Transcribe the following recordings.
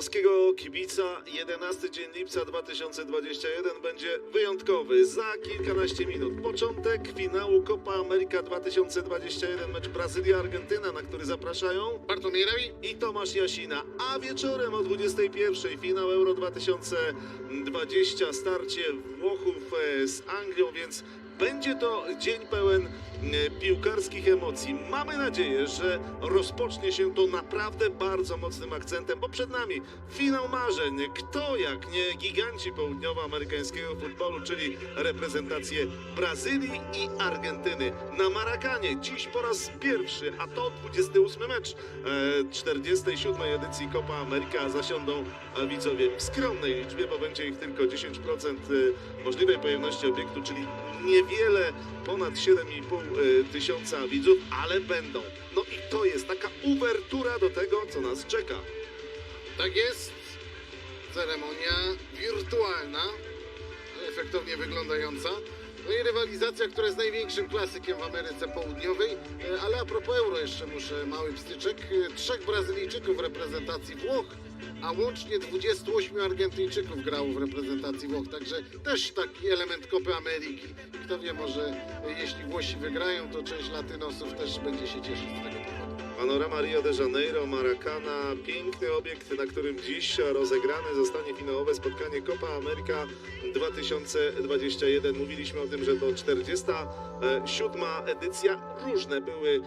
polskiego kibica 11 dzień lipca 2021 będzie wyjątkowy. Za kilkanaście minut początek finału Copa America 2021, mecz Brazylia-Argentyna, na który zapraszają Bartłomiej Rawi i Tomasz Jasina, a wieczorem o 21 finał Euro 2020, starcie Włochów z Anglią, więc będzie to dzień pełen piłkarskich emocji. Mamy nadzieję, że rozpocznie się to naprawdę bardzo mocnym akcentem, bo przed nami finał marzeń. Kto jak nie giganci południowoamerykańskiego futbolu, czyli reprezentacje Brazylii i Argentyny. Na Maracanie dziś po raz pierwszy, a to 28 mecz 47. edycji Copa America, zasiądą widzowie w skromnej liczbie, bo będzie ich tylko 10% możliwej pojemności obiektu, czyli niewiele ponad 7,5 tysiąca widzów, ale będą. No i to jest taka uwertura do tego, co nas czeka. Tak jest. Ceremonia wirtualna, ale efektownie wyglądająca. No i rywalizacja, która jest największym klasykiem w Ameryce Południowej. Ale a propos Euro jeszcze muszę mały pstyczek. 3 Brazylijczyków w reprezentacji Włoch, a łącznie 28 Argentyńczyków grało w reprezentacji Włoch. Także też taki element Kopy Ameryki. Kto wie, może jeśli Włosi wygrają, to część latynosów też będzie się cieszyć z tego powodu. Panorama Rio de Janeiro, Maracana, piękny obiekt, na którym dziś rozegrane zostanie finałowe spotkanie Copa America 2021. Mówiliśmy o tym, że to 47. edycja. Różne były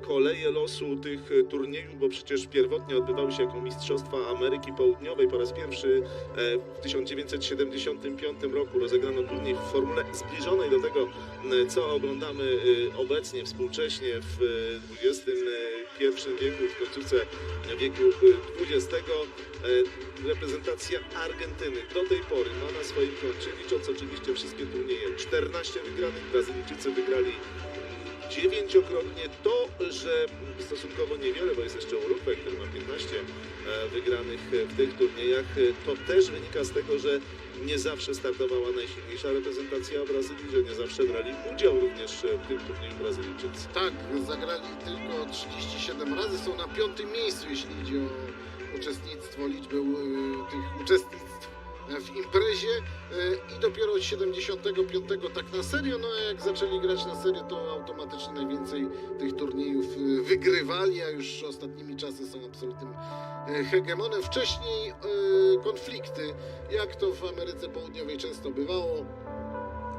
koleje losu tych turniejów, bo przecież pierwotnie odbywały się jako Mistrzostwa Ameryki Południowej. Po raz pierwszy w 1975 roku rozegrano turniej w formule zbliżonej do tego, co oglądamy obecnie, współcześnie w XXI wieku, w końcówce wieku XX. Reprezentacja Argentyny do tej pory ma na swoim koncie, licząc oczywiście wszystkie turnieje, 14 wygranych. Brazylijczycy wygrali 9-krotnie. To, że stosunkowo niewiele, bo jest jeszcze Urugwaj, który ma 15 wygranych w tych turniejach, to też wynika z tego, że nie zawsze startowała najsilniejsza reprezentacja Brazylii, że nie zawsze brali udział również w tym turnieju Brazylijczycy. Tak, zagrali tylko 37 razy, są na 5. miejscu, jeśli idzie o uczestnictwo, liczbę tych uczestnictw w imprezie i dopiero od 75 tak na serio, no a jak zaczęli grać na serio, to automatycznie najwięcej tych turniejów wygrywali, a już ostatnimi czasy są absolutnym hegemonem. Wcześniej konflikty, jak to w Ameryce Południowej często bywało,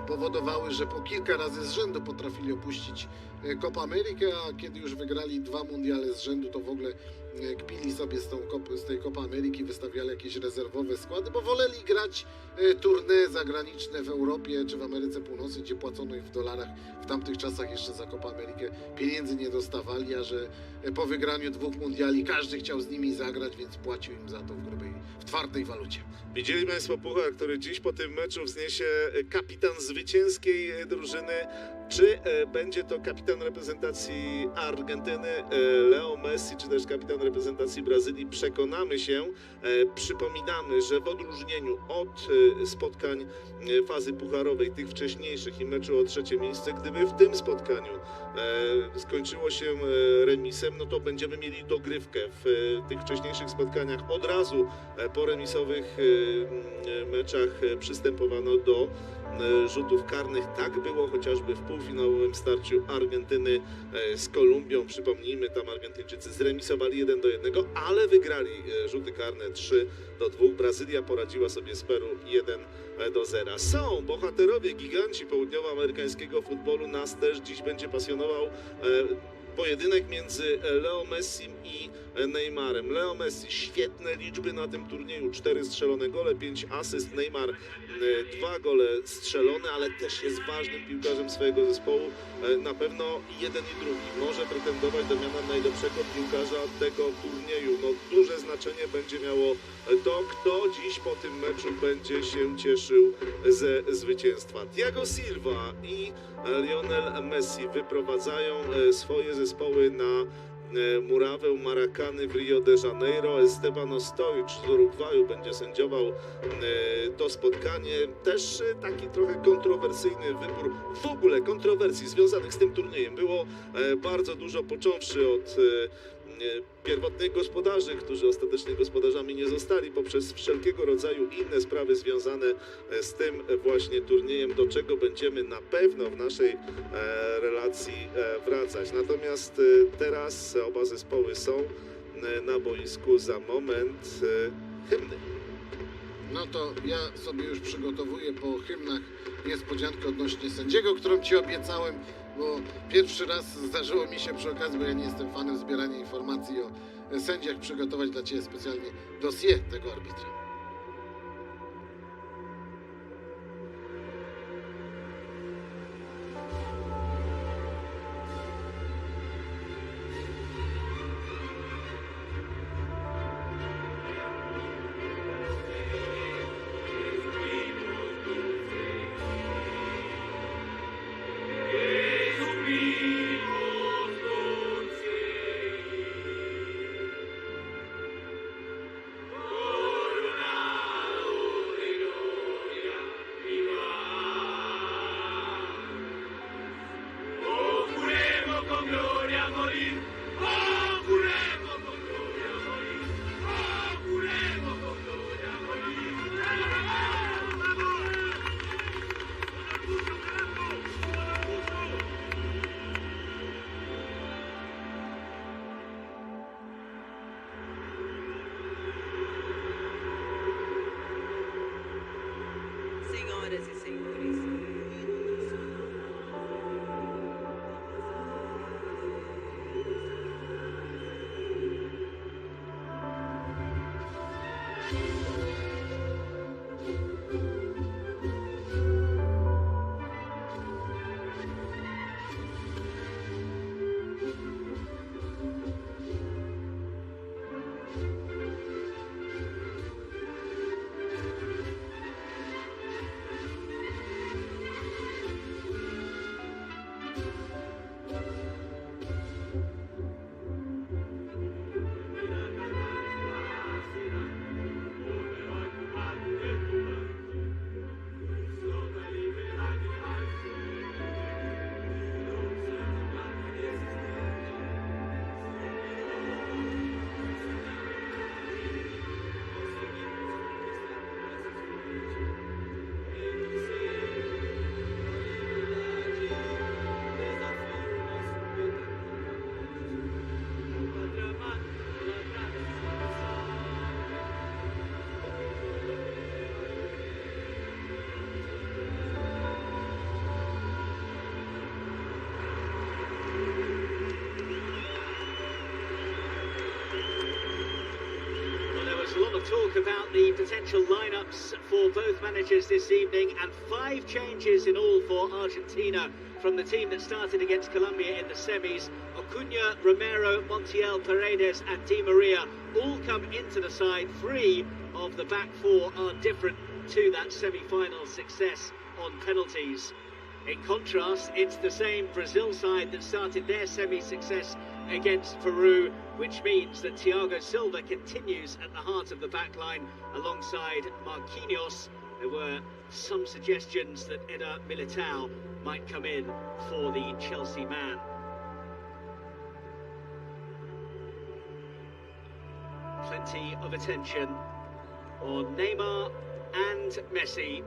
powodowały, że po kilka razy z rzędu potrafili opuścić Copa America, a kiedy już wygrali 2 mundiale z rzędu, to w ogóle kpili sobie z tej Copa Ameryki, wystawiali jakieś rezerwowe składy, bo woleli grać tournée zagraniczne w Europie czy w Ameryce Północnej, gdzie płacono ich w dolarach. W tamtych czasach jeszcze za Copa Amerykę pieniędzy nie dostawali, a że po wygraniu 2 mundiali każdy chciał z nimi zagrać, więc płacił im za to w twardej walucie. Widzieli Państwo puchar, który dziś po tym meczu wzniesie kapitan zwycięskiej drużyny. Czy będzie to kapitan reprezentacji Argentyny, Leo Messi, czy też kapitan reprezentacji Brazylii? Przekonamy się. Przypominamy, że w odróżnieniu od spotkań fazy pucharowej, tych wcześniejszych i meczu o 3. miejsce, gdyby w tym spotkaniu skończyło się remisem, no to będziemy mieli dogrywkę. W tych wcześniejszych spotkaniach od razu po remisowych meczach przystępowano do rzutów karnych. Tak było chociażby w półfinałowym starciu Argentyny z Kolumbią. Przypomnijmy, tam Argentyńczycy zremisowali 1-1, ale wygrali rzuty karne 3-2. Brazylia poradziła sobie z Peru 1-0. Są bohaterowie, giganci południowoamerykańskiego futbolu. Nas też dziś będzie pasjonował pojedynek między Leo Messim i Neymarem. Leo Messi, świetne liczby na tym turnieju, 4 strzelone gole, 5 asyst. Neymar 2 gole strzelone, ale też jest ważnym piłkarzem swojego zespołu. Na pewno jeden i drugi może pretendować do miana najlepszego piłkarza tego turnieju. No, duże znaczenie będzie miało to, kto dziś po tym meczu będzie się cieszył ze zwycięstwa. Thiago Silva i Lionel Messi wyprowadzają swoje zespoły na murawę Maracany w Rio de Janeiro. Esteban Stoic z Urugwaju będzie sędziował to spotkanie. Też taki trochę kontrowersyjny wybór. W ogóle kontrowersji związanych z tym turniejem było bardzo dużo, począwszy od pierwotnych gospodarzy, którzy ostatecznie gospodarzami nie zostali poprzez wszelkiego rodzaju inne sprawy związane z tym właśnie turniejem, do czego będziemy na pewno w naszej relacji wracać. Natomiast teraz oba zespoły są na boisku. Za moment hymny. No to ja sobie już przygotowuję po hymnach niespodziankę odnośnie sędziego, którą Ci obiecałem, bo pierwszy raz zdarzyło mi się przy okazji, bo ja nie jestem fanem zbierania informacji o sędziach, przygotować dla Ciebie specjalnie dossier tego arbitra. Senhoras e senhores, talk about the potential lineups for both managers this evening, and 5 changes in all for Argentina from the team that started against Colombia in the semis. Acuna, Romero, Montiel, Paredes and Di Maria all come into the side. 3 of the back 4 are different to that semi-final success on penalties. In contrast, it's the same Brazil side that started their semi-success against Peru, which means that Thiago Silva continues at the heart of the back line alongside Marquinhos. There were some suggestions that Eder Militao might come in for the Chelsea man. Plenty of attention on Neymar and Messi,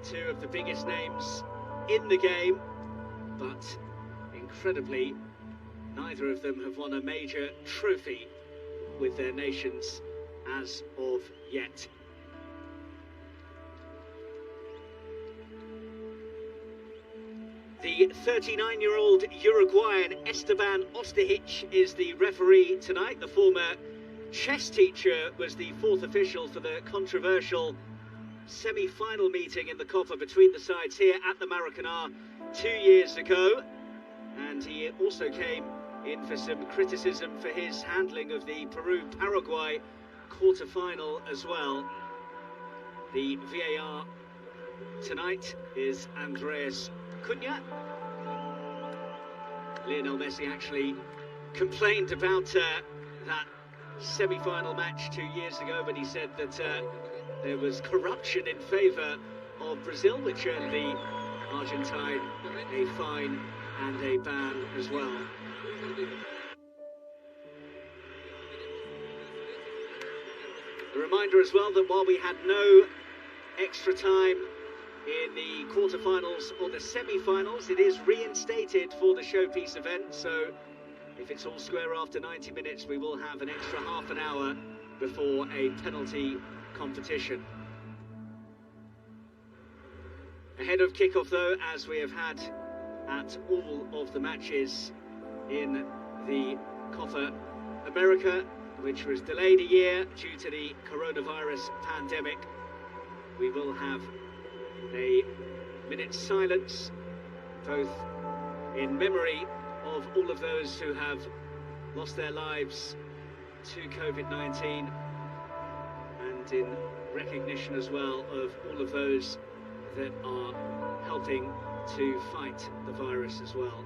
2 of the biggest names in the game, but incredibly, neither of them have won a major trophy with their nations as of yet. The 39-year-old Uruguayan Esteban Osterhich is the referee tonight. The former chess teacher was the 4th official for the controversial semi-final meeting in the Copa between the sides here at the Maracanã 2 years ago. And he also came in for some criticism for his handling of the Peru-Paraguay quarter-final as well. The VAR tonight is Andreas Cunha. Lionel Messi actually complained about that semi-final match 2 years ago, but he said that there was corruption in favour of Brazil, which earned the Argentine a fine and a ban as well. A reminder as well that while we had no extra time in the quarterfinals or the semi-finals, it is reinstated for the showpiece event. So if it's all square after 90 minutes, we will have an extra half an hour before a penalty competition. Ahead of kickoff though, as we have had at all of the matches in the Copa America, which was delayed a year due to the coronavirus pandemic, we will have a minute's silence, both in memory of all of those who have lost their lives to COVID-19 and in recognition as well of all of those that are helping to fight the virus as well.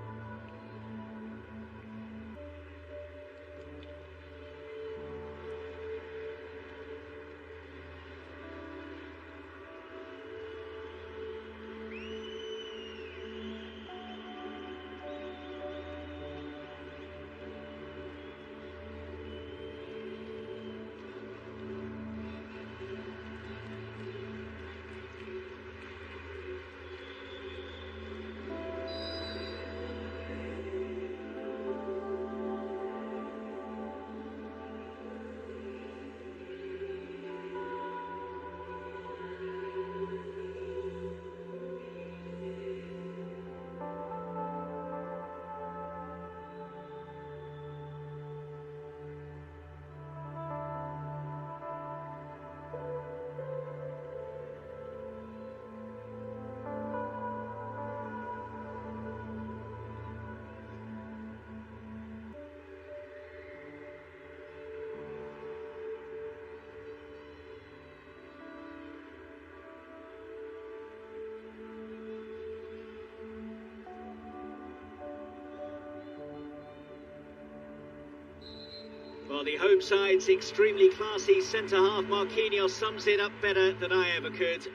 Well, the home side's extremely classy centre-half Marquinhos sums it up better than I ever could.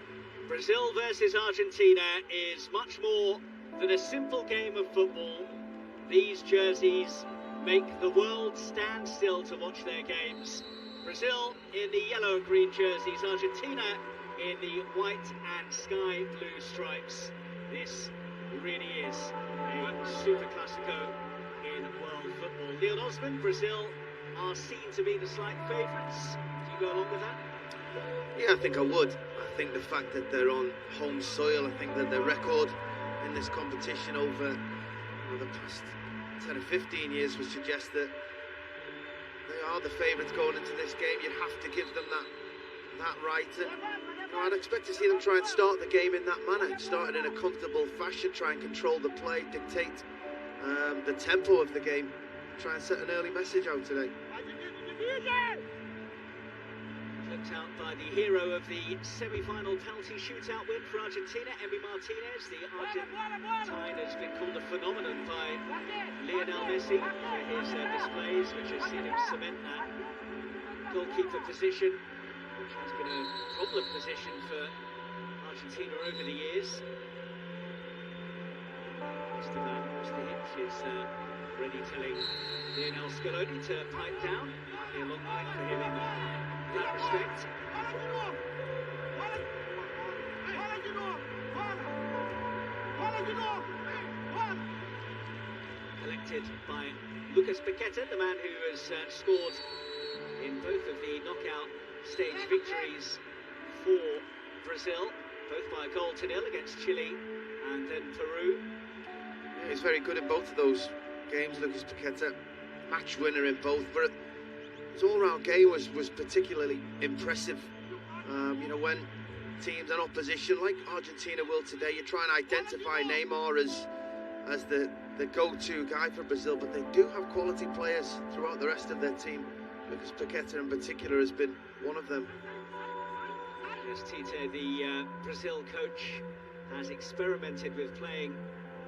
Brazil versus Argentina is much more than a simple game of football. These jerseys make the world stand still to watch their games. Brazil in the yellow and green jerseys, Argentina in the white and sky blue stripes. This really is a super classico in world football. Leon Osman, Brazil are seen to be the slight favourites. Do you go along with that? Yeah, I think I would. I think the fact that they're on home soil, I think that their record in this competition over the past 10 or 15 years would suggest that they are the favourites going into this game. You'd have to give them that right. And I'd expect to see them try and start the game in that manner. Start it in a comfortable fashion, try and control the play, dictate the tempo of the game. Try and set an early message out today. Looked out by the hero of the semi-final penalty shootout win for Argentina, Emi Martinez. The Argentine has been called a phenomenon by Lionel Messi for his displays, which has seen him cement that goalkeeper position, which has been a problem position for Argentina over the years. Mr. Hitch is already telling Lionel Scaloni to pipe down. Might be a long night for him in that respect. Collected by Lucas Paqueta, the man who has scored in both of the knockout stage victories for Brazil, both by a goal to nil against Chile and then Peru. Yeah, he's very good in both of those games, Lucas Paqueta. Match winner in both, but his all-round game was particularly impressive. You know, when teams and opposition like Argentina will today, you try and identify Neymar as the go-to guy for Brazil, but they do have quality players throughout the rest of their team. Lucas Paqueta in particular has been one of them. Yes, Tite, the Brazil coach, has experimented with playing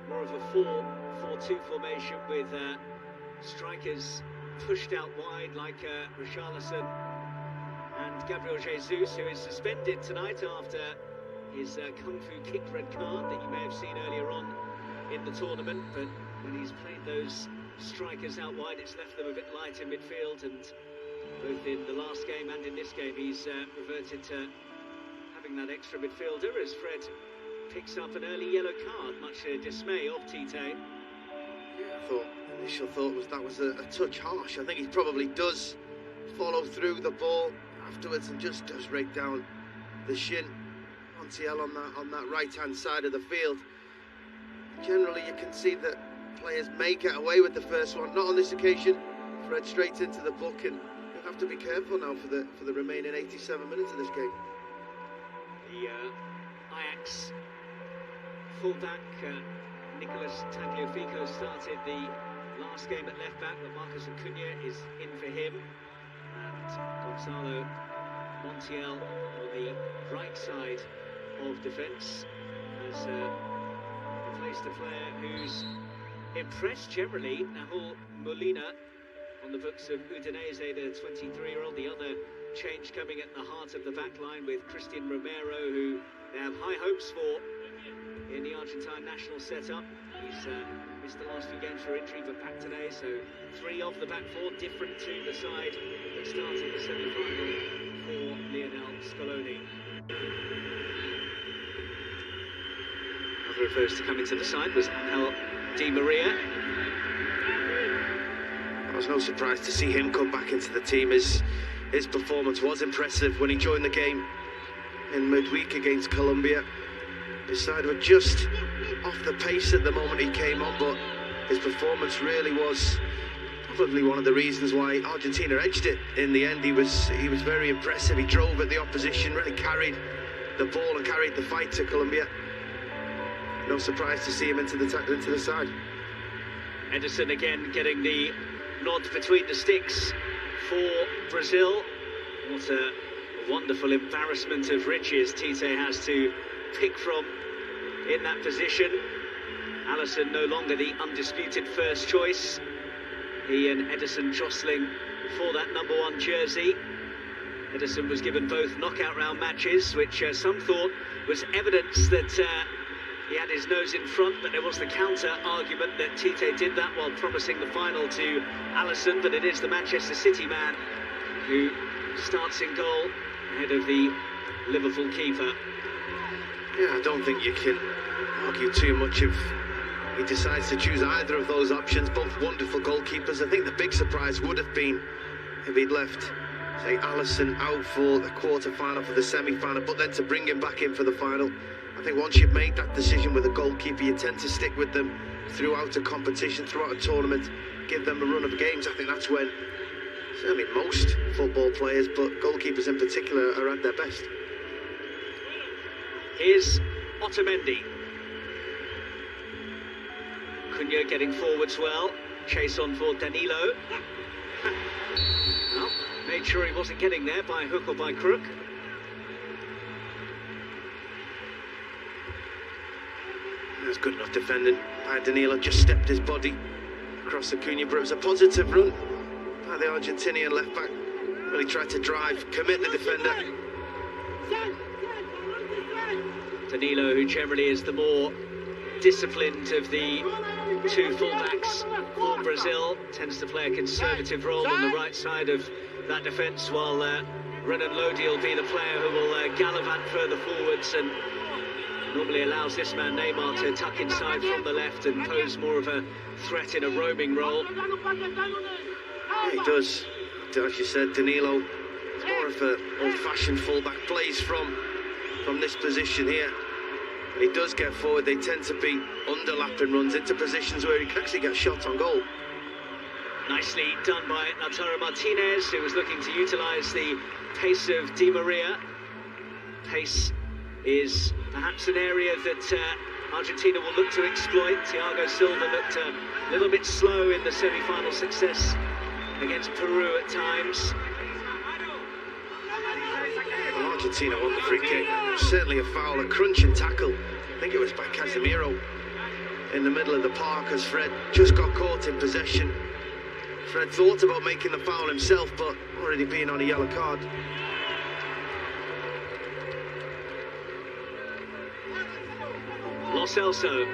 more of a 4-4-2 formation with strikers pushed out wide like Richarlison and Gabriel Jesus, who is suspended tonight after his kung fu kick red card that you may have seen earlier on in the tournament. But when he's played those strikers out wide, it's left them a bit light in midfield, and both in the last game and in this game. He's reverted to having that extra midfielder as Fred picks up an early yellow card, much dismay of Tite. Yeah, initial thought was that was a touch harsh. I think he probably does follow through the ball afterwards and just does rake down the shin. Montiel on that right-hand side of the field. Generally, you can see that players may get away with the first one. Not on this occasion. Fred straight into the book, and you'll have to be careful now for the remaining 87 minutes of this game. The Ajax fullback Nicolas Tagliafico started the last game at left back, but Marcus Acuna is in for him, and Gonzalo Montiel on the right side of defence has replaced a player who's impressed generally, Nahul Molina, on the books of Udinese, the 23-year-old. The other change coming at the heart of the back line with Christian Romero, who they have high hopes for in the Argentine national setup. He's missed the last few games for injury, but back today, so 3 of the back 4, different to the side that started the semi-final for Lionel Scaloni. Other of those to come into the side was Angel Di Maria. It was no surprise to see him come back into the team. His performance was impressive when he joined the game in midweek against Colombia. His side were just off the pace at the moment he came on, but his performance really was probably one of the reasons why Argentina edged it in the end. He was very impressive. He drove at the opposition, really carried the ball and carried the fight to Colombia. No surprise to see him into the side. Ederson again getting the nod between the sticks for Brazil. What a wonderful embarrassment of riches Tite has to pick from in that position. Alisson no longer the undisputed first choice. He and Ederson jostling for that number 1 jersey. Ederson was given both knockout round matches, which some thought was evidence that he had his nose in front, but there was the counter argument that Tite did that while promising the final to Alisson. But it is the Manchester City man who starts in goal ahead of the Liverpool keeper. Yeah, I don't think you can argue too much if he decides to choose either of those options. Both wonderful goalkeepers. I think the big surprise would have been if he'd left, say, Alisson out for the quarter-final, for the semi-final, but then to bring him back in for the final. I think once you've made that decision with a goalkeeper, you tend to stick with them throughout a competition, throughout a tournament, give them a run of games. I think that's when certainly most football players, but goalkeepers in particular, are at their best. Here's Otamendi. Cunha getting forwards well. Chase on for Danilo. Well, made sure he wasn't getting there by hook or by crook. That's good enough defending by Danilo. Just stepped his body across the Cunha, but it was a positive run by the Argentinian left back. Really tried to drive, commit the defender. Danilo, who generally is the more disciplined of the 2 fullbacks for Brazil, tends to play a conservative role on the right side of that defence, while Renan Lodi will be the player who will gallivant further forwards and normally allows this man Neymar to tuck inside from the left and pose more of a threat in a roaming role. Yeah, he does. As you said, Danilo is more of an old-fashioned fullback, plays from this position here. And he does get forward. They tend to be underlapping runs into positions where he can actually get shot on goal. Nicely done by Lautaro Martinez, who was looking to utilise the pace of Di Maria. Pace is perhaps an area that Argentina will look to exploit. Thiago Silva looked a little bit slow in the semi-final success against Peru at times. Well, Argentina won the free kick. Certainly a foul, a crunching tackle. I think it was by Casemiro in the middle of the park as Fred just got caught in possession. Fred thought about making the foul himself, but already being on a yellow card. Lo Celso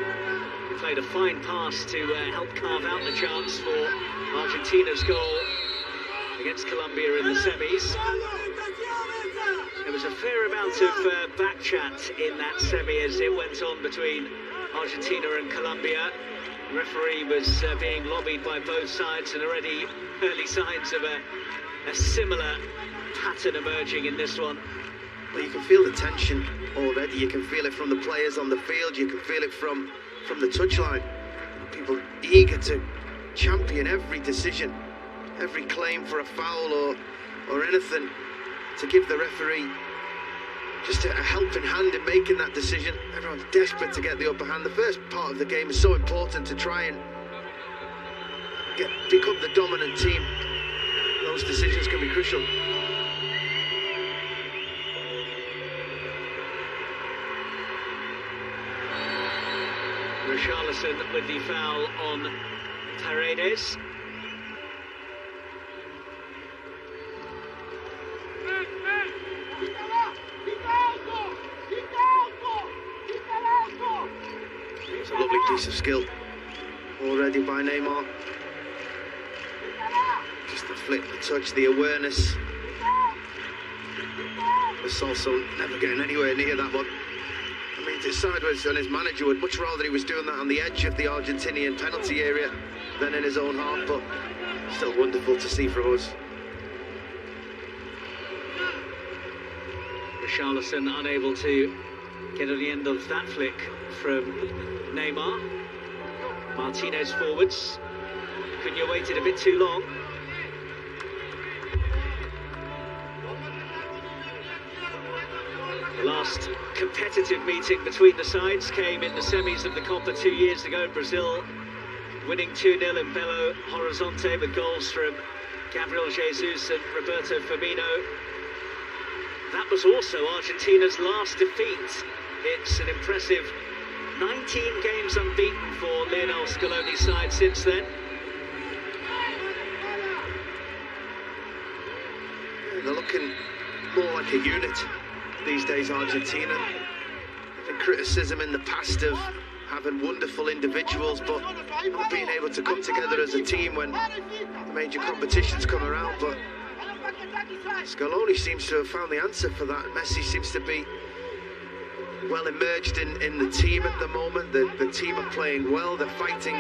played a fine pass to help carve out the chance for Argentina's goal. against Colombia in the semis. There was a fair amount of back chat in that semi as it went on between Argentina and Colombia. The referee was being lobbied by both sides, and already early signs of a similar pattern emerging in this one. Well, you can feel the tension already. You can feel it from the players on the field. You can feel it from the touchline. People eager to champion every decision, every claim for a foul or anything, to give the referee just a helping hand in making that decision. Everyone's desperate to get the upper hand. The first part of the game is so important to try and become the dominant team. Those decisions can be crucial. Richarlison with the foul on Paredes. It's a lovely piece of skill already by Neymar. Just the flick, the touch, the awareness. It's also never getting anywhere near that one. I mean, it's sideways, and his manager would much rather he was doing that on the edge of the Argentinian penalty area than in his own half, but still wonderful to see from us. Richarlison unable to get on the end of that flick from Neymar. Martinez forwards. Cunha waited a bit too long. The last competitive meeting between the sides came in the semis of the Copa 2 years ago. Brazil winning 2-0 in Belo Horizonte with goals from Gabriel Jesus and Roberto Firmino. That was also Argentina's last defeat. It's an impressive 19 games unbeaten for Lionel Scaloni's side since then. They're looking more like a unit these days, Argentina. I think criticism in the past of having wonderful individuals, but not being able to come together as a team when major competitions come around. But Scaloni seems to have found the answer for that. Messi seems to be well emerged in the team at the moment. The team are playing well. They're fighting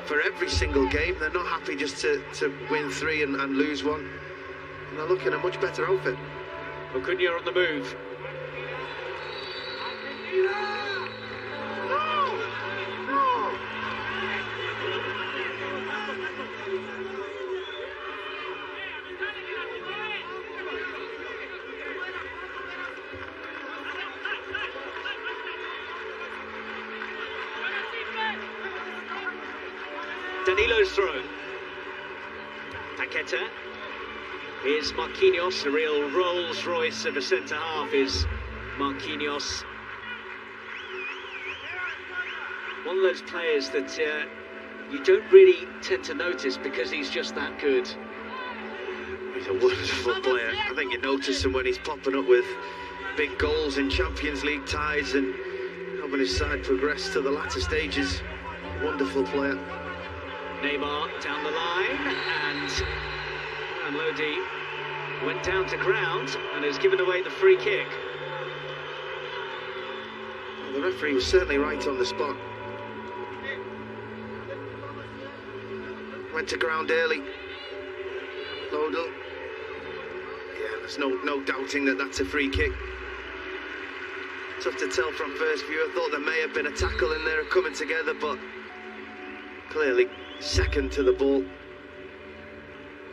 for every single game. They're not happy just to win 3 and lose 1. And they're looking a much better outfit. Cunha on the move. Danilo's throw. Paqueta. Here's Marquinhos, a real Rolls Royce of a centre-half is Marquinhos. One of those players that you don't really tend to notice because he's just that good. He's a wonderful player. I think you notice him when he's popping up with big goals in Champions League ties and helping his side progress to the latter stages. Wonderful player. Neymar down the line, and Lodi went down to ground and has given away the free kick. Well, the referee was certainly right on the spot. Went to ground early. Lodi. Yeah, there's no doubting that that's a free kick. Tough to tell from first view. I thought there may have been a tackle in there coming together, but clearly second to the ball.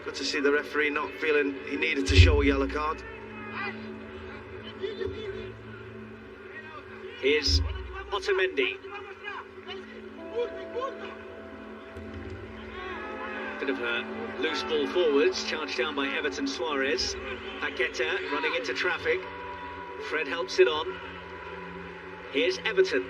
Good to see the referee not feeling he needed to show a yellow card. Here's Otamendi. Bit of a loose ball forwards, charged down by Everton Suarez. Paqueta running into traffic. Fred helps it on. Here's Everton.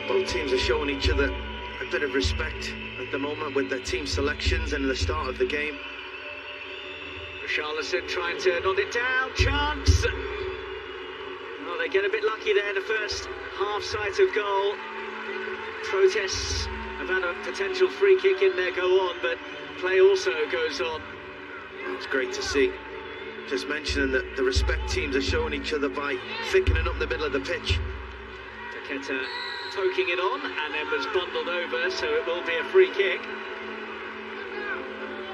Both teams are showing each other a bit of respect at the moment with their team selections and the start of the game. Richarlison trying to nod it down. Chance! Well, they get a bit lucky there in the first half sight of goal. Protests about a potential free kick in there go on, but play also goes on. Well, it's great to see. Just mentioning that the respect teams are showing each other by thickening up the middle of the pitch. Paqueta poking it on and then was bundled over, so it will be a free kick.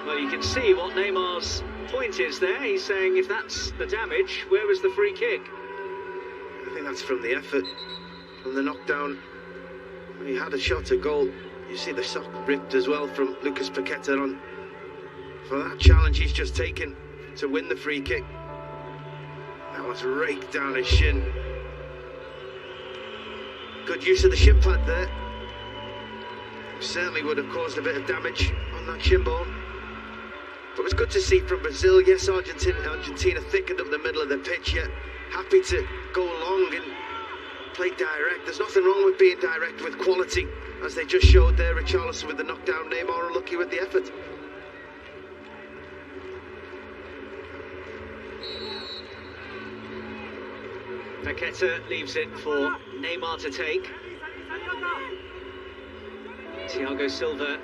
Well, you can see what Neymar's point is there. He's saying if that's the damage, where was the free kick? I think that's from the effort, from the knockdown. When he had a shot at goal, you see the sock ripped as well from Lucas Paqueta on for that challenge he's just taken to win the free kick. That was raked down his shin. Good use of the shin pad there. Certainly would have caused a bit of damage on that shin bone. But it was good to see from Brazil. Yes, Argentina thickened up the middle of the pitch, yet happy to go long and play direct. There's nothing wrong with being direct with quality, as they just showed there. Richarlison with the knockdown, Neymar unlucky with the effort. Paqueta leaves it for Neymar to take. Thiago Silva.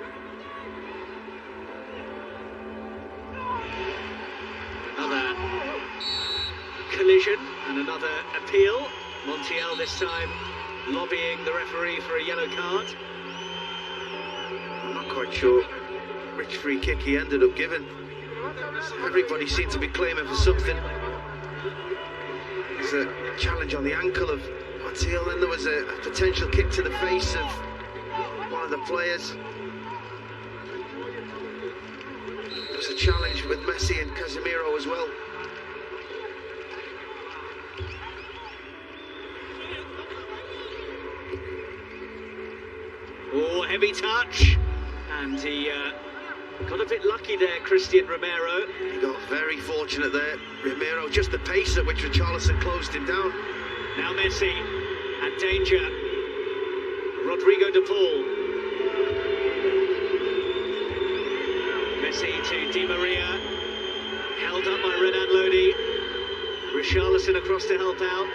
Another collision and another appeal. Montiel this time lobbying the referee for a yellow card. I'm not quite sure which free kick he ended up giving. Everybody seemed to be claiming for something. There's a challenge on the ankle of Montiel, then there was a potential kick to the face of one of the players. There was a challenge with Messi and Casemiro as well. Oh, heavy touch, and he got a bit lucky there, Christian Romero. He got very fortunate there. Romero, just the pace at which Richarlison closed him down. Now Messi, and danger. Rodrigo de Paul. Messi to Di Maria, held up by Renan Lodi. Richarlison across to help out,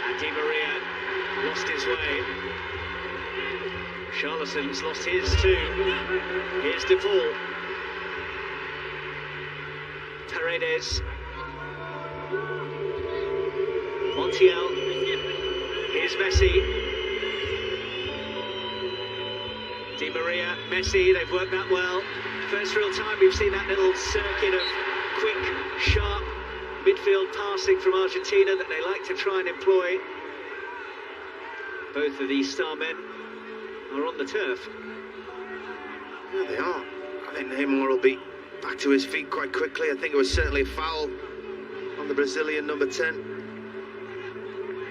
and Di Maria lost his way. Richarlison's lost his too. Here's de Paul. Paredes. Montiel. Here's Messi. Di Maria, Messi, they've worked that well. First real time we've seen that little circuit of quick, sharp midfield passing from Argentina that they like to try and employ. Both of these star men are on the turf. Yeah, they are. I think Neymar will be back to his feet quite quickly. I think it was certainly a foul on the Brazilian number 10,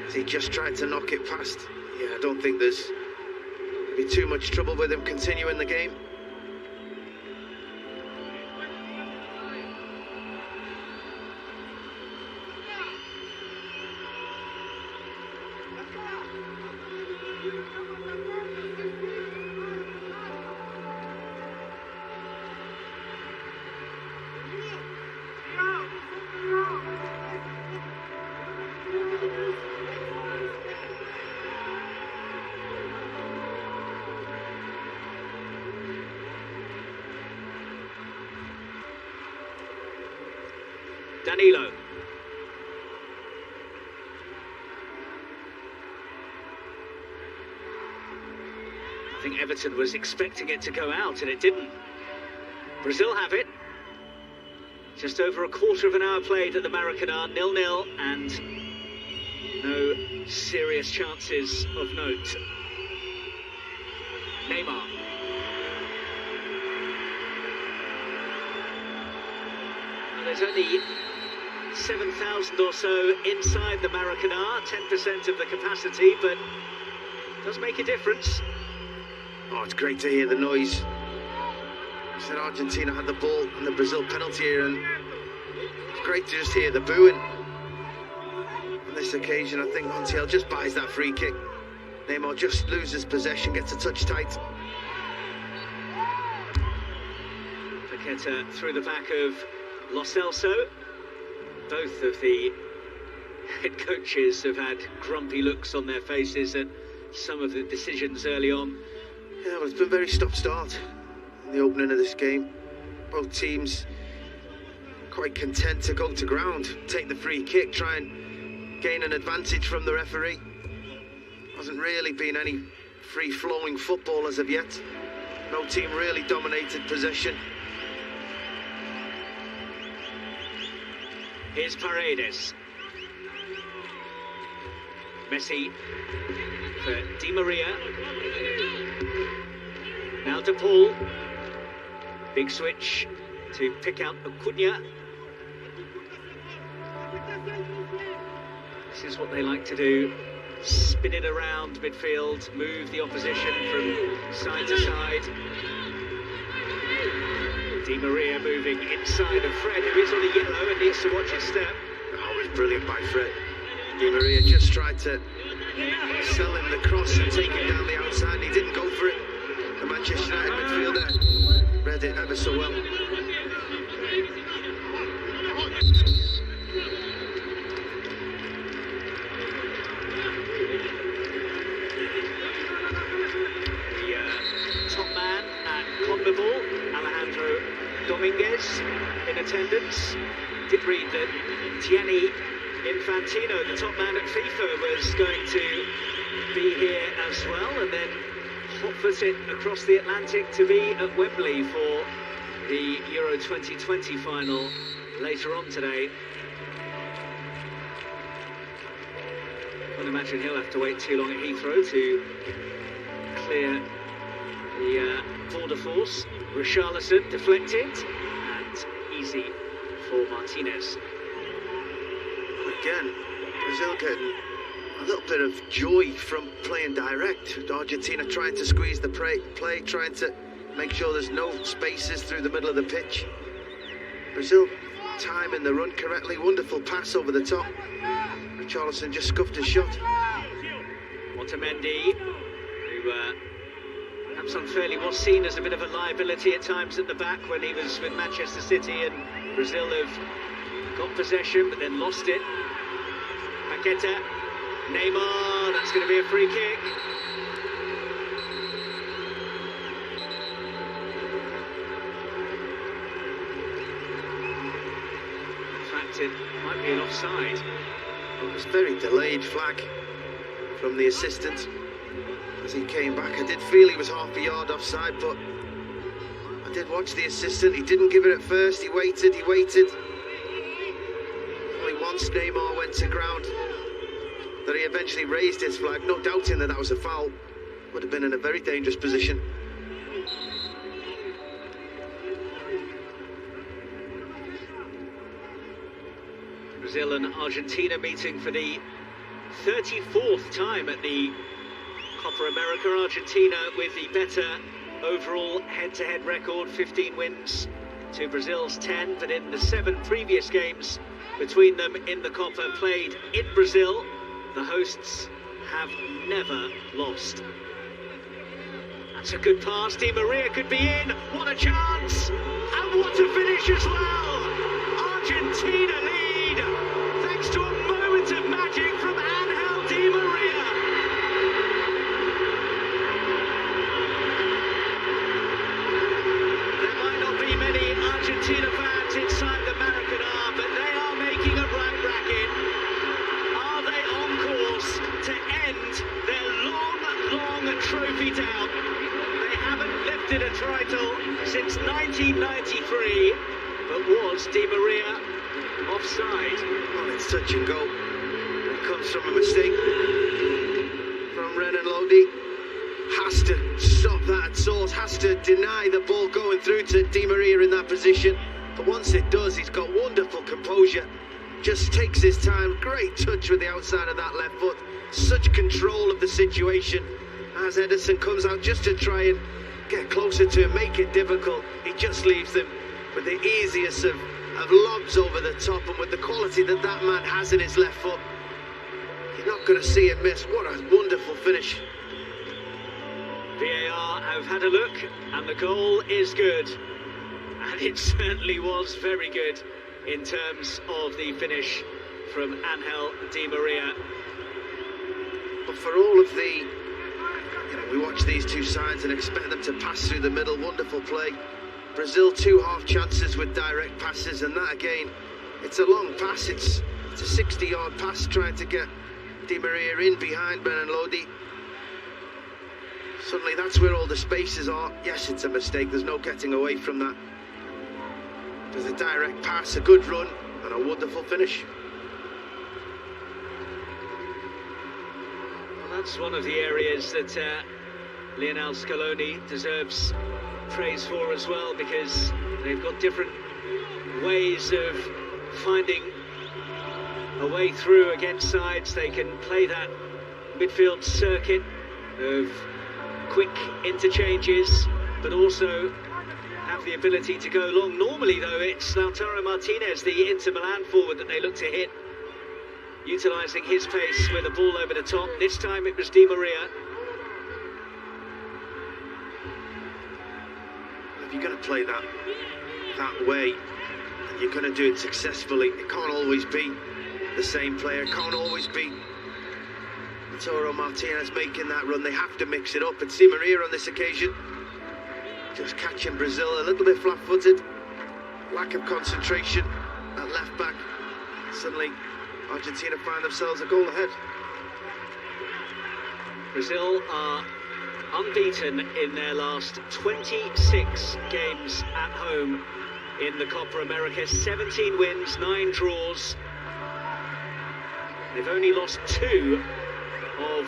as he just tried to knock it past. Yeah, I don't think there's be too much trouble with him continuing the game. Danilo. I think Everton was expecting it to go out and it didn't. Brazil have it. Just over a quarter of an hour played at the Maracanã, 0-0, and no serious chances of note. Neymar. There's only 7,000 or so inside the Maracanã, 10% of the capacity, but it does make a difference. Oh, it's great to hear the noise. I said Argentina had the ball and the Brazil penalty here, and it's great to just hear the booing. On this occasion, I think Montiel just buys that free kick. Neymar just loses possession, gets a touch tight. Paqueta through the back of Lo Celso. Both of the head coaches have had grumpy looks on their faces at some of the decisions early on. Yeah, well, it's been very stop-start in the opening of this game. Both teams quite content to go to ground, take the free kick, try and gain an advantage from the referee. Hasn't really been any free-flowing football as of yet. No team really dominated possession. Here's Paredes. Messi for Di Maria. Now to Paul. Big switch to pick out Acuna. This is what they like to do. Spin it around midfield, move the opposition from side to side. Di Maria moving inside of Fred, who is on a yellow and needs to watch his step. Oh, it was brilliant by Fred. Di Maria just tried to sell him the cross and take him down the outside. He didn't go for it. The Manchester United midfielder read it ever so well. Dominguez in attendance. Did read that Gianni Infantino, the top man at FIFA, was going to be here as well, and then hot-foot it across the Atlantic to be at Wembley for the Euro 2020 final later on today. Can't imagine he'll have to wait too long at Heathrow to clear the border force. Richarlison deflected and easy for Martinez. Again, Brazil getting a little bit of joy from playing direct. Argentina trying to squeeze the play, trying to make sure there's no spaces through the middle of the pitch. Brazil timing the run correctly, wonderful pass over the top. Richarlison just scuffed his shot. Otamendi, who perhaps unfairly was seen as a bit of a liability at times at the back when he was with Manchester City, and Brazil have got possession but then lost it. Paqueta, Neymar, that's going to be a free kick. In fact, it might be an offside. It was a very delayed flag from the assistant as he came back. I did feel he was half a yard offside, but I did watch the assistant. He didn't give it at first. He waited. Only once Neymar went to ground that he eventually raised his flag, no doubting that that was a foul. Would have been in a very dangerous position. Brazil and Argentina meeting for the 34th time at the Copa America. Argentina with the better overall head-to-head record, 15 wins to Brazil's 10, but in the 7 previous games between them in the Copa played in Brazil, the hosts have never lost. That's a good pass. Di Maria could be in. What a chance! And what a finish as well! Argentina lead thanks to a moment of magic from Angel Di Maria. There might not be many Argentina fans inside the Maracanã, but they are making a right racket. Are they on course to end their long trophy down? They haven't lifted a title since 1993, but was Di Maria offside? Well, it's touch and go. It comes from a mistake from Renan Lodi. Has to stop that at source, has to deny the ball going through to Di Maria in that position. But once it does, he's got wonderful composure. Just takes his time. Great touch with the outside of that left foot. Such control of the situation as Ederson comes out just to try and get closer to him, make it difficult. He just leaves them with the easiest of lobs over the top, and with the quality that that man has in his left foot, you're not going to see him miss. What a wonderful finish. VAR have had a look, and the goal is good. And it certainly was very good. in terms of the finish from Angel Di Maria. But for all of the, we watch these two sides and expect them to pass through the middle. Wonderful play. Brazil 2 half chances with direct passes, and that again, it's a long pass. It's a 60-yard pass trying to get Di Maria in behind Benan Lodi. Suddenly that's where all the spaces are. Yes, it's a mistake. There's no getting away from that. There's a direct pass, a good run, and a wonderful finish. Well, that's one of the areas that Lionel Scaloni deserves praise for as well, because they've got different ways of finding a way through against sides. They can play that midfield circuit of quick interchanges, but also have the ability to go long. Normally, though, it's Lautaro Martinez, the Inter Milan forward, that they look to hit, utilising his pace with a ball over the top. This time it was Di Maria. If you're going to play that way, and you're going to do it successfully, it can't always be the same player. It can't always be Lautaro Martinez making that run. They have to mix it up. It's Di Maria on this occasion, just catching Brazil a little bit flat-footed. Lack of concentration at left back. Suddenly Argentina find themselves a goal ahead. Brazil are unbeaten in their last 26 games at home in the Copa America. 17 wins, 9 draws. They've only lost 2 of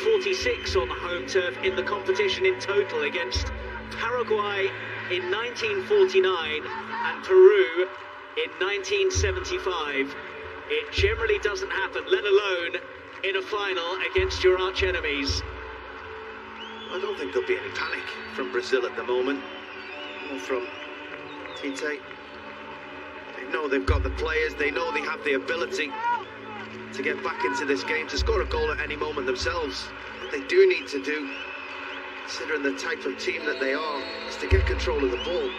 46 on home turf in the competition in total, against Paraguay in 1949 and Peru in 1975. It generally doesn't happen, let alone in a final against your arch enemies. I don't think there'll be any panic from Brazil at the moment, or from Tite. They know they've got the players, they know they have the ability to get back into this game, to score a goal at any moment themselves. What they do need to do, considering the type of team that they are, is to get control of the ball,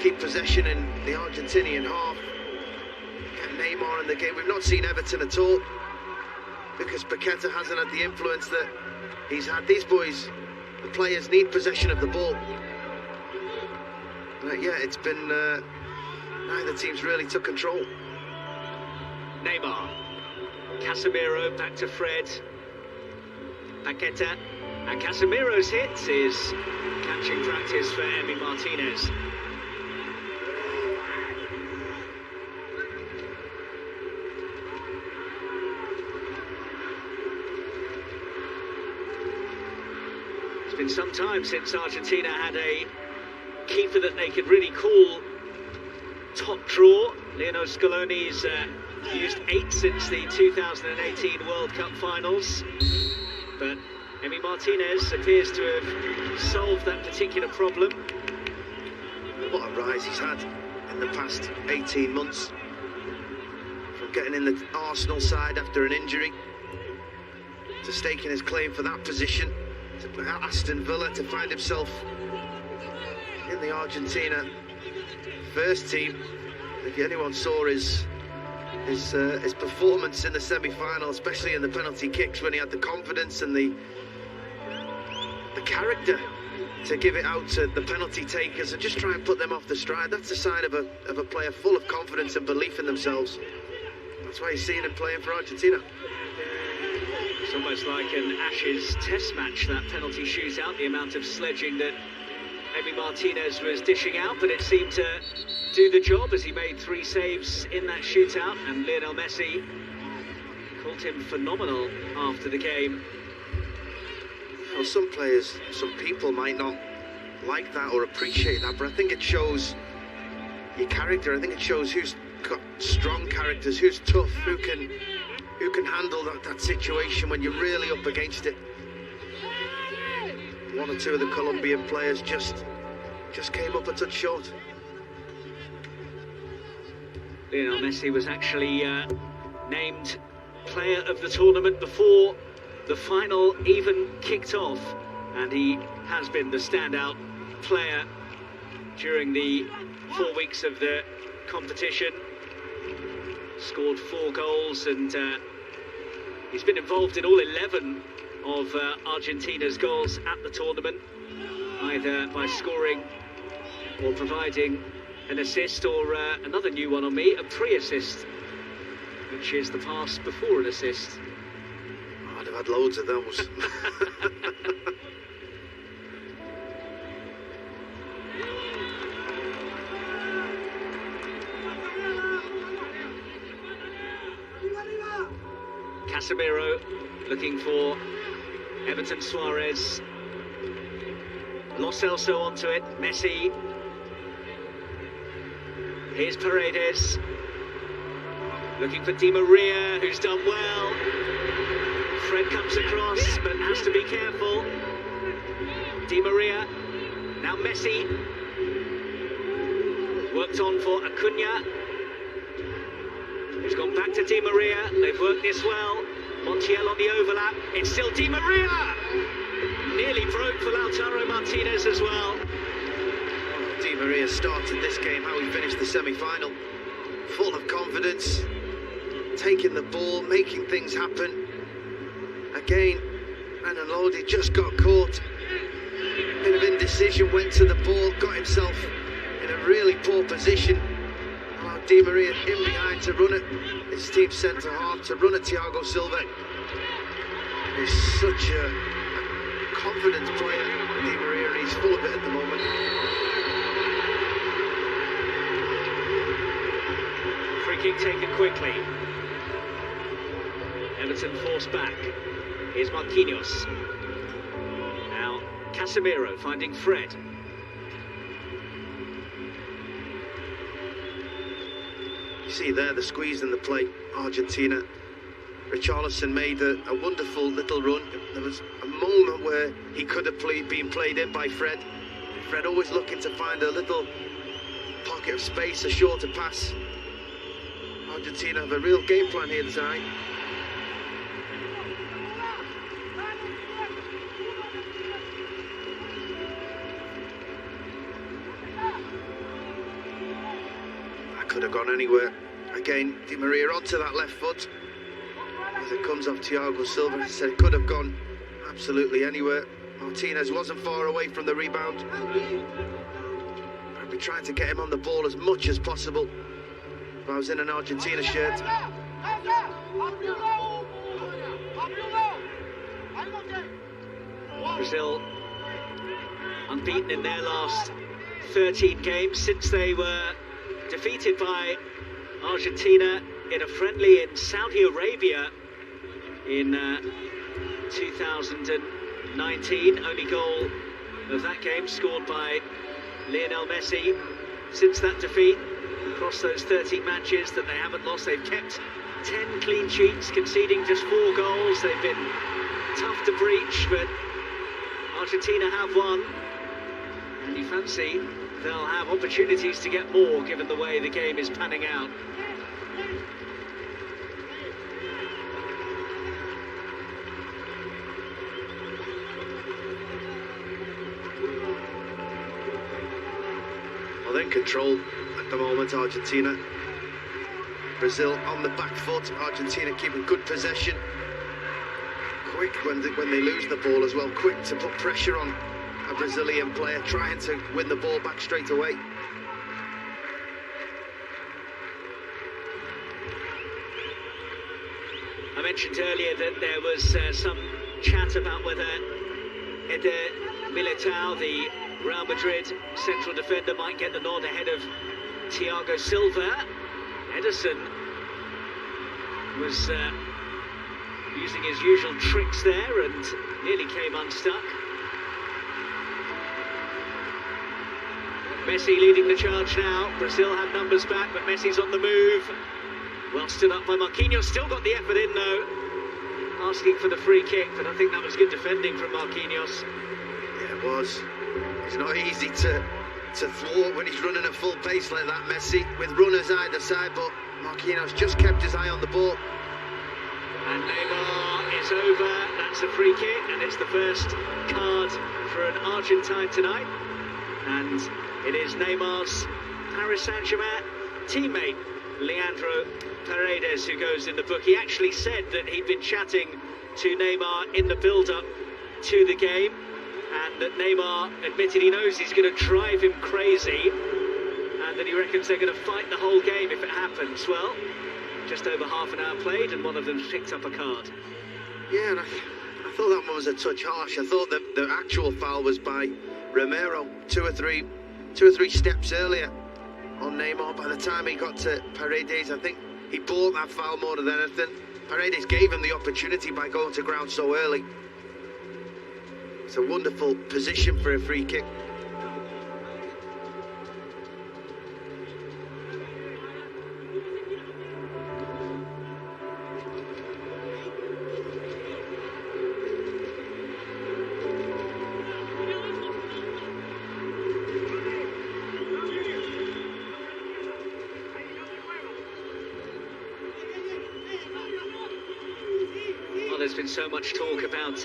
keep possession in the Argentinian half, get Neymar in the game. We've not seen Everton at all, because Paqueta hasn't had the influence that he's had. These boys, the players, need possession of the ball. But yeah, it's been neither teams really took control. Neymar, Casemiro back to Fred, Paqueta, and Casemiro's hit is catching practice for Emi Martinez. It's been some time since Argentina had a keeper that they could really call top draw. Lionel Scaloni's used 8 since the 2018 World Cup finals, but Emi Martinez appears to have solved that particular problem. What a rise he's had in the past 18 months, from getting in the Arsenal side after an injury, to staking his claim for that position, to Aston Villa, to find himself in the Argentina first team. If anyone saw his performance in the semi-final, especially in the penalty kicks, when he had the confidence and the character to give it out to the penalty takers and just try and put them off the stride, that's a sign of a player full of confidence and belief in themselves. That's why you're seeing him playing for Argentina. It's almost like an Ashes test match, that penalty shootout, the amount of sledging that Emi Martinez was dishing out, but it seemed to do the job as he made 3 saves in that shootout, and Lionel Messi called him phenomenal after the game. Well, some players, some people might not like that or appreciate that, but I think it shows your character. I think it shows who's got strong characters, who's tough, who can handle that situation when you're really up against it. 1 or 2 of the Colombian players just came up a touch short. Lionel Messi was actually named player of the tournament before the final even kicked off, and he has been the standout player during the 4 weeks of the competition. Scored 4 goals, and he's been involved in all 11 of Argentina's goals at the tournament, either by scoring or providing an assist, or another new one on me, a pre-assist, which is the pass before an assist. Oh, I'd have had loads of those. Casemiro looking for Everton Suarez. Lo Celso onto it. Messi. Here's Paredes. Looking for Di Maria, who's done well. Fred comes across, but has to be careful. Di Maria. Now Messi. Worked on for Acuna. He's gone back to Di Maria. They've worked this well. Montiel on the overlap. It's still Di Maria! Nearly broke for Lautaro Martinez as well. Oh, Di Maria started this game how he finished the semi-final. Full of confidence, taking the ball, making things happen. Again, Renan Lodi just got caught. A bit of indecision, went to the ball, got himself in a really poor position. Allowed Di Maria in behind to run at his team's centre half, to run at Thiago Silva. He's such a confident player, Di Maria, and he's full of it at the moment. Free kick taken quickly. Everton forced back. Here's Marquinhos. Now Casemiro finding Fred. You see there the squeeze in the play, Argentina. Richarlison made a wonderful little run. There was a moment where he could have been played in by Fred. Fred always looking to find a little pocket of space, a shorter pass. Argentina have a real game plan here tonight. That could have gone anywhere. Again, Di Maria onto that left foot. As it comes off Thiago Silva, he said it could have gone absolutely anywhere. Martinez wasn't far away from the rebound. I'd be trying to get him on the ball as much as possible if I was in an Argentina shirt. Brazil unbeaten in their last 13 games since they were defeated by Argentina in a friendly in Saudi Arabia in 2019. Only goal of that game scored by Lionel Messi. Since that defeat, across those 13 matches that they haven't lost, they've kept 10 clean sheets, conceding just 4 goals. They've been tough to breach, but Argentina have won, and you fancy they'll have opportunities to get more given the way the game is panning out. Well, in control at the moment, Argentina. Brazil on the back foot. Argentina keeping good possession. Quick when they lose the ball as well. Quick to put pressure on a Brazilian player, trying to win the ball back straight away. I mentioned earlier that there was some chat about whether Eder Militao, the Real Madrid central defender, might get the nod ahead of Thiago Silva. Ederson was using his usual tricks there and nearly came unstuck. Messi leading the charge now. Brazil have numbers back, but Messi's on the move. Well stood up by Marquinhos, still got the effort in though. Asking for the free kick, but I think that was good defending from Marquinhos. Yeah, it was. It's not easy to thwart when he's running at full pace like that, Messi, with runners either side, but Marquinhos just kept his eye on the ball. And Neymar is over. That's a free kick, and it's the first card for an Argentine tonight. And it is Neymar's Paris Saint-Germain teammate, Leandro Paredes, who goes in the book. He actually said that he'd been chatting to Neymar in the build-up to the game, and that Neymar admitted he knows he's going to drive him crazy, and that he reckons they're going to fight the whole game if it happens. Well, just over half an hour played, and one of them picked up a card. Yeah, and I thought that one was a touch harsh. I thought that the actual foul was by Romero, two or three steps earlier on Neymar. By the time he got to Paredes, I think he bought that foul more than anything. Paredes gave him the opportunity by going to ground so early. It's a wonderful position for a free kick. There's been so much talk about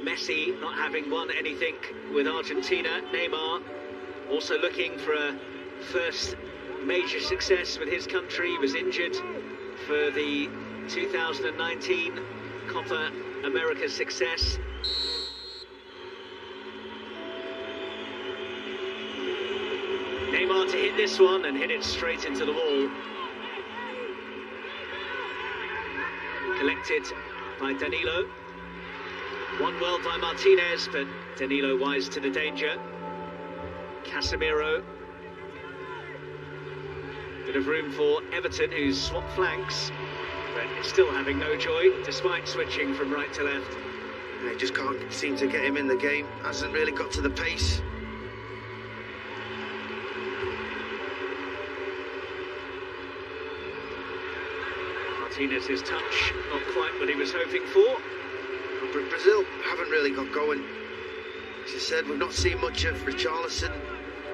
Messi not having won anything with Argentina. Neymar also looking for a first major success with his country. He was injured for the 2019 Copa America success. Neymar to hit this one and hit it straight into the wall. Collected by Danilo. Won well by Martinez, but Danilo wise to the danger. Casemiro. Bit of room for Everton, who's swapped flanks, but is still having no joy, despite switching from right to left. They just can't seem to get him in the game. Hasn't really got to the pace. Martinez's touch, not quite what he was hoping for. But Brazil haven't really got going. As I said, we've not seen much of Richarlison.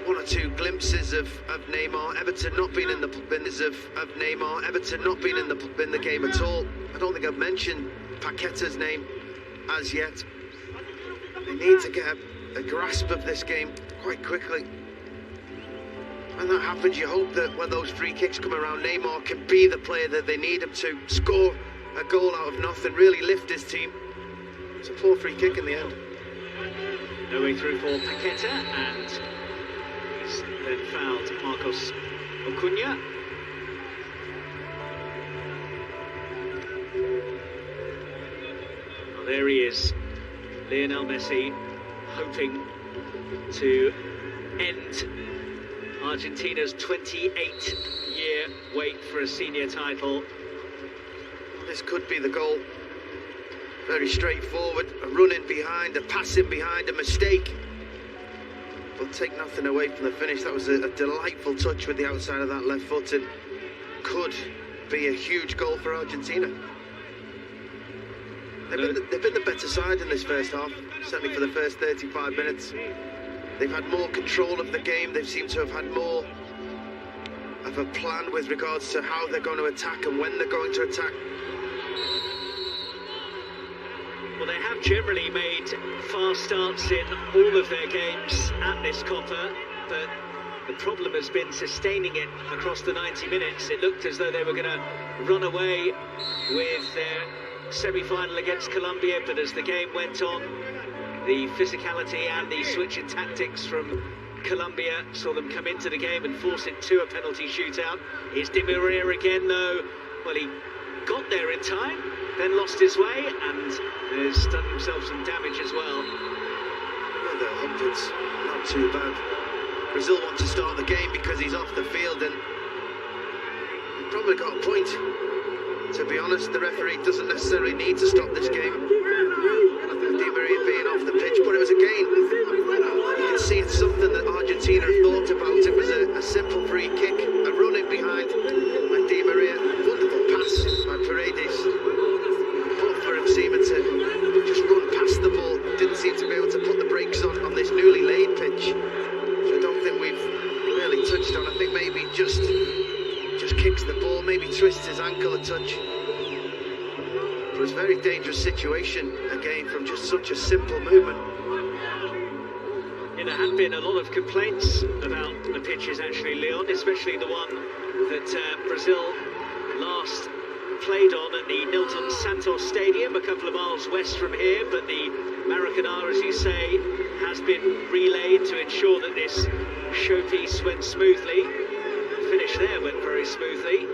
One or two glimpses of Neymar. Everton not been in the Neymar. Everton not been in the game at all. I don't think I've mentioned Paqueta's name as yet. They need to get a grasp of this game quite quickly. When that happens, you hope that when those free kicks come around, Neymar can be the player that they need him to, score a goal out of nothing, really lift his team. It's a poor free kick in the end. No way through for Paqueta, and he's then fouled Marcos Acuna. Well, there he is, Lionel Messi, hoping to end Argentina's 28-year wait for a senior title. This could be the goal. Very straightforward, a run in behind, a pass in behind, a mistake. But take nothing away from the finish. That was a delightful touch with the outside of that left foot, and could be a huge goal for Argentina. They've been the better side in this first half, certainly for the first 35 minutes. They've had more control of the game. They seem to have had more of a plan with regards to how they're going to attack and when they're going to attack. Well, they have generally made fast starts in all of their games at this Copa, but the problem has been sustaining it across the 90 minutes. It looked as though they were going to run away with their semi-final against Colombia, but as the game went on, the physicality and the switch in tactics from Colombia saw them come into the game and force it to a penalty shootout. Here's Di Maria again, though. Well, he got there in time, then lost his way, and has done himself some damage as well. Well, the hundreds, not too bad. Brazil want to start the game because he's off the field, and he probably got a point. To be honest, the referee doesn't necessarily need to stop this game. Di Maria being off the pitch, but it was again, you can see it's something that Argentina have thought about. It was a simple free kick, a run in behind by Di Maria, wonderful pass by Paredes. Both for him seeming to just run past the ball, didn't seem to be able to put the brakes on this newly laid pitch, which I don't think we've really touched on. I think maybe just kicks the ball, maybe twists his ankle a touch. It was a very dangerous situation, again, from just such a simple movement. There have been a lot of complaints about the pitches, actually, Leon, especially the one that Brazil last played on at the Nilton Santos Stadium, a couple of miles west from here. But the Maracanã, as you say, has been relayed to ensure that this showpiece went smoothly. The finish there went very smoothly.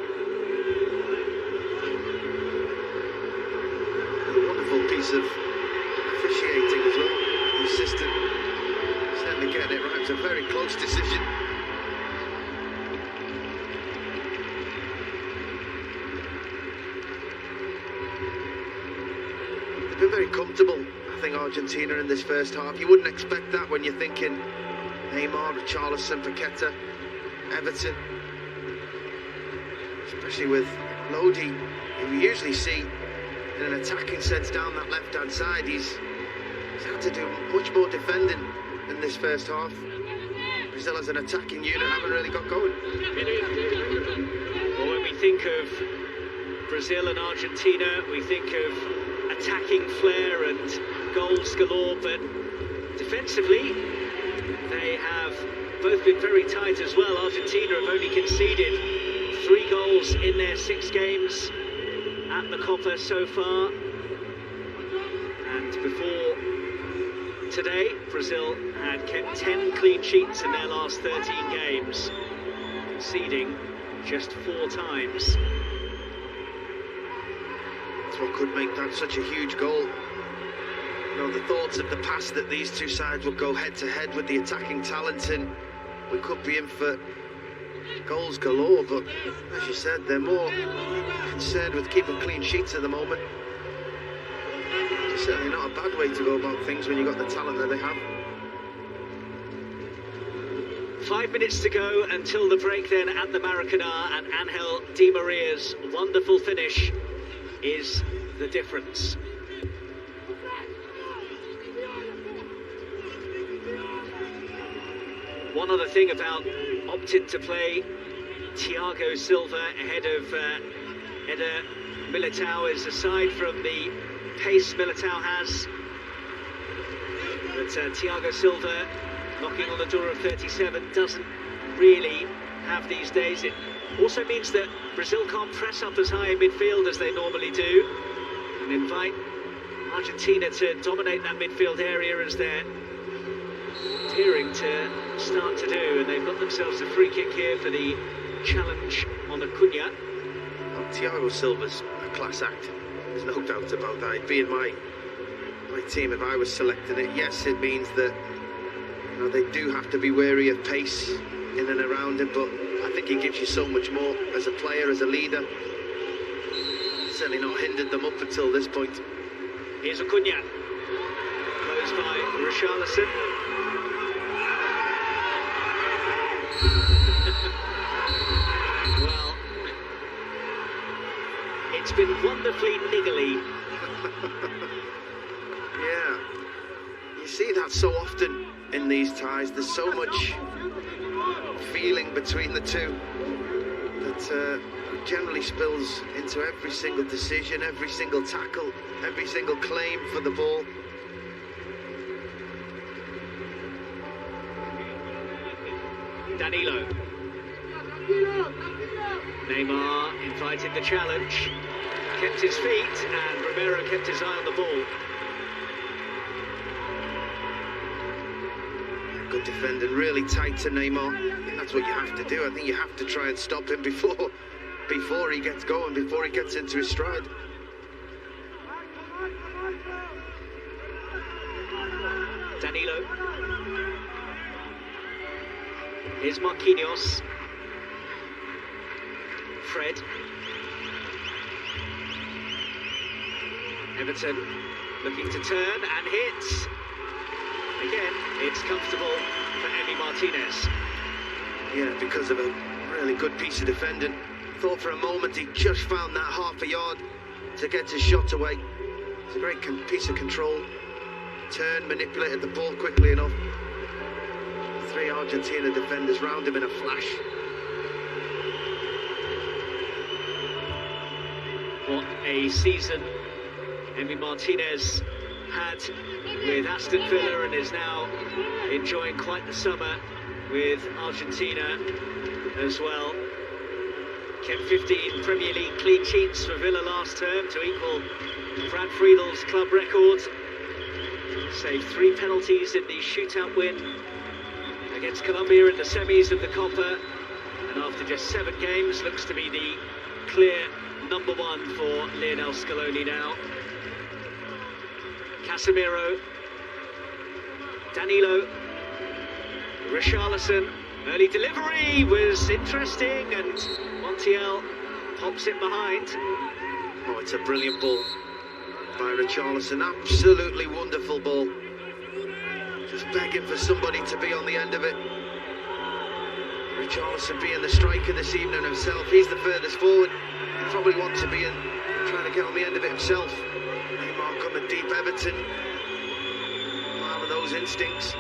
A wonderful piece of officiating as well. The assistant certainly getting it right. It's a very close decision. They've been very comfortable, I think, Argentina in this first half. You wouldn't expect that when you're thinking Neymar, Richarlison, Paqueta, Everton, especially with Lodi, who we usually see in an attacking sense down that left-hand side. He's had to do much more defending in this first half. Brazil as an attacking unit haven't really got going. Well, when we think of Brazil and Argentina, we think of attacking flair and goals galore, but defensively they have both been very tight as well. Argentina have only conceded 3 goals in their 6 games at the Copa so far, and before today Brazil had kept 10 clean sheets in their last 13 games, conceding just 4 times. That's what could make that such a huge goal. You know, the thoughts of the past that these two sides would go head to head with the attacking talent, and we could be in for goals galore, but as you said, they're more concerned with keeping clean sheets at the moment. It's certainly not a bad way to go about things when you've got the talent that they have. 5 minutes to go until the break then at the Maracanã, and Angel Di Maria's wonderful finish is the difference. One other thing about opting to play Thiago Silva ahead of Eder Militao is, aside from the pace Militao has, that Thiago Silva, knocking on the door of 37, doesn't really have these days. It also means that Brazil can't press up as high in midfield as they normally do, and invite Argentina to dominate that midfield area as they're appearing to start to do. And they've got themselves a free kick here for the challenge on Acuna. Well, Thiago Silva's a class act, there's no doubt about that. He'd be in my team if I was selecting it. Yes, it means that, you know, they do have to be wary of pace in and around him, but I think he gives you so much more as a player, as a leader. Certainly not hindered them up until this point. Here's Acuna, closed by Richarlison. Well, it's been wonderfully niggly. Yeah, you see that so often in these ties. There's so much feeling between the two that generally spills into every single decision, every single tackle, every single claim for the ball. Danilo. Neymar invited the challenge, kept his feet, and Romero kept his eye on the ball. Good defending, really tight to Neymar. I think that's what you have to do. I think you have to try and stop him before he gets going, before he gets into his stride. Danilo. Here's Marquinhos. Fred. Everton looking to turn and hits. Again, it's comfortable for Emi Martinez. Yeah, because of a really good piece of defending. Thought for a moment he just found that half a yard to get his shot away. It's a great piece of control. Turned, manipulated the ball quickly enough. 3 Argentina defenders round him in a flash. What a season Emi Martinez had with Aston Villa and is now enjoying quite the summer with Argentina as well. Kept 15 Premier League clean sheets for Villa last term to equal Brad Friedel's club record. Saved 3 penalties in the shootout win against Colombia in the semis of the Copa, and after just 7 games looks to be the clear number 1 for Lionel Scaloni now. Casemiro, Danilo, Richarlison, early delivery was interesting, and Montiel pops it behind. Oh, it's a brilliant ball by Richarlison, absolutely wonderful ball. Just begging for somebody to be on the end of it. Richarlison being the striker this evening himself, he's the furthest forward. He probably wants to be in, trying to get on the end of it himself. Neymar coming deep, Everton. Man with those instincts.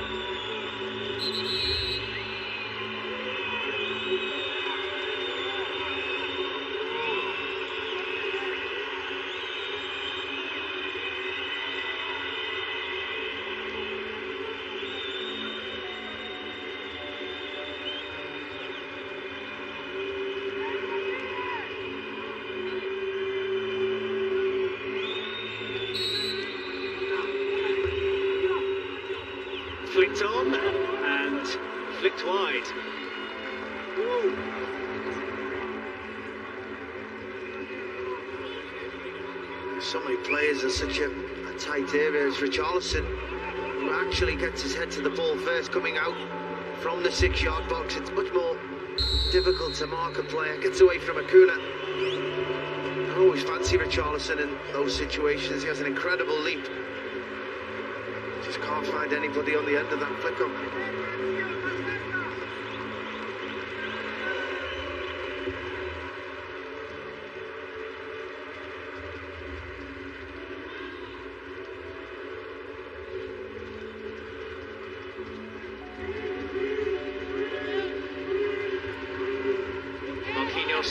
Flicked on and flicked wide. So many players in such a tight area as Richarlison, who actually gets his head to the ball first, coming out from the 6-yard box. It's much more difficult to mark a player, gets away from Acuna. I always fancy Richarlison in those situations. He has an incredible leap. Just can't find anybody on the end of that flick-up.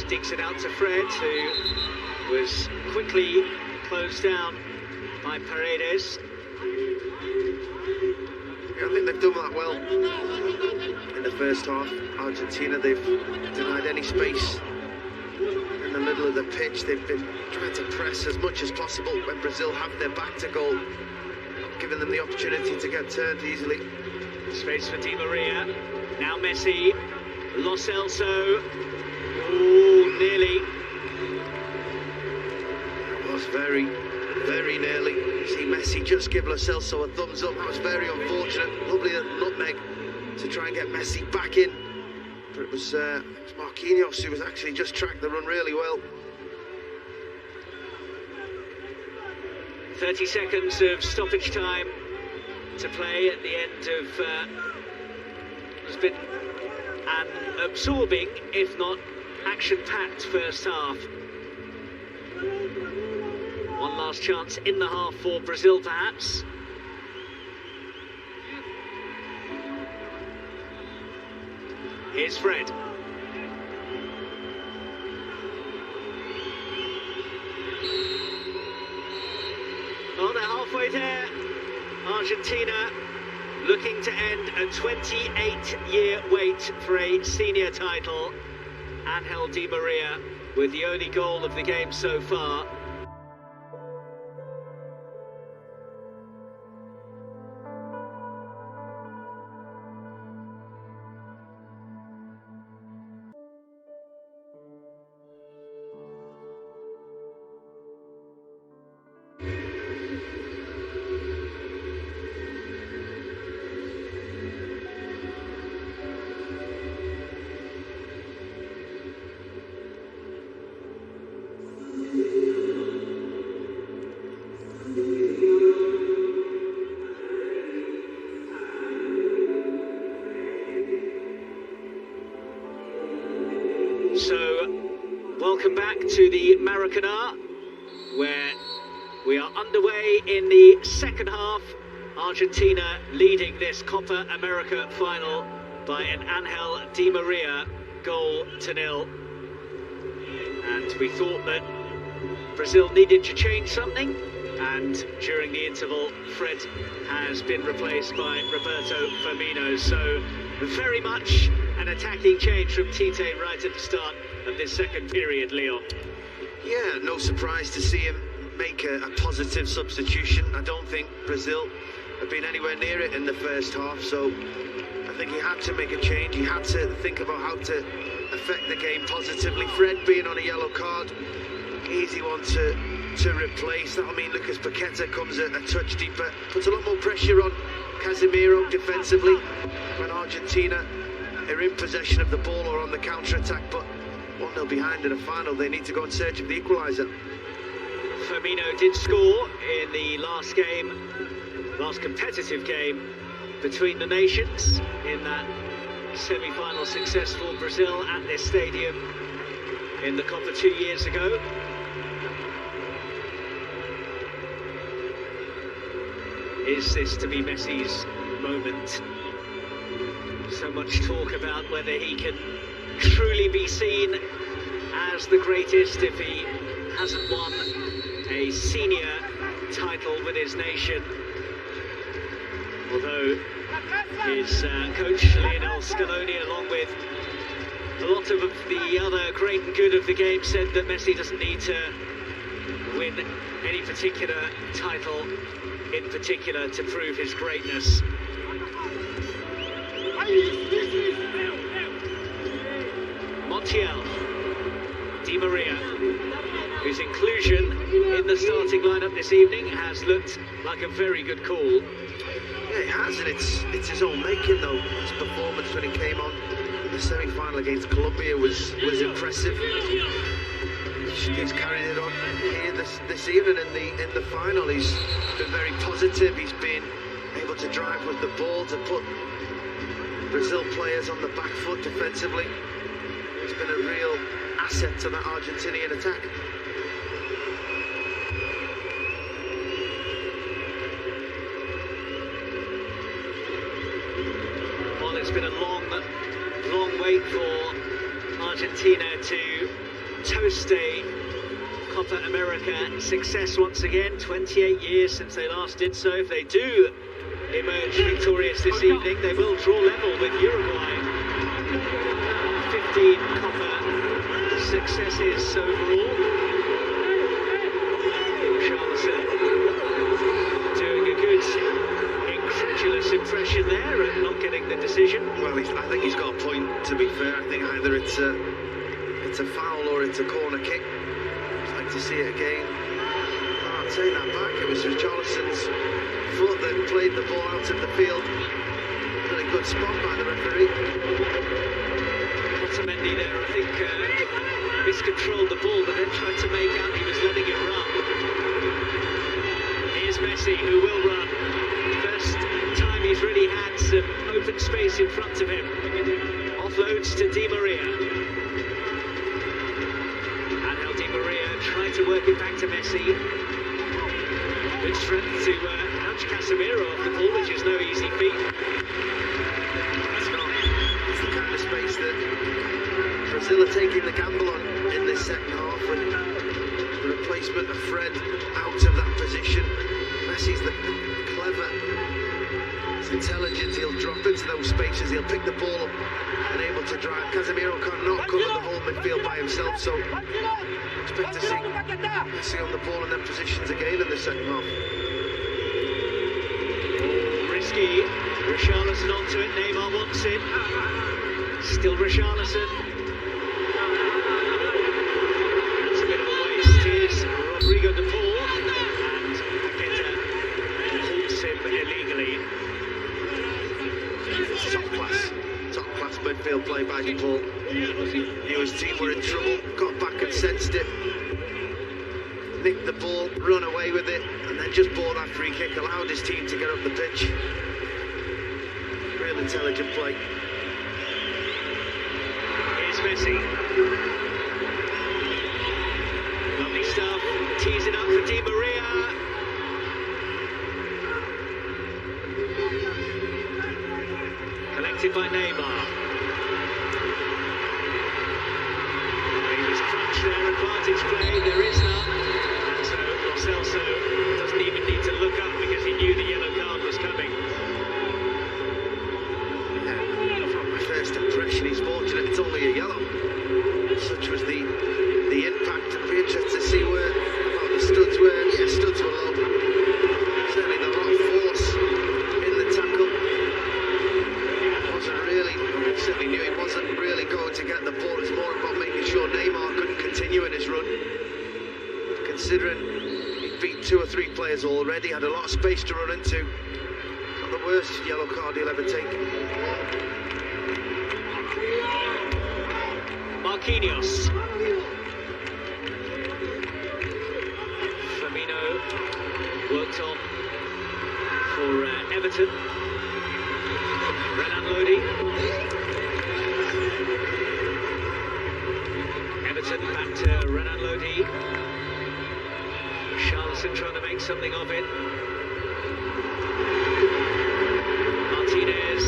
Digs it out to Fred, who was quickly closed down by Paredes. Yeah, I think they've done that well in the first half. Argentina, they've denied any space in the middle of the pitch. They've been trying to press as much as possible when Brazil have their back to goal, giving them the opportunity to get turned easily. Space for Di Maria. Now Messi. Lo Celso. Oh, nearly. It was very, very nearly. You see Messi just give Lo Celso a thumbs up. That was very unfortunate. Lovely nutmeg to try and get Messi back in. But it was Marquinhos who was actually just tracked the run really well. 30 seconds of stoppage time to play at the end of has been an absorbing, if not action-packed first half. One last chance in the half for Brazil, perhaps. Here's Fred. Oh, they're halfway there. Argentina looking to end a 28-year wait for a senior title. Angel Di Maria with the only goal of the game so far. Welcome back to the Maracanã, where we are underway in the second half. Argentina leading this Copa America final by an Angel Di Maria goal to nil. And we thought that Brazil needed to change something, And during the interval, Fred has been replaced by Roberto Firmino. So very much an attacking change from Tite right at the start of this second period, Leon. Yeah, no surprise to see him make a positive substitution. I don't think Brazil have been anywhere near it in the first half, so I think he had to make a change. He had to think about how to affect the game positively. Fred being on a yellow card, easy one to replace. That'll mean Lucas Paqueta comes a touch deeper, puts a lot more pressure on Casemiro defensively when Argentina are in possession of the ball or on the counter-attack, but 1-0 behind in a final. They need to go in search of the equaliser. Firmino did score in the last competitive game between the nations in that semi-final success for Brazil at this stadium in the Copa 2 years ago. Is this to be Messi's moment? So much talk about whether he can truly be seen as the greatest if he hasn't won a senior title with his nation. Although his coach Lionel Scaloni, along with a lot of the other great and good of the game, said that Messi doesn't need to win any particular title in particular to prove his greatness. Montiel, Di Maria, whose inclusion in the starting lineup this evening has looked like a very good call. Yeah, it has, and it's his own making though. His performance when he came on in the semi-final against Colombia was impressive. He's carried it on here this evening in the final. He's been very positive. He's been able to drive with the ball to put Brazil players on the back foot defensively. He's been a real asset to that Argentinian attack. Well, it's been a long wait for Argentina to toast a Copa America success once again. 28 years since they last did so. If they do emerge victorious this evening, they will draw level with Uruguay. 15 Copa successes overall. Charleston doing a good incredulous impression there and not getting the decision. Well, I think he's got a point, to be fair. I think either it's a foul or it's a corner kick. I'd like to see it again. Oh, I'll take that back. It was Richarlison's foot that played the ball out of the field. Really good spot by the referee. Otamendi there, I think, miscontrolled the ball, but then tried to make out he was letting it run. Here's Messi, who will run. First time he's really had some open space in front of him. Offloads to Di Maria. Di Maria trying to work it back to Messi. Good strength to ouch Casemiro off the ball, which is no easy feat. It's the kind of space that Brazil are taking the gamble on in this second half, and the replacement of Fred out of that position. Messi's the clever, he's intelligent, he'll drop into those spaces, he'll pick the ball up and able to drive. Casemiro cannot cover the whole midfield by himself, so expect to see Messi on the ball in them positions again in the second half. Risky. Richarlison onto it. Neymar wants it. Still Richarlison. That's a bit of a waste. Here's Rodrigo de Paul. And Paqueta halts him illegally. Top class midfield play by de Paul. Knew his team were in trouble, got back and sensed it. Nicked the ball, run away with it, and then just bought that free kick, allowed his team to get up the pitch. Real intelligent play. Here's Messi. Lovely stuff. Tees it up for Di Maria. Collected by Neymar. He was crunched there, advantage play, there is none. And so Lo Celso does players already, had a lot of space to run into. Not the worst yellow card he'll ever take. Marquinhos. Firmino worked on for Everton. Renan Lodi. Everton back to Renan Lodi. Charleston trying to make something of it. Martinez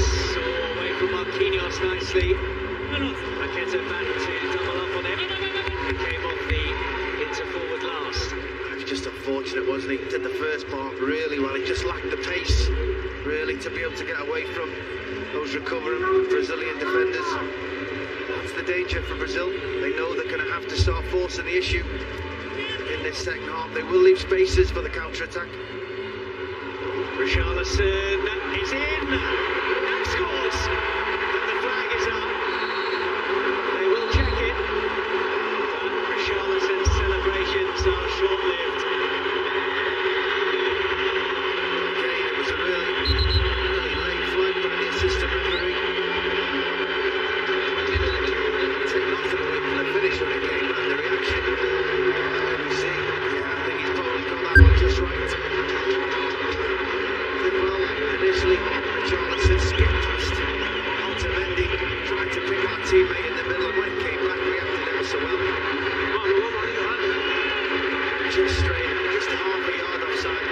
away from Marquinhos nicely. Paqueta back to double up on him. He came off the into-forward last. It was just unfortunate, wasn't he? Did the first part really well. He just lacked the pace, really, to be able to get away from those recovering Brazilian defenders. That's the danger for Brazil. They know they're going to have to start forcing the issue in this second half. They will leave spaces for the counter-attack. Richarlison is in and scores. And the flag is up. They will check it. But Richarlison's celebrations are short-lived. Okay, it was a really late flag by the assistant referee. Take nothing away from the finish when it came back, the reaction. Let me see. Yeah, I think he's probably got that one just right. Well, initially, Richarlison skipped past Otamendi, tried to pick our teammate in the middle, and when it came back, reacted ever so well. Just straight, just half a yard offside.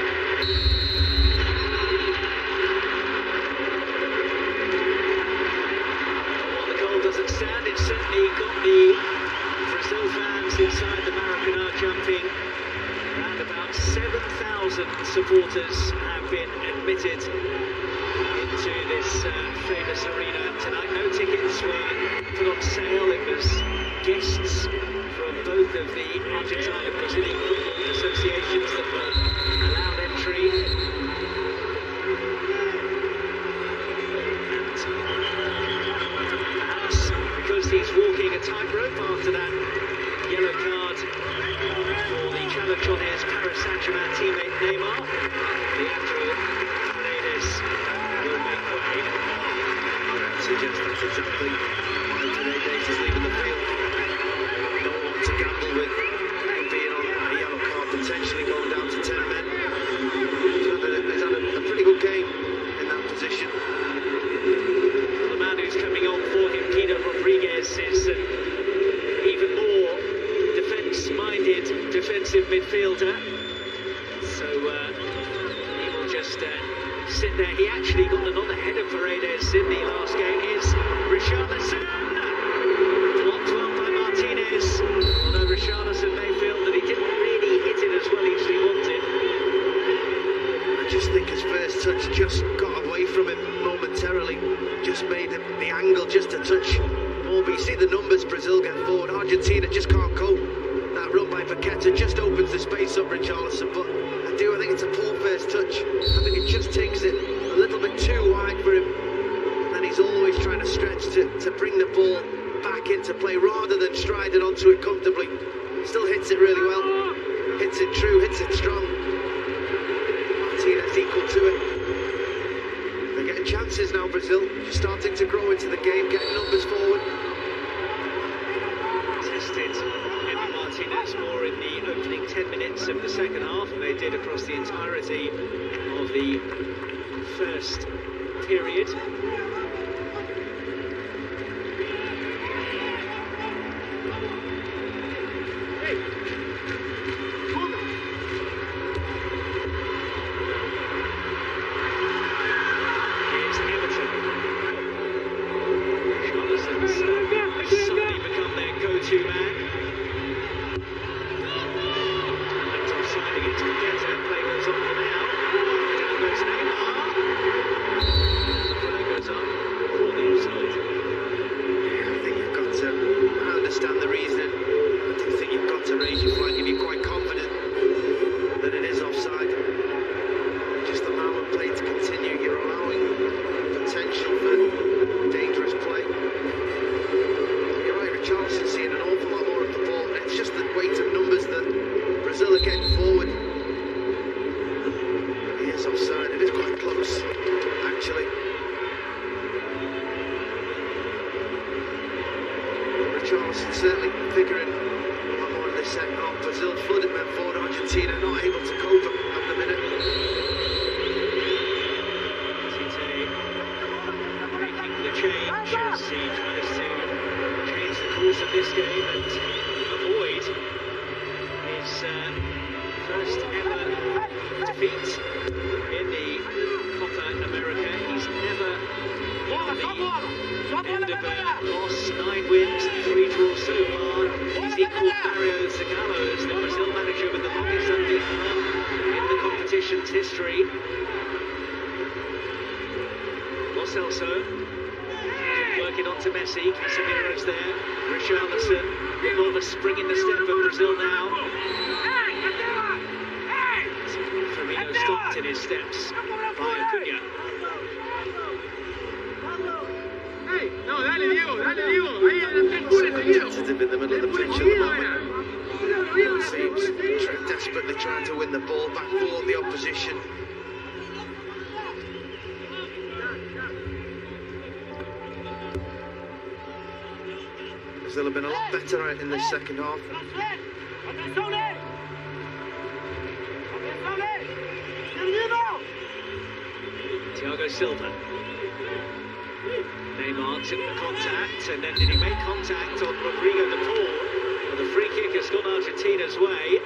Well, the goal doesn't stand. It certainly got the Brazil fans inside the Maracanã jumping. Around about 7,000 supporters have been admitted into this famous arena tonight. No tickets were put on sale. It was guests from both of the Argentine and Brazilian football associations that were allowed entry. And perhaps because he's walking a tightrope after that yellow card for the challenge on his Paris Saint-Germain teammate Neymar, Leandro Paredes will make way. I would suggest that's exactly why Paredes is leaving the field. Don't want to gamble with him being on a yellow card, potentially going down to 10 men. He's had a pretty good game in that position. The man who's coming on for him, Guido Rodriguez, is an even more defence-minded defensive midfielder. So he will just sit there. He actually got another header for Paredes in the last game. Here's Richarlison. Blocked well by Martinez. Although Richarlison may feel that he didn't really hit it as well as he wanted. I just think his first touch just got away from him momentarily. Just made the angle just a touch more. But you see the numbers Brazil get forward. Argentina just can't cope. That run by Paqueta just opens the space up Richarlison. But I think it's a poor first touch. I think it just takes it a little bit too wide for him. And then he's always trying to stretch to bring the ball back into play rather than striding onto it comfortably. Still hits it really well. Hits it true, hits it strong. Martinez equal to it. They're getting chances now, Brazil. Just starting to grow into the game, getting numbers forward. Tested Emi Martinez more in the opening 10 minutes of the second half, and they did across the entirety of the first period. Here's Everton. Charlison's suddenly become their go-to man. That's offside against Paqueta. Play goes on for now. Down goes Neymar. And the play goes on. this game and avoid his first ever defeat in the Copa America. He's never on the end of a loss, 9 wins, 3 draws so far. He's equalled Mario Zagallo as the Brazil manager with the longest unbeaten run in the competition's history. Lo Celso, work it on to Messi, Casemiro's there, Richarlison, a bit more of a spring in the step of Brazil now. Firmino stopped in his steps by Acuna. Competitive in the middle of the pitch at the moment. It seems desperately trying to win the ball back for the opposition. Brazil have been a lot better in the second half. Thiago Silva. Neymar took the contact, and then did he make contact on Rodrigo de Paul? Well, the free kick has gone Argentina's way.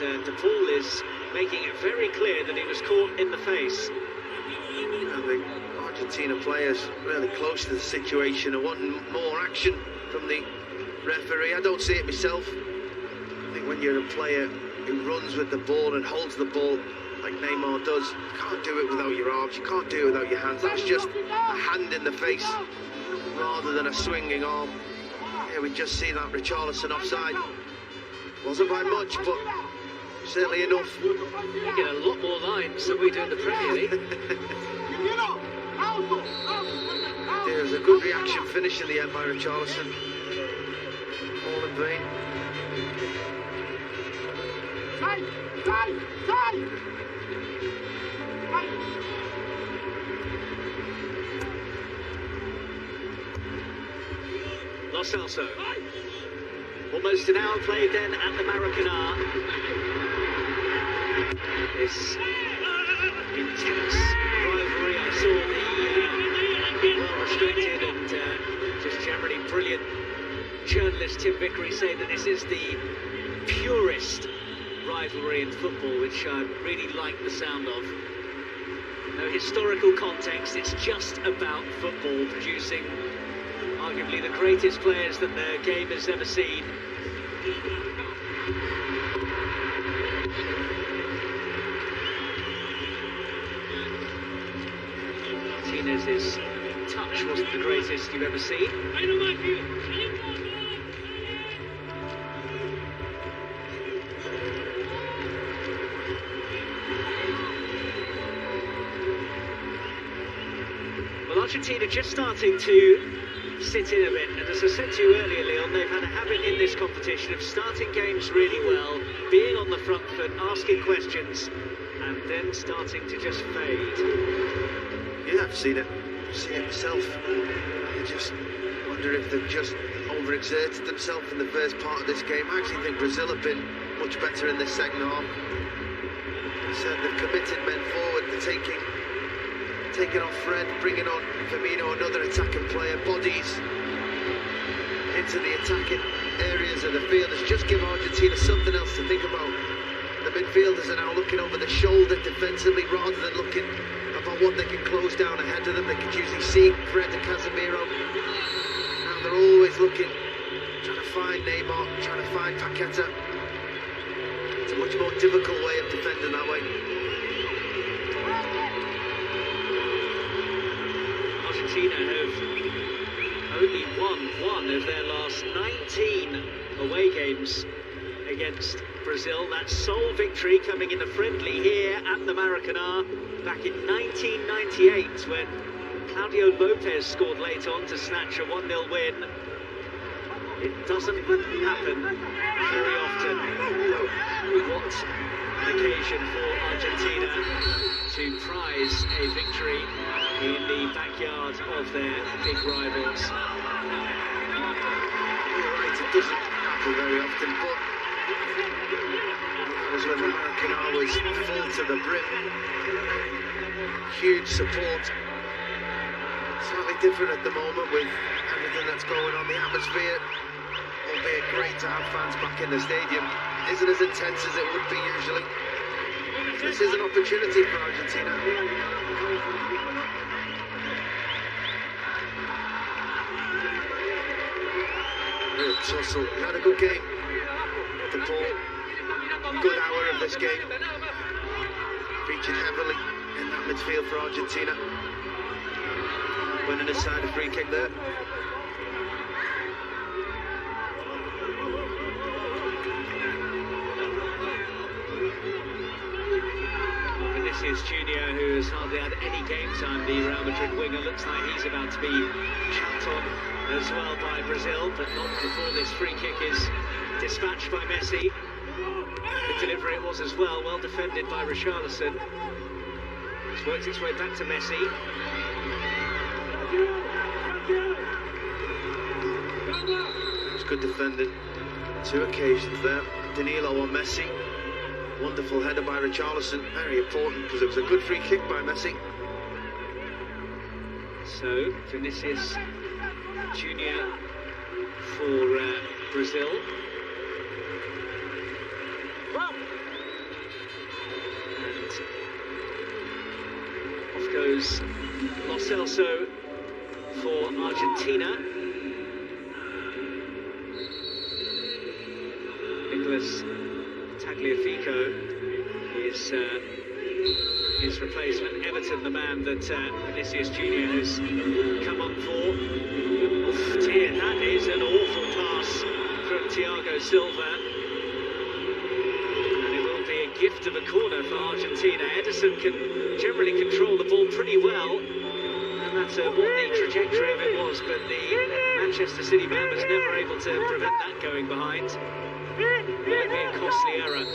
And de Paul is making it very clear that he was caught in the face. And the Argentina players really close to the situation and wanting more action from the referee. I don't see it myself. I think when you're a player who runs with the ball and holds the ball like Neymar does, you can't do it without your arms, you can't do it without your hands. That's just a hand in the face rather than a swinging arm. Yeah, we just see that Richarlison offside. Wasn't by much, but certainly enough. We get a lot more lines than we do in the Premier League. There's a good reaction finish in the end by Richarlison. All in vain. Lo Celso. Almost an hour played then at the Maracanã. This intense rivalry. I saw the well-respected and just generally brilliant journalist Tim Vickery say that this is the purest rivalry in football, which I really like the sound of. No historical context, it's just about football, producing arguably the greatest players that the game has ever seen. Martinez's touch wasn't the greatest you've ever seen. Well, Argentina just starting to sit in a bit, and as I said to you earlier, Leon, they've had a habit in this competition of starting games really well, being on the front foot, asking questions, and then starting to just fade. Yeah, I've seen it myself. I just wonder if they've just overexerted themselves in the first part of this game. I actually think Brazil have been much better in the second half. So they've committed men forward, they're taking off Fred, bringing on Firmino, another attacking player, bodies into the attacking areas of the field. It's just give Argentina something else to think about. The midfielders are now looking over the shoulder defensively rather than looking about what they can close down ahead of them. They could usually see Fred and Casemiro. Now they're always looking, trying to find Neymar, trying to find Paqueta. It's a much more difficult way of defending that way. Argentina have only won one of their last 19 away games against Brazil. That sole victory coming in a friendly here at the Maracanã back in 1998 when Claudio Lopez scored late on to snatch a 1-0 win. It doesn't happen very often. What an occasion for Argentina to prize a victory in the backyard of their big rivals. You're right, it doesn't happen very often, but that was when the Maracanã was full to the brim. Huge support. Slightly different at the moment with everything that's going on, the atmosphere, albeit great to have fans back in the stadium, isn't as intense as it would be usually. This is an opportunity for Argentina. Real tussle. Had a good game. The ball. Good hour of this game. Featured heavily in that midfield for Argentina. Winning aside a free kick there. Vinicius Junior, who has hardly had any game time, the Real Madrid winger, looks like he's about to be champed on as well by Brazil, but not before this free kick is dispatched by Messi. Good delivery it was as well, well defended by Richarlison. It's worked its way back to Messi. It's good defending. 2 occasions there. Danilo on Messi. Wonderful header by Richarlison. Very important because it was a good free kick by Messi. So, Vinicius Junior for Brazil. And off goes Lo Celso for Argentina. Nicolas Tagliafico is his replacement. Everton, the man that Vinicius Junior has come on for. Oof, dear, that is an awful pass from Thiago Silva. And it will be a gift of a corner for Argentina. Ederson can generally control the ball pretty well, no matter what the trajectory of it was, but the Manchester City man was never able to prevent that going behind. Might be a costly error.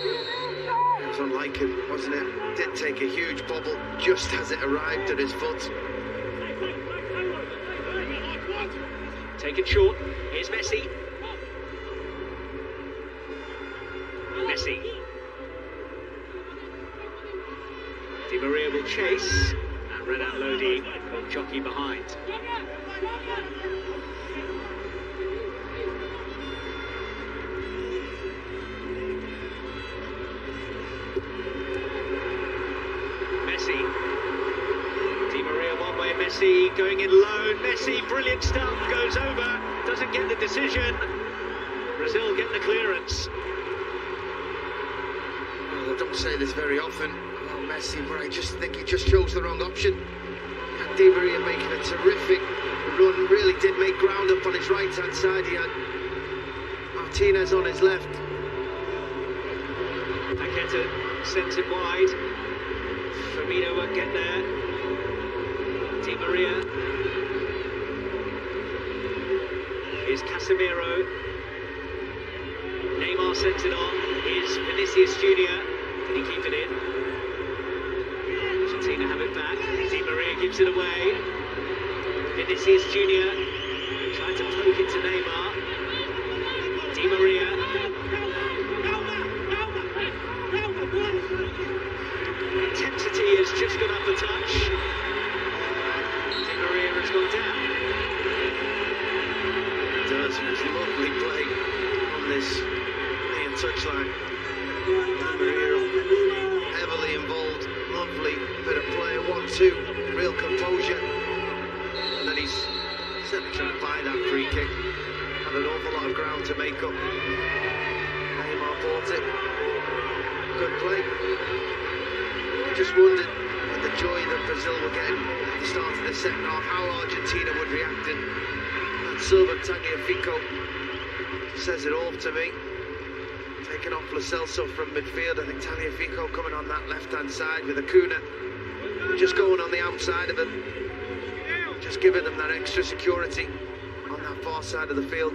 It was unlike him, wasn't it? Did take a huge bobble just as it arrived at his foot. Take it short. Here's Messi. Messi. Di Maria will chase, and Renan Lodi will jockey behind. Messi. Di Maria one way, Messi going in low. Messi, brilliant stuff, goes over, doesn't get the decision. Brazil get the clearance. Well, I don't say this very often. Oh, Messi, but I just think he just chose the wrong option. Di Maria making a terrific run, really did make ground up on his right-hand side. He had Martinez on his left. Paqueta sends it wide. Firmino won't get there. Di Maria. Here's Casemiro. Neymar sends it on. Here's Vinicius Junior. Can he keep it in? Argentina have it back. Di Maria gives it away. Vinicius Junior trying to poke it to Neymar. Di Maria. Intensity has just gone up a touch. Di Maria has gone down. It does, and it's lovely play on this near touchline. Di Maria heavily involved, lovely bit of play, 1-2, real composure. And then he's certainly trying to buy that free kick. Had an awful lot of ground to make up. Neymar bought it. Good play. I just wondered with the joy that Brazil were getting at the start of the second half, how Argentina would react, and that Silva Tagliafico says it all to me. Taking off Lo Celso from midfield, I think Tagliafico coming on that left-hand side with Acuna just going on the outside of them, just giving them that extra security on that far side of the field.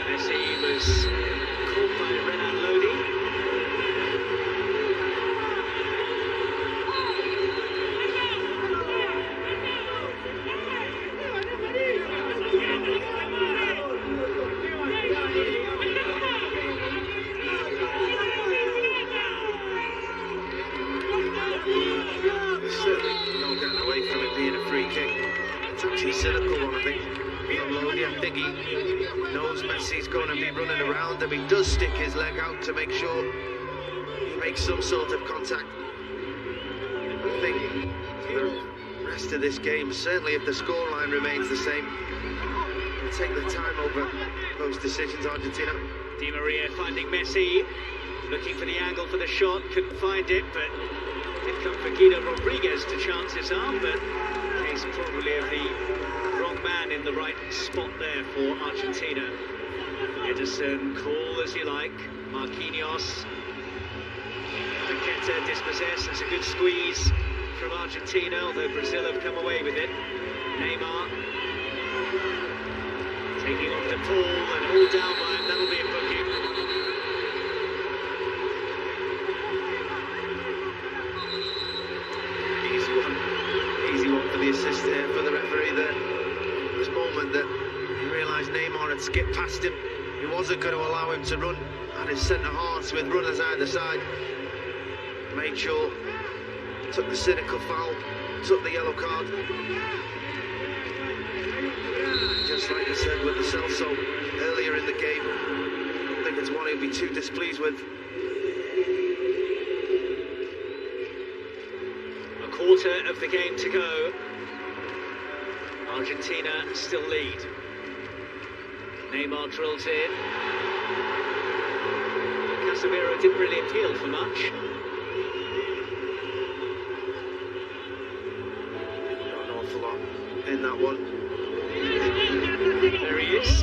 Messi was caught by Renan Lodi. There's certainly no getting away from it being a free kick. It's actually a cynical one, I think. think he knows Messi's going to be running around him. He does stick his leg out to make sure he makes some sort of contact. I think for the rest of this game, certainly if the scoreline remains the same, they'll take the time over those decisions, Argentina. Di Maria finding Messi, looking for the angle for the shot, couldn't find it, but did come for Guido Rodriguez to chance his arm, but case probably of the wrong man in the right spot there for Argentina. Ederson, call as you like, Marquinhos, Paqueta dispossessed. That's a good squeeze from Argentina, although Brazil have come away with it. Neymar taking on the Paul and all down by him. That'll be a booking. Easy one for the assist there for the referee there. This moment that he realised Neymar had skipped past him. He wasn't going to allow him to run at his centre halves with runners either side. Made sure, took the cynical foul, took the yellow card. Just like I said with the Celso earlier in the game, I don't think it's one he'll be too displeased with. A quarter of the game to go. Argentina still lead. Neymar drills in. Casemiro didn't really appeal for much. Not an awful lot in that one. There he is.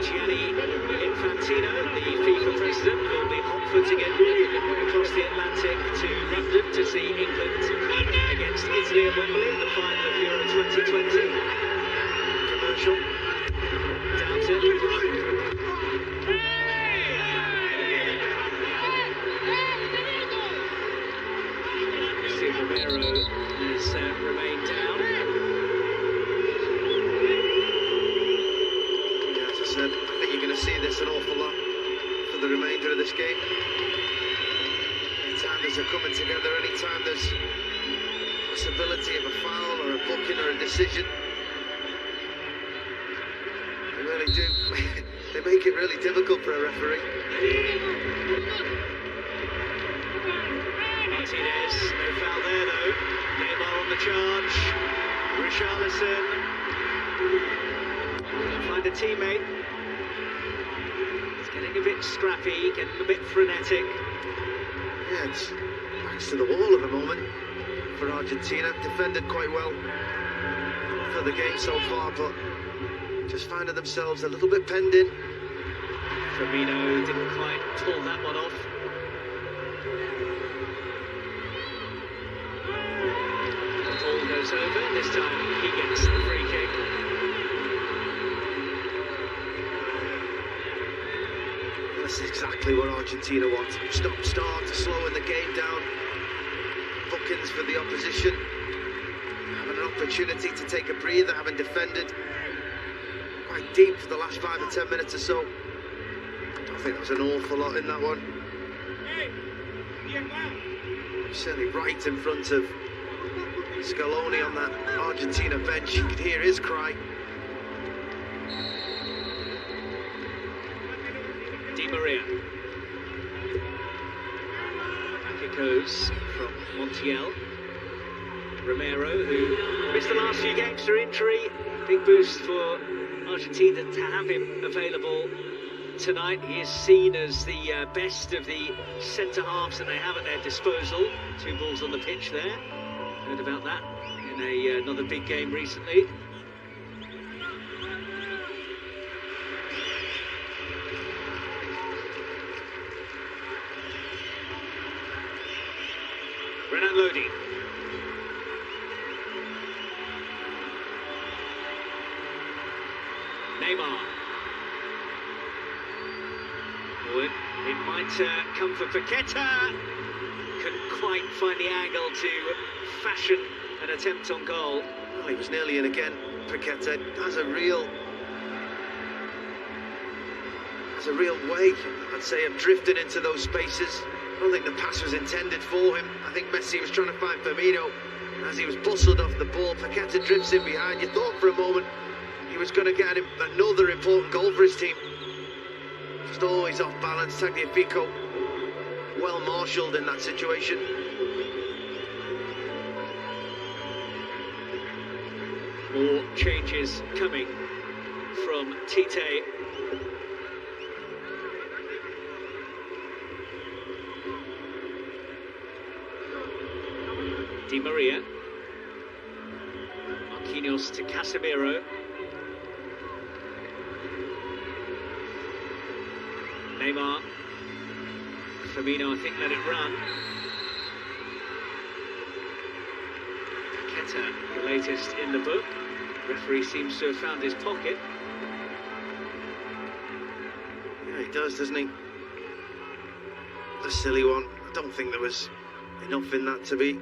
Gianni Infantino, the FIFA president, will be hot-footing it across the Atlantic to London to see England against Italy at Wembley in the final of Euro 2020. Commercial. Down to Romero has remained down. Yeah, as I said, I think you're going to see this an awful lot for the remainder of this game. Anytime there's a coming together, anytime there's possibility of a foul or a booking or a decision, they really do. They make it really difficult for a referee. Martinez, no foul there though. Neymar on the charge. Richarlison. Find a teammate. It's getting a bit scrappy, getting a bit frenetic. Yeah, it's backs to the wall at the moment for Argentina. Defended quite well for the game so far, but just finding themselves a little bit penned in. Firmino didn't quite pull that one off. The ball goes over, this time he gets the free kick. This is exactly what Argentina wants. Stop-start, slowing the game down. Bookings for the opposition. Having an opportunity to take a breather, having defended quite deep for the last 5 or 10 minutes or so. I think there was an awful lot in that one. Certainly right in front of Scaloni on that Argentina bench. You could hear his cry. Di Maria. Back it goes from Montiel. Romero, who missed the last few games through injury. Big boost for Argentina to have him available tonight. He is seen as the best of the centre-halves that they have at their disposal. 2 balls on the pitch there. Heard about that in another big game recently. Renan Lodi. Neymar. It might come for Paqueta. Couldn't quite find the angle to fashion an attempt on goal. Well, he was nearly in again. Paqueta has a real way, I'd say, of drifting into those spaces. I don't think the pass was intended for him. I think Messi was trying to find Firmino. As he was bustled off the ball, Paqueta drifts in behind. You thought for a moment he was going to get another important goal for his team. Just always off balance. Tagliafico well marshalled in that situation. More changes coming from Tite. Di Maria. Marquinhos to Casemiro. Neymar. Firmino, I think, let it run. Paqueta, the latest in the book. Referee seems to have found his pocket. Yeah, he does, doesn't he? A silly one. I don't think there was enough in that to be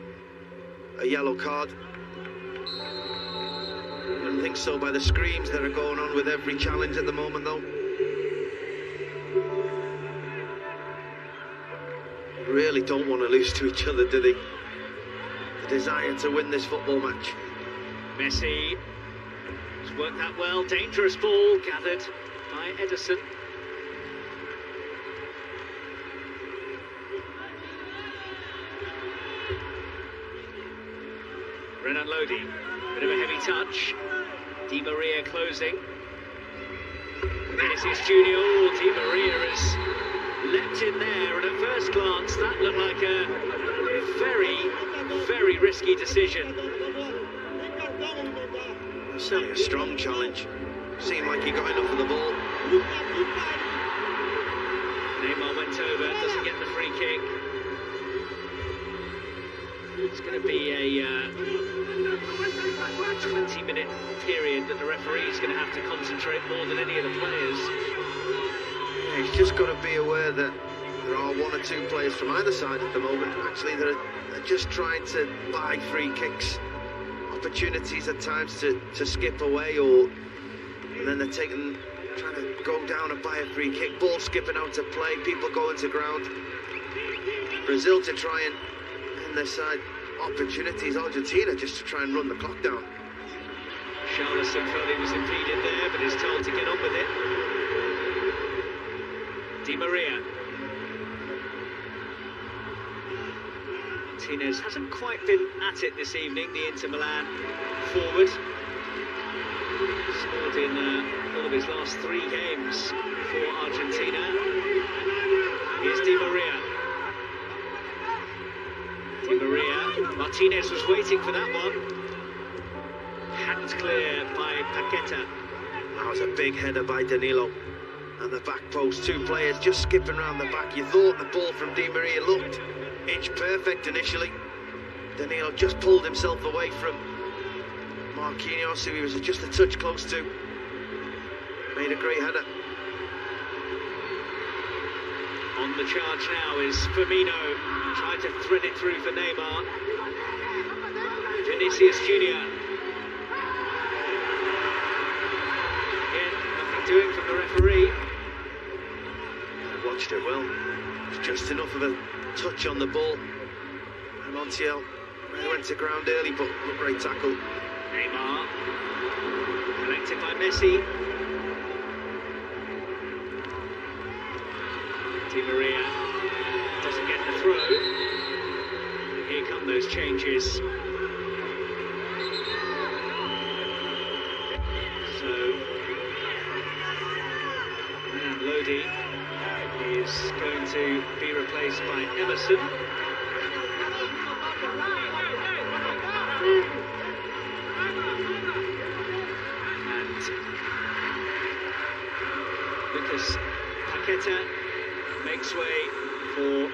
a yellow card. I don't think so by the screams that are going on with every challenge at the moment, though. They really don't want to lose to each other, do they? The desire to win this football match. Messi has worked that well. Dangerous ball gathered by Ederson. Renan Lodi, bit of a heavy touch. Di Maria closing. Vinicius Junior. Oh, Di Maria has leapt in there, and at first glance that looked like a very, very risky decision. Certainly a strong challenge. Seemed like he got enough of the ball. Neymar went over, doesn't get the free kick. It's going to be a 20-minute period that the referee is going to have to concentrate more than any of the players. Yeah, he's just got to be aware that there are one or two players from either side at the moment. Actually, they're just trying to buy free kicks. Opportunities at times to skip away, and then they're trying to go down and buy a free kick. Ball skipping out to play, people going to ground. Brazil to try and end their side. Opportunities, Argentina just to try and run the clock down. Charleston felt he was impeded there, but is told to get on with it. Di Maria. Martinez hasn't quite been at it this evening, the Inter Milan forward. Scored in all of his last 3 games for Argentina. Here's Di Maria. Di Maria. Martinez was waiting for that one. Hacked clear by Paqueta. That was a big header by Danilo. At the back post, 2 players just skipping around the back. You thought the ball from Di Maria looked inch perfect initially. Danilo just pulled himself away from Marquinhos, who he was just a touch close to. Made a great header. On the charge now is Firmino. Tried to thread it through for Neymar. Vinicius Junior. Again, nothing doing from the referee. I watched it well. It was just enough of a touch on the ball. And Montiel really went to ground early, but a great tackle. Neymar. Collected by Messi. Di Maria doesn't get the throw. Here come those changes. So, Renan Lodi is going to be replaced by Emerson. And Lucas Paqueta makes way for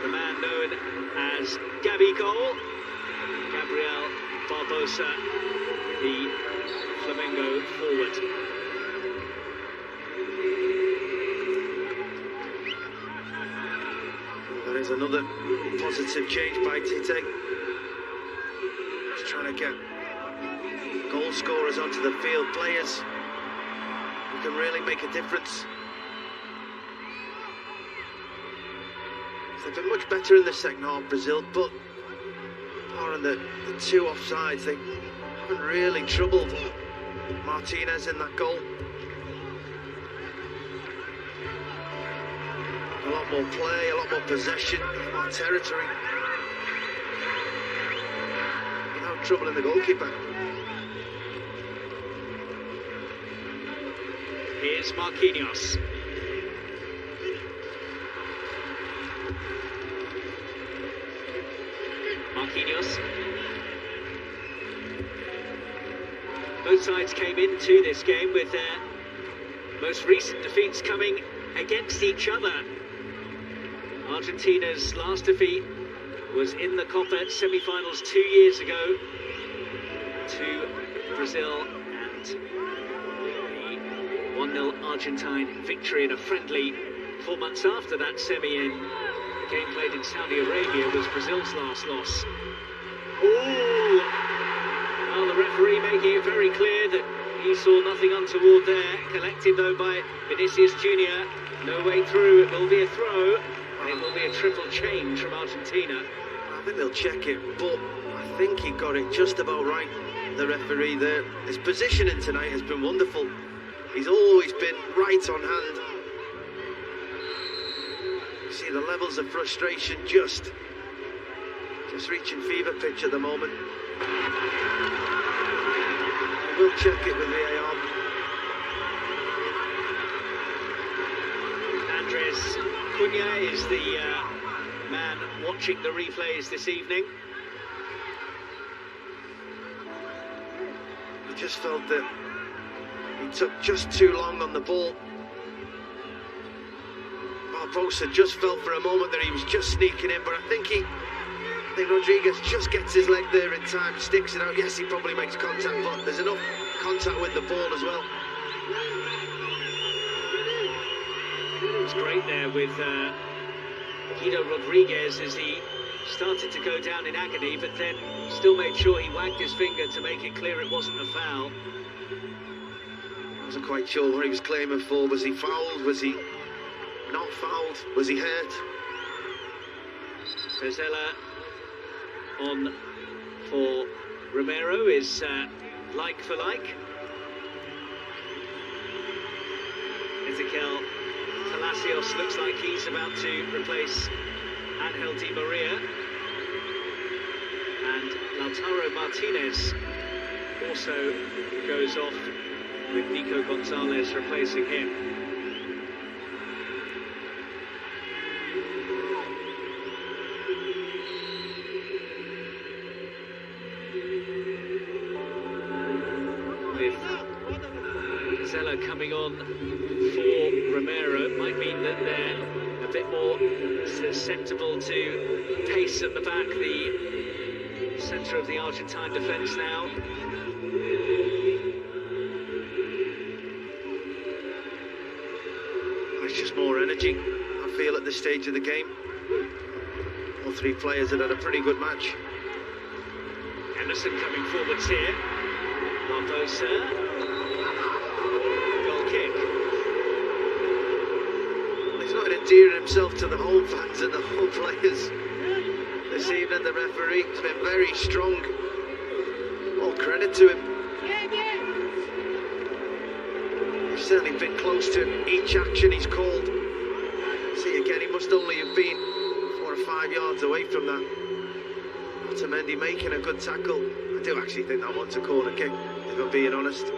the man known as Gabigol, Gabriel Barbosa, the Flamengo forward. That is another positive change by Tite. Just trying to get goal scorers onto the field, players who can really make a difference. They've been much better in the second half, Brazil, but apart from the 2 offsides, they haven't really troubled Martinez in that goal. A lot more play, a lot more possession, more territory. Without trouble in the goalkeeper. Here's Marquinhos. Marquinhos. Both sides came into this game with their most recent defeats coming against each other. Argentina's last defeat was in the Copa semi-finals 2 years ago to Brazil, and the 1-0 Argentine victory in a friendly 4 months after that semi in the game played in Saudi Arabia was Brazil's last loss. Ooh! Well, the referee making it very clear that he saw nothing untoward there. Collected though by Vinicius Jr. No way through. It will be a throw. And it will be a triple change from Argentina. I think they'll check it, but I think he got it just about right, the referee there. His positioning tonight has been wonderful. He's always been right on hand. You see the levels of frustration just reaching fever pitch at the moment. We'll check it with VAR. Andres Cunha is the man watching the replays this evening. I just felt that he took just too long on the ball. Barbosa just felt for a moment that he was just sneaking in, but I think Rodriguez just gets his leg there in time, sticks it out. Yes, he probably makes contact, but there's enough contact with the ball as well. It was great there with Guido Rodriguez as he started to go down in agony, but then still made sure he wagged his finger to make it clear it wasn't a foul. I wasn't quite sure what he was claiming for. Was he fouled? Was he not fouled? Was he hurt? Pezzella on for Romero is like for like. Ezequiel Palacios looks like he's about to replace Angel Di Maria, and Lautaro Martinez also goes off with Nico Gonzalez replacing him. With Pezzella coming on for Romero, it might mean that they're a bit more susceptible to pace at the back, the centre of the Argentine defence now. It's just more energy, I feel, at this stage of the game. All three players have had a pretty good match. Emerson coming forwards here. Barbosa. Goal kick. He's not endearing himself to the home fans and the home players this evening. The referee has been very strong. All credit to him. He's certainly been close to each action he's called. See again, he must only have been 4 or 5 yards away from that. Otamendi making a good tackle. I do actually think that one's a corner kick, if I'm being honest.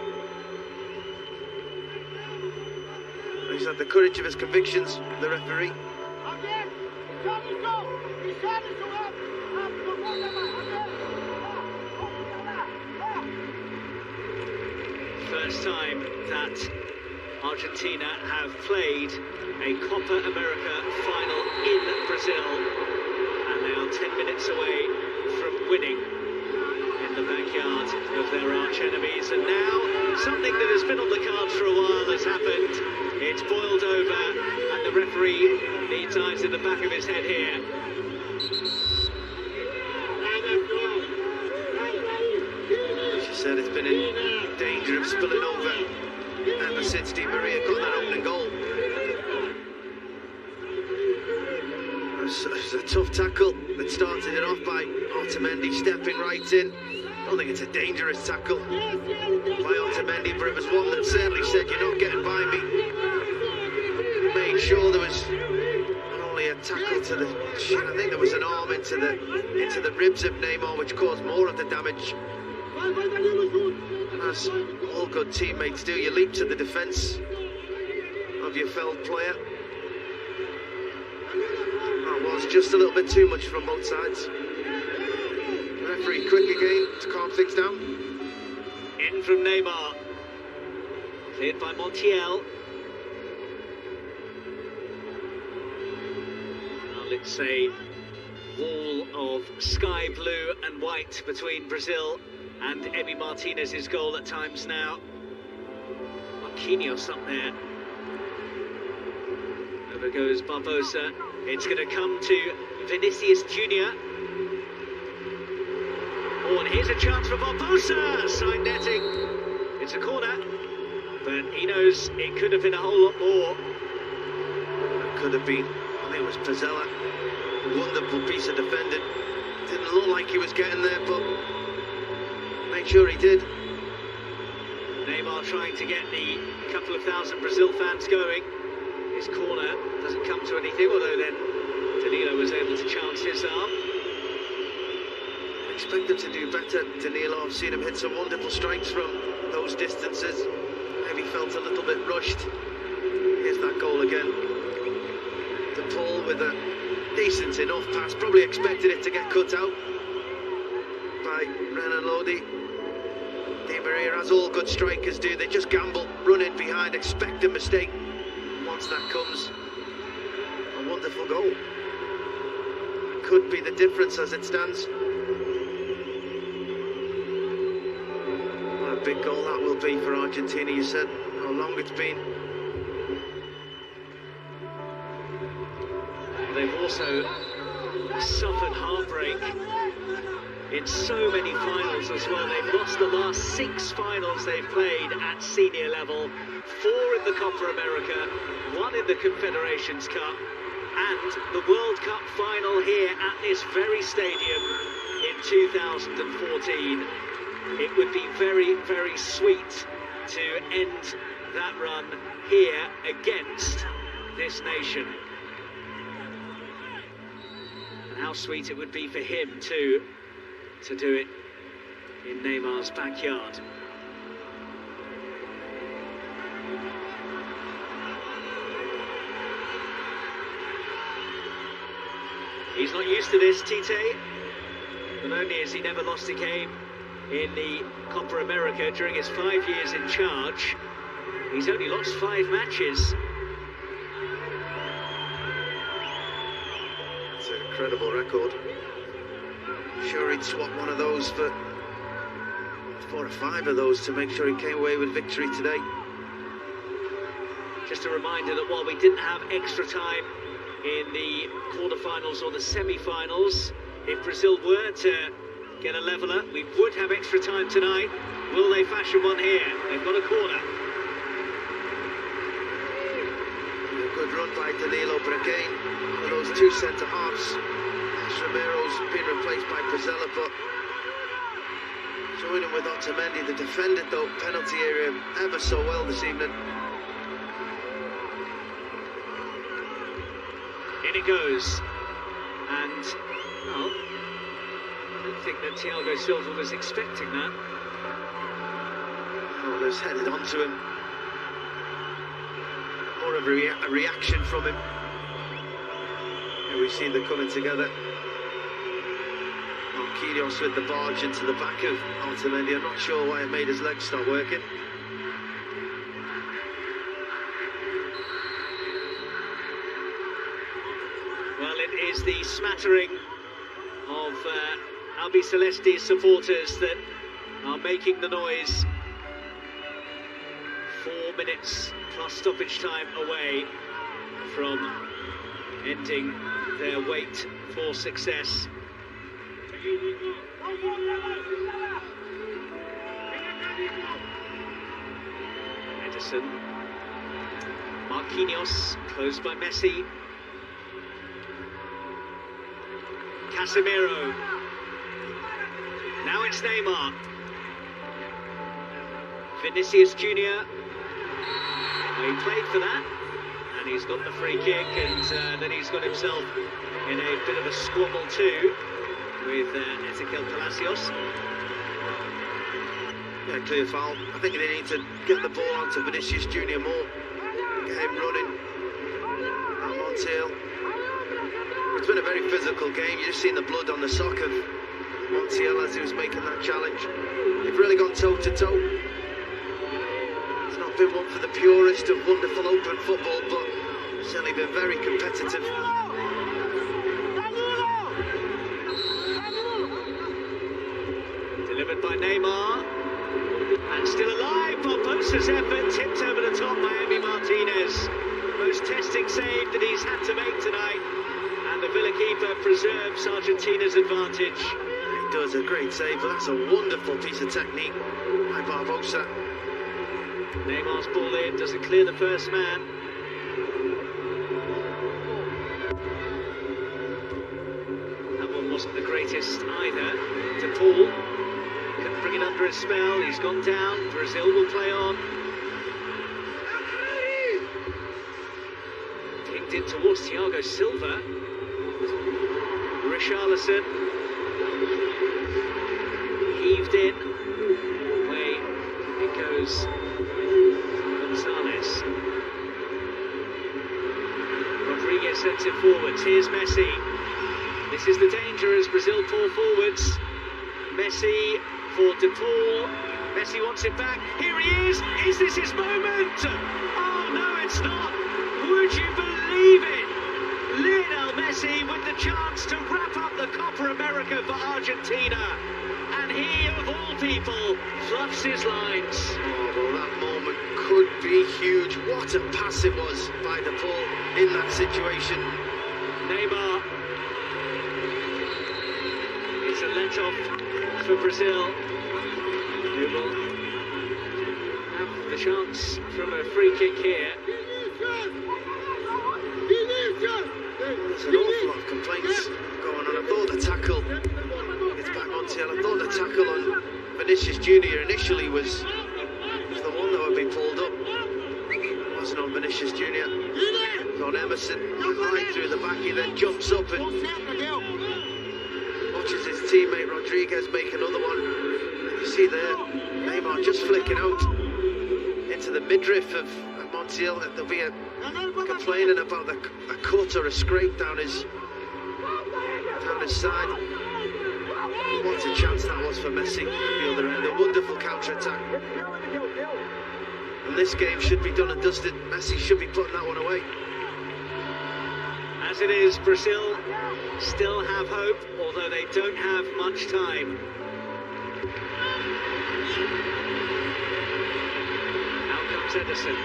He's had the courage of his convictions, the referee. First time that Argentina have played a Copa America final in Brazil, and they are 10 minutes away from winning in the backyard of their arch enemies. And now something that has been on the cards for a while has happened. It's boiled over, and the referee needs eyes in the back of his head here. As you said, it's been in danger of spilling over ever since Di Maria got that opening goal. It was a tough tackle that started it off by Otamendi stepping right in. I don't think it's a dangerous tackle by Otamendi, but it was one that certainly said, "You're not getting by me." Made sure there was not only a tackle to the shin, I think there was an arm into the ribs of Neymar, which caused more of the damage. And as all good teammates do, you leap to the defence of your felled player. That was just a little bit too much from both sides. Referee quick again to calm things down. In from Neymar. Cleared by Montiel. Now let's say wall of sky blue and white between Brazil and Emi Martinez's goal at times now. Marquinhos up there. Over goes Barbosa. It's going to come to Vinicius Junior. Oh, and here's a chance for Barbosa. Side netting. It's a corner, but he knows it could have been a whole lot more. It could have been. I think it was Pizzella. Wonderful piece of defending. Didn't look like he was getting there, but made sure he did. Neymar trying to get the couple of thousand Brazil fans going. His corner doesn't come to anything, although then Danilo was able to chance his arm. I expect him to do better. Danilo, I've seen him hit some wonderful strikes from those distances. Maybe felt a little bit rushed. Here's that goal again. De Paul with a decent enough pass. Probably expected it to get cut out by Renan Lodi. Di Maria, as all good strikers do, they just gamble, run in behind, expect a mistake. Once that comes, a wonderful goal. It could be the difference as it stands. What a big goal that will be for Argentina. You said how long it's been. They've also suffered heartbreak in so many finals as well. They've lost the last 6 finals they've played at senior level. 4 in the Copa America, 1 in the Confederations Cup, and the World Cup final here at this very stadium in 2014. It would be very, very sweet to end that run here against this nation. And how sweet it would be for him too, to do it in Neymar's backyard. He's not used to this, Tite. Not only has he never lost a game in the Copa America during his 5 years in charge, he's only lost 5 matches. It's an incredible record. I'm sure he'd swap one of those for 4 or 5 of those to make sure he came away with victory today. Just a reminder that while we didn't have extra time in the quarterfinals or the semi-finals, if Brazil were to get a leveller, we would have extra time tonight. Will they fashion one here? They've got a corner. A good run by Danilo, but again, one of those 2 centre-halves. Romero's been replaced by Pizzella, but joining with Otamendi, the defended though penalty area ever so well this evening. In it goes, and well, I don't think that Thiago Silva was expecting that. Oh, they've headed onto him. More of a reaction from him. Here we see them coming together. Marquinhos with the barge into the back of Otamendi. I'm not sure why it made his legs stop working. Well, it is the smattering of Albiceleste's supporters that are making the noise. 4 minutes plus stoppage time away from ending their wait for success. Edison. Marquinhos, closed by Messi. Casemiro. Now it's Neymar. Vinicius Junior. He played for that, and he's got the free kick, and then he's got himself in a bit of a squabble too with Ezequiel Palacios. Yeah, clear foul. I think they need to get the ball onto Vinicius Junior more. Get him running. That Montiel. It's been a very physical game. You've seen the blood on the sock of Montiel as he was making that challenge. They've really gone toe to toe. It's not been one for the purist of wonderful open football, but certainly been very competitive. Delivered by Neymar. And still alive, Barbosa's effort tipped over the top by Emi Martinez. Most testing save that he's had to make tonight. And the Villa keeper preserves Argentina's advantage. He does a great save, but that's a wonderful piece of technique by Barbosa. Neymar's ball in, doesn't clear the first man. That one wasn't the greatest either. De Paul couldn't bring it under his spell. He's gone down. Brazil will play on. Pinged in towards Thiago Silva. Richarlison heaved in. Away it goes. Gonzalez. Rodriguez sends it forwards. Here's Messi. This is the danger as Brazil pour forwards. Messi for De Paul. Messi wants it back. Here he is. Is this his moment? Oh no, it's not. Would you believe it? Lionel Messi with the chance to wrap up the Copa America for Argentina. And he, of all people, fluffs his lines. Oh, well, that moment could be huge. What a pass it was by De Paul in that situation. Neymar. It's a let-off for Brazil. Who will have the chance from a free kick here. There's an awful lot of complaints going on. I thought the tackle, it's back Montiel, I thought the tackle on Vinicius Junior initially was the one that would be pulled up. It wasn't on Vinicius Junior. It was on Emerson, right through the back. He then jumps up and watches his teammate Rodriguez make another one. And you see there, Neymar just flicking out into the midriff of Montiel. There'll be a complaining about a cut or a scrape down his side. What a chance that was for Messi at the other end. A wonderful counter-attack. And this game should be done and dusted. Messi should be putting that one away. As it is, Brazil still have hope, although they don't have much time. Out comes Ederson.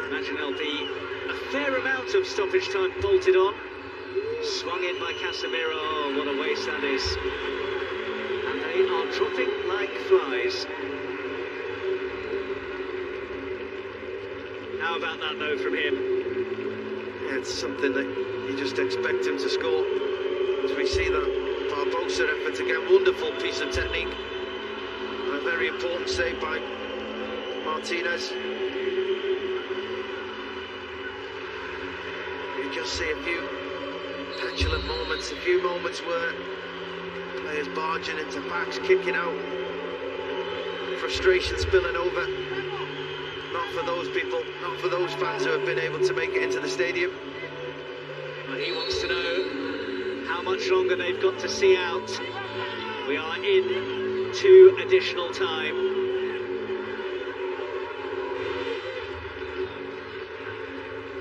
Imagine there'll be a fair amount of stoppage time bolted on. Swung in by Casemiro. Oh, what a waste that is. And they are dropping like flies. How about that though from him? Yeah, it's something that you just expect him to score. As we see that Barbosa effort again, wonderful piece of technique. And a very important save by Martinez. You just see a few petulant moments, a few moments where players barging into backs, kicking out, frustration spilling over. Not for those people, not for those fans who have been able to make it into the stadium. Well, he wants to know how much longer they've got to see out. We are into additional time.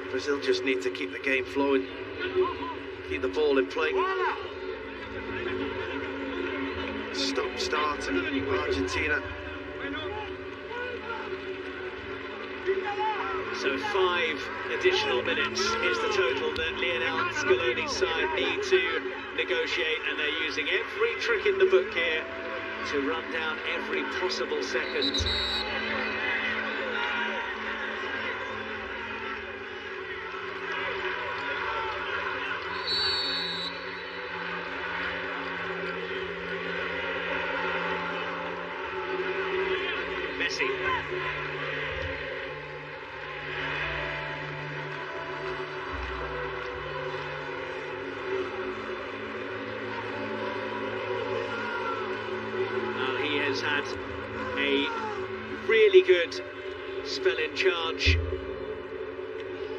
Brazil just need to keep the game flowing, keep the ball in play. Stop, start, and Argentina. So 5 additional minutes is the total that Lionel Scaloni's side need to negotiate, and they're using every trick in the book here to run down every possible second. Messi. He has had a really good spell in charge.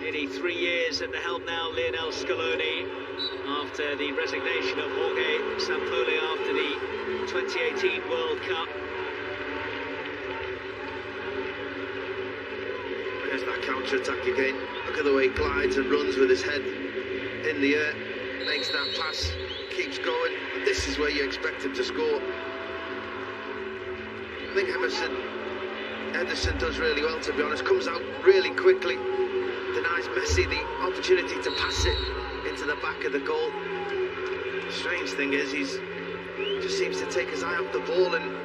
Nearly 3 years at the helm now, Lionel Scaloni, after the resignation of Jorge Sampaoli after the 2018 World Cup. There's that counter-attack again. Look at the way he glides and runs with his head in the air. Makes that pass, keeps going. This is where you expect him to score. I think Ederson does really well, to be honest. Comes out really quickly. Denies Messi the opportunity to pass it into the back of the goal. The strange thing is, he's just seems to take his eye off the ball, and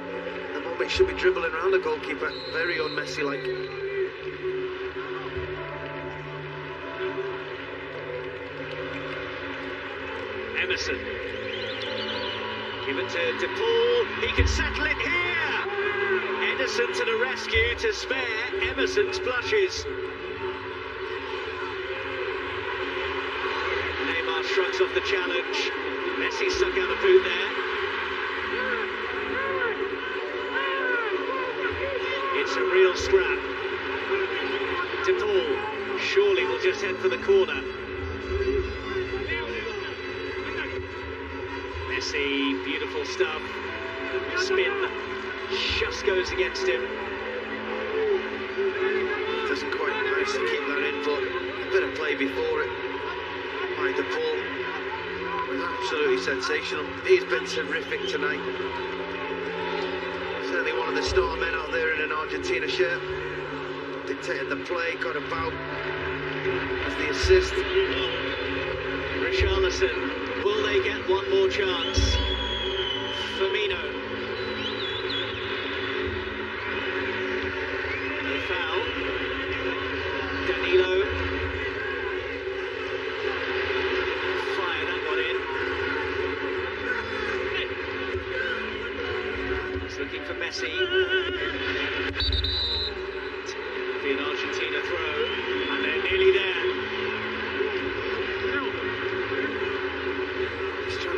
the moment he should be dribbling around the goalkeeper. Very un-Messi-like. Emerson. Give it to De Paul. He can settle it here. Ederson to the rescue to spare Emerson's blushes. Neymar shrugs off the challenge. Messi stuck out a boot there. It's a real scrap. De Paul surely will just head for the corner. Messi, beautiful stuff. Spin just goes against him. Doesn't quite manage to keep that in, but a bit of play before it by De Paul. Absolutely sensational. He's been terrific tonight. Certainly one of the star men out there in an Argentina shirt. Dictated the play, got about as the assist. Richarlison, will they get one more chance? Firmino. No foul. Danilo. Fire that one in. He's looking for Messi. Be an Argentina throw, and they're nearly there.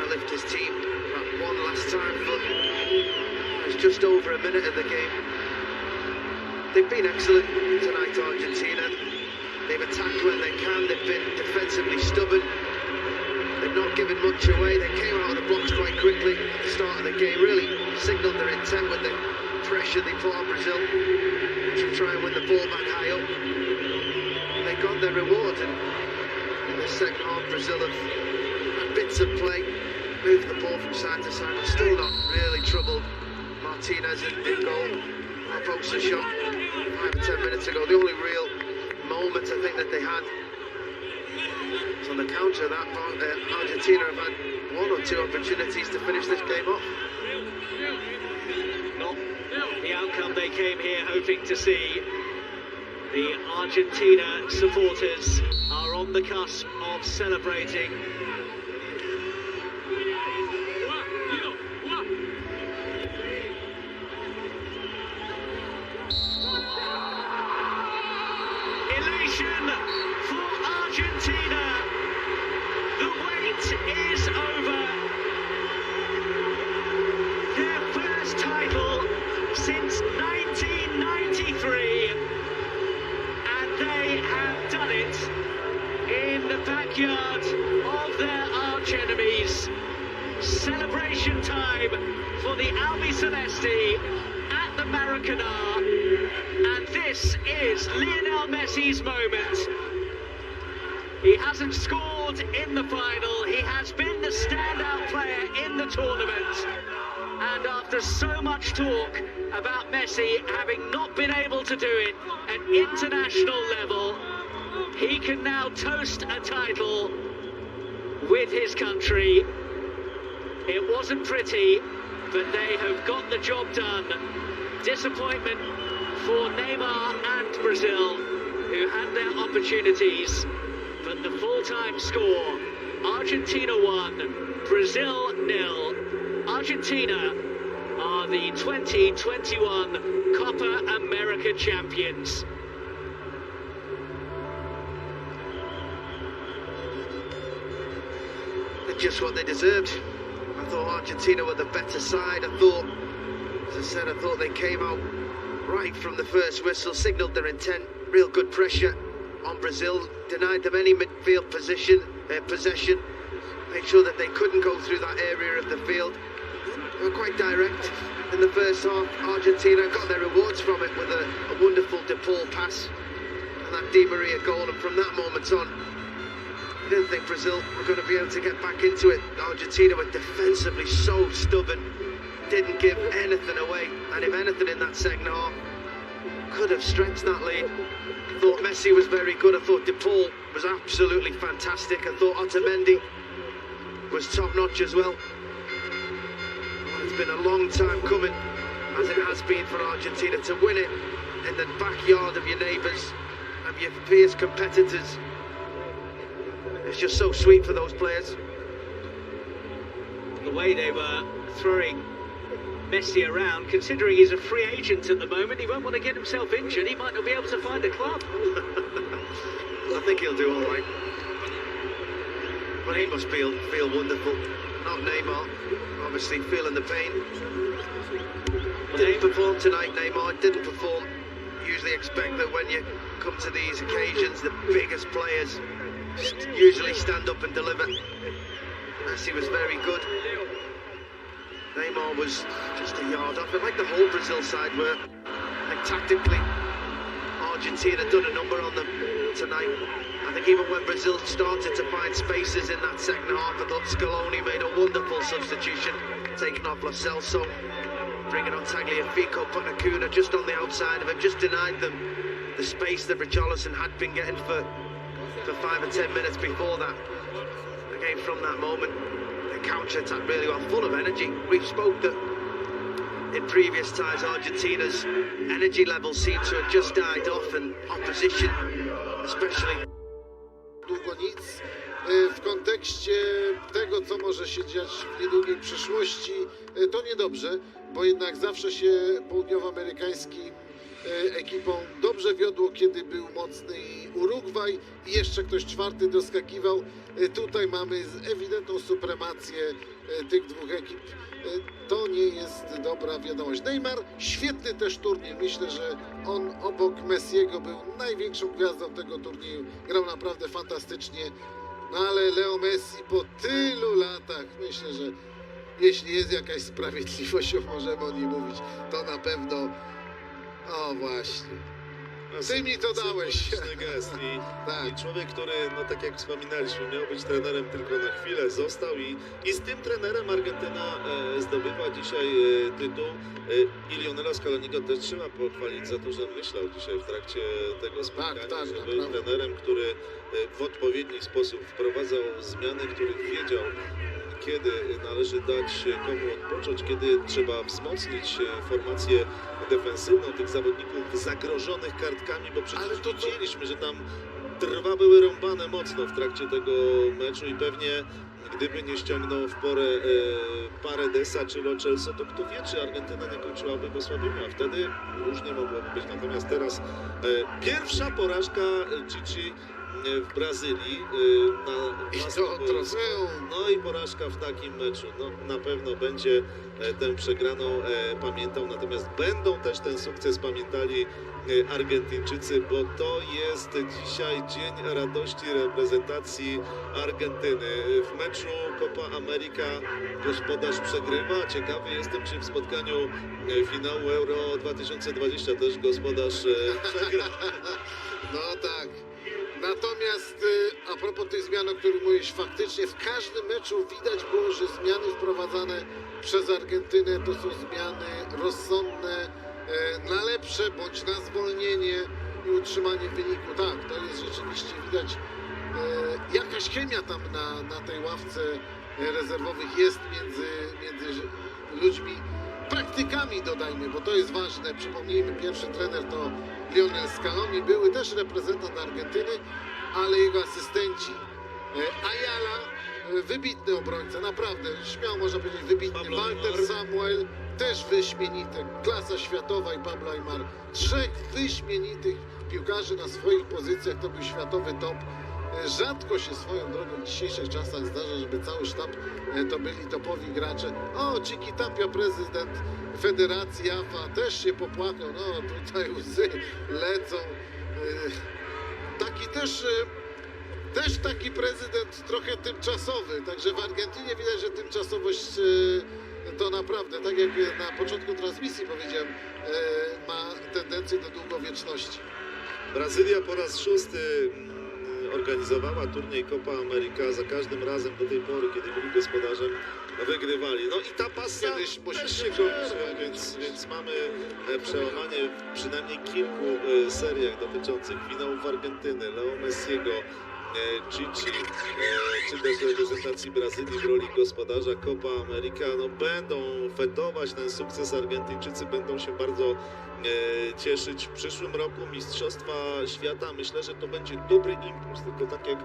Lift his team one last time, but it's just over a minute of the game. They've been excellent tonight, Argentina. They've attacked when they can. They've been defensively stubborn. They've not given much away. They came out of the box quite quickly at the start of the game. Really signalled their intent with the pressure they put on Brazil to try and win the ball back high up. They got their reward, and in the second half, Brazil have had bits of play. Moved the ball from side to side, but still not really troubled. Martinez in goal. Barbosa shot 5 or 10 minutes ago. The only real moment I think that they had was on the counter of that. Argentina have had 1 or 2 opportunities to finish this game off. Not the outcome they came here hoping to see. The Argentina supporters are on the cusp of celebrating. For Argentina, the wait is over. Their first title since 1993, and they have done it in the backyard of their arch enemies. Celebration time for the Albiceleste at the Maracanã. And this is Lionel Messi's moment. He hasn't scored in the final. He has been the standout player in the tournament. And after so much talk about Messi having not been able to do it at international level, he can now toast a title with his country. It wasn't pretty, but they have got the job done. Disappointment for Neymar and Brazil, who had their opportunities, but the full-time score, Argentina 1, Brazil 0. Argentina are the 2021 Copa America champions. Just what they deserved. I thought Argentina were the better side. I thought, as I said, I thought they came out right from the first whistle, signalled their intent, real good pressure on Brazil, denied them any midfield possession, made sure that they couldn't go through that area of the field. They were quite direct in the first half. Argentina got their rewards from it with a wonderful De Paul pass and that Di Maria goal, and from that moment on, I didn't think Brazil were going to be able to get back into it. Argentina were defensively so stubborn, didn't give anything away, and if anything in that second half, could have stretched that lead. I thought Messi was very good. I thought De Paul was absolutely fantastic. I thought Otamendi was top-notch as well. It's been a long time coming, as it has been for Argentina, to win it in the backyard of your neighbours, of your fierce competitors. It's just so sweet for those players. The way they were throwing Messi around, considering he's a free agent at the moment, he won't want to get himself injured. He might not be able to find a club. I think he'll do all right. But he must feel wonderful. Not Neymar, obviously feeling the pain. Didn't perform tonight, Neymar. Didn't perform. Usually expect that when you come to these occasions, the biggest players usually stand up and deliver. Messi was very good. Neymar was just a yard off. But like the whole Brazil side were, like tactically, Argentina done a number on them tonight. I think even when Brazil started to find spaces in that second half, I thought Scaloni made a wonderful substitution, taking off Lo Celso, bringing on Tagliafico, putting Acuna just on the outside of him, just denied them the space that Richarlison had been getting for 5 or 10 minutes before that. Again, from that moment, the counter-attack really well, full of energy. We've spoke that in previous times Argentina's energy levels seem to have just died off, and opposition especially. Długo nic. W kontekście tego, co może się dziać w niedługiej przyszłości, to niedobrze, bo jednak zawsze się południowoamerykańskim ekipom dobrze wiodło, kiedy był mocny Urugwaj i jeszcze ktoś czwarty doskakiwał. Tutaj mamy ewidentną supremację tych dwóch ekip. To nie jest dobra wiadomość. Neymar, świetny też turniej. Myślę, że on obok Messiego był największą gwiazdą tego turnieju. Grał naprawdę fantastycznie. No ale Leo Messi po tylu latach, myślę, że jeśli jest jakaś sprawiedliwość, możemy o niej mówić, to na pewno... O właśnie. Ty mi to dałeś. Gest. Tak. I człowiek, który, no tak jak wspominaliśmy, miał być trenerem tylko na chwilę, został i z tym trenerem Argentyna zdobywa dzisiaj tytuł. I Lionela Scaloniego też trzeba pochwalić za to, że myślał dzisiaj w trakcie tego spotkania, tak, że naprawdę. był trenerem, który w odpowiedni sposób wprowadzał zmiany, których wiedział, kiedy należy dać komu odpocząć, kiedy trzeba wzmocnić formację defensywną tych zawodników zagrożonych kartkami, bo przecież widzieliśmy, że tam drwa były rąbane mocno w trakcie tego meczu i pewnie gdyby nie ściągnął w porę Paredesa czy Lo Celso, to kto wie, czy Argentyna nie kończyłaby w osłabieniu, a wtedy różnie mogłoby być. Natomiast teraz pierwsza porażka Gigi w Brazylii I to trofeum. no i porażka w takim meczu. No, na pewno będzie tę przegraną pamiętał, natomiast będą też ten sukces pamiętali Argentyńczycy, bo to jest dzisiaj dzień radości reprezentacji Argentyny. W meczu Copa America gospodarz przegrywa. Ciekawy jestem, czy w spotkaniu finału Euro 2020 też gospodarz przegra. No tak. Natomiast a propos tych zmian, o których mówisz, faktycznie w każdym meczu widać było, że zmiany wprowadzane przez Argentynę to są zmiany rozsądne, na lepsze bądź na zwolnienie i utrzymanie wyniku. Tak, to jest rzeczywiście widać, jakaś chemia tam na tej ławce rezerwowych jest między ludźmi, praktykami dodajmy, bo to jest ważne. Przypomnijmy, pierwszy trener to Lionel Scaloni, były też reprezentant Argentyny, ale jego asystenci Ayala, wybitny obrońca, naprawdę, śmiało można powiedzieć wybitny. Pablo Walter Aymar. Samuel, też wyśmienity, klasa światowa i Pablo Aymar. Trzech wyśmienitych piłkarzy na swoich pozycjach, to był światowy top. Rzadko się swoją drogą w dzisiejszych czasach zdarza, żeby cały sztab to byli topowi gracze. O, Ciki Tapia, prezydent Federacji AFA, też się popłakał. No, tutaj łzy lecą. Taki też taki prezydent trochę tymczasowy. Także w Argentynie widać, że tymczasowość to naprawdę, tak jak na początku transmisji powiedziałem, ma tendencję do długowieczności. Brazylia po raz 6 organizowała turniej Copa America. Za każdym razem do tej pory, kiedy byli gospodarzem, wygrywali. No i ta pasa Kiedyś musi też się się kończy, przerwać. więc mamy przełamanie w przynajmniej kilku seriach dotyczących finałów Argentyny, Leo Messiego, Chichi, czy też reprezentacji Brazylii w roli gospodarza Copa America. No, będą fetować ten sukces. Argentyńczycy będą się bardzo cieszyć. W przyszłym roku Mistrzostwa Świata, myślę, że to będzie dobry impuls, tylko tak jak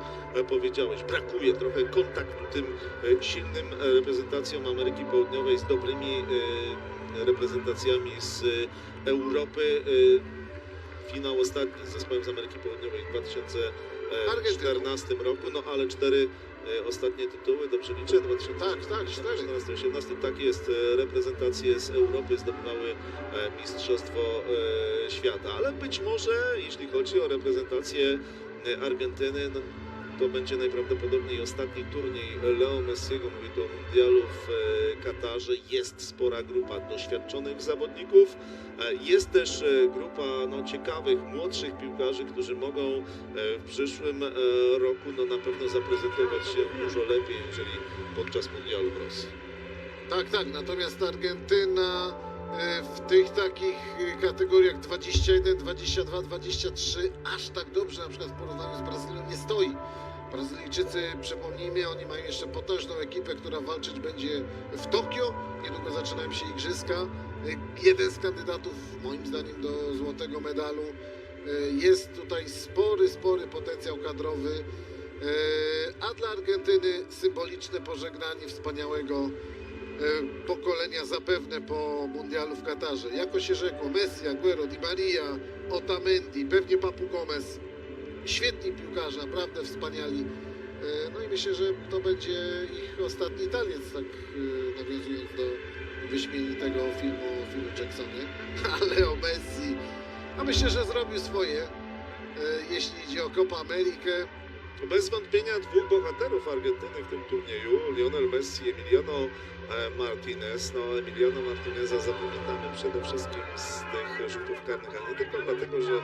powiedziałeś, brakuje trochę kontaktu tym silnym reprezentacjom Ameryki Południowej z dobrymi reprezentacjami z Europy. Finał ostatni z zespołem z Ameryki Południowej w 2014 roku, no ale 4 ostatnie tytuły, dobrze liczę? 2018, tak jest, reprezentacje z Europy zdobywały Mistrzostwo Świata, ale być może, jeśli chodzi o reprezentację Argentyny, no, to będzie najprawdopodobniej ostatni turniej Leo Messiego, mówię tu o mundialu w Katarze. Jest spora grupa doświadczonych zawodników, jest też grupa ciekawych, młodszych piłkarzy, którzy mogą w przyszłym roku na pewno zaprezentować się dużo lepiej, niżeli podczas mundialu w Rosji. Tak, natomiast Argentyna w tych takich kategoriach 21, 22, 23 aż tak dobrze na przykład w porównaniu z Brazylią nie stoi. Brazylijczycy, przypomnijmy, oni mają jeszcze potężną ekipę, która walczyć będzie w Tokio. Niedługo zaczynają się igrzyska. Jeden z kandydatów, moim zdaniem, do złotego medalu. Jest tutaj spory potencjał kadrowy. A dla Argentyny symboliczne pożegnanie wspaniałego pokolenia zapewne po mundialu w Katarze. Jako się rzekło, Messi, Aguero, Di Maria, Otamendi, pewnie Papu Gomez. Świetni piłkarze, naprawdę wspaniali. No i myślę, że to będzie ich ostatni taniec, tak nawiązując do wyśmienitego filmu Jacksonie. Ale o Messi, a myślę, że zrobił swoje, jeśli idzie o Copa Amerikę. Bez wątpienia dwóch bohaterów Argentyny w tym turnieju, Lionel Messi i Emiliano Martinez. No, Emiliano Martineza zapamiętamy przede wszystkim z tych rzutów karnych, ale nie tylko dlatego, że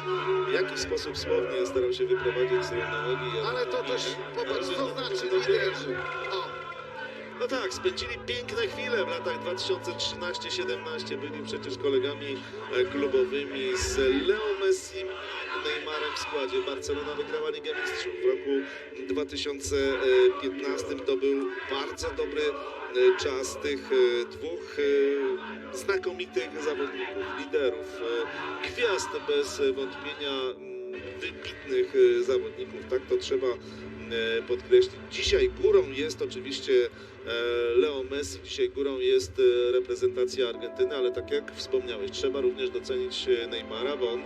w jakiś sposób słownie starał się wyprowadzić z równonogi. Ale to też, popatrz, co znaczy liderzy. No tak, spędzili piękne chwile w latach 2013-17. Byli przecież kolegami klubowymi z Leo Messi, Neymarem w składzie. Barcelona wygrała Ligę Mistrzów w roku 2015. To był bardzo dobry czas tych dwóch znakomitych zawodników, liderów, gwiazd bez wątpienia, wybitnych zawodników, tak to trzeba podkreślić. Dzisiaj górą jest oczywiście Leo Messi, dzisiaj górą jest reprezentacja Argentyny, ale tak jak wspomniałeś, trzeba również docenić Neymara, bo on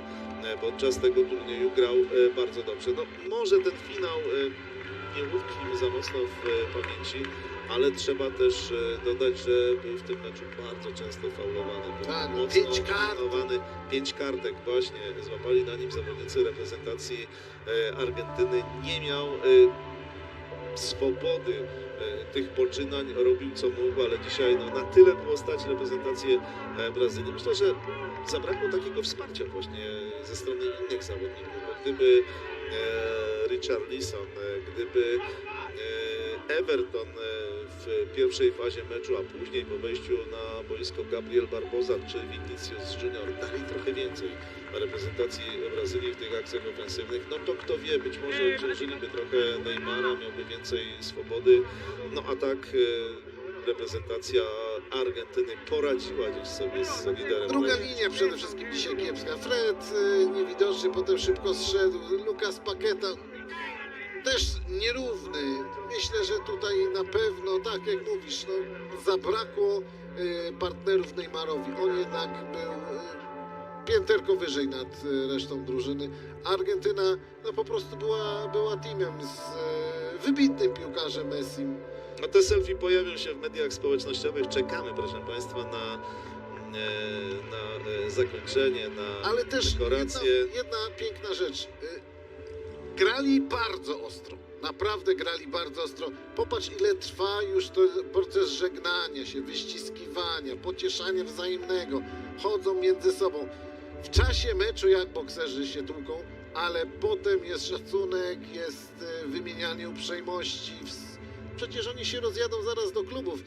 podczas tego turnieju grał bardzo dobrze. No, może ten finał nie utkwił za mocno w pamięci, ale trzeba też dodać, że był w tym meczu bardzo często faulowany. Był Tak, mocno 5 kart. faulowany. 5 kartek właśnie złapali na nim zawodnicy reprezentacji Argentyny. Nie miał swobody tych poczynań, robił co mógł, ale dzisiaj na tyle było stać reprezentację Brazylii. Myślę, że zabrakło takiego wsparcia właśnie ze strony innych zawodników. Gdyby Richarlison, gdyby Everton w pierwszej fazie meczu, a później po wejściu na boisko Gabriel Barbosa czy Vinicius Junior dali trochę więcej reprezentacji Brazylii w tych akcjach ofensywnych, no to kto wie, być może obciążyliby trochę Neymara, miałby więcej swobody, no a tak reprezentacja Argentyny poradziła gdzieś sobie z liderem. Druga linia przede wszystkim dzisiaj kiepska. Fred niewidoczny, potem szybko zszedł. Lucas Paqueta. też nierówny. Myślę, że tutaj na pewno, tak jak mówisz, no, zabrakło partnerów Neymarowi. On jednak był pięterko wyżej nad resztą drużyny. Argentyna no, po prostu była teamem z wybitnym piłkarzem Messim. No te selfie pojawią się w mediach społecznościowych. Czekamy, proszę Państwa, na zakończenie, na Ale też dekorację. jedna piękna rzecz. Grali bardzo ostro. Naprawdę grali bardzo ostro. Popatrz, ile trwa już to proces żegnania się, wyściskiwania, pocieszania wzajemnego. Chodzą między sobą. W czasie meczu jak bokserzy się tłuką, ale potem jest szacunek, jest wymienianie uprzejmości. Przecież oni się rozjadą zaraz do klubów.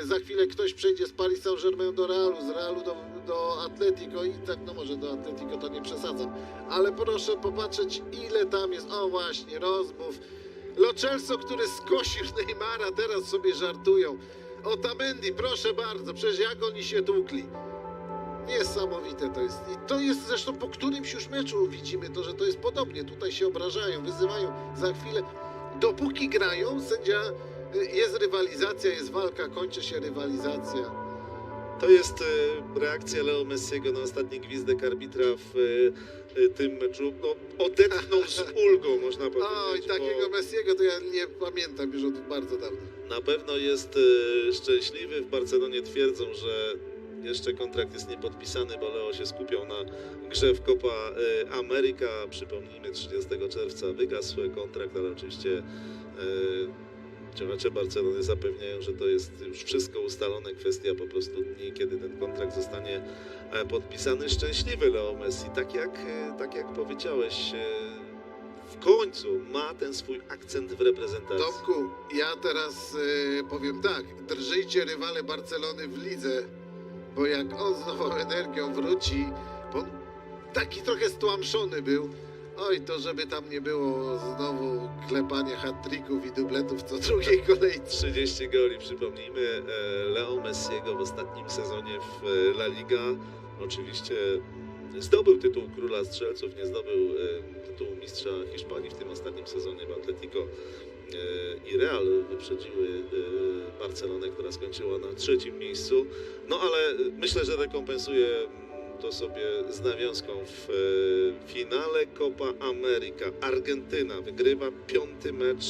Za chwilę ktoś przejdzie z Paris Saint-Germain do Realu, z Realu do Atletico i tak, no może do Atletico to nie przesadzam. Ale proszę popatrzeć, ile tam jest, o właśnie, rozmów. Lo Celso, który skosił Neymara, teraz sobie żartują. Otamendi, proszę bardzo, przecież jak oni się tłukli. Niesamowite to jest. I to jest zresztą po którymś już meczu widzimy to, że to jest podobnie. Tutaj się obrażają, wyzywają. Za chwilę, dopóki grają, sędzia, jest rywalizacja, jest walka, kończy się rywalizacja. To jest reakcja Leo Messiego na ostatni gwizdek arbitra w tym meczu. No, odetchnął z ulgą, można powiedzieć. Oj, takiego Messiego to ja nie pamiętam już od bardzo dawna. Na pewno jest szczęśliwy. W Barcelonie twierdzą, że jeszcze kontrakt jest niepodpisany, bo Leo się skupiał na grze w Copa America. Przypomnijmy, 30 czerwca wygasł kontrakt, ale oczywiście działacze Barcelony zapewniają, że to jest już wszystko ustalone, kwestia po prostu dni, kiedy ten kontrakt zostanie podpisany. Szczęśliwy Leo Messi, tak jak powiedziałeś, w końcu ma ten swój akcent w reprezentacji. Tomku, ja teraz powiem tak, drżyjcie rywale Barcelony w lidze, bo jak on z nową energią wróci, bo taki trochę stłamszony był, oj, to żeby tam nie było znowu klepania hat-tricków i dubletów co drugiej kolejce. 30 goli, przypomnijmy, Leo Messiego w ostatnim sezonie w La Liga. Oczywiście zdobył tytuł króla strzelców, nie zdobył tytułu mistrza Hiszpanii w tym ostatnim sezonie, bo Atletico i Real wyprzedziły Barcelonę, która skończyła na 3. miejscu. No ale myślę, że rekompensuje to sobie z nawiązką w finale Copa America. Argentyna wygrywa 5. mecz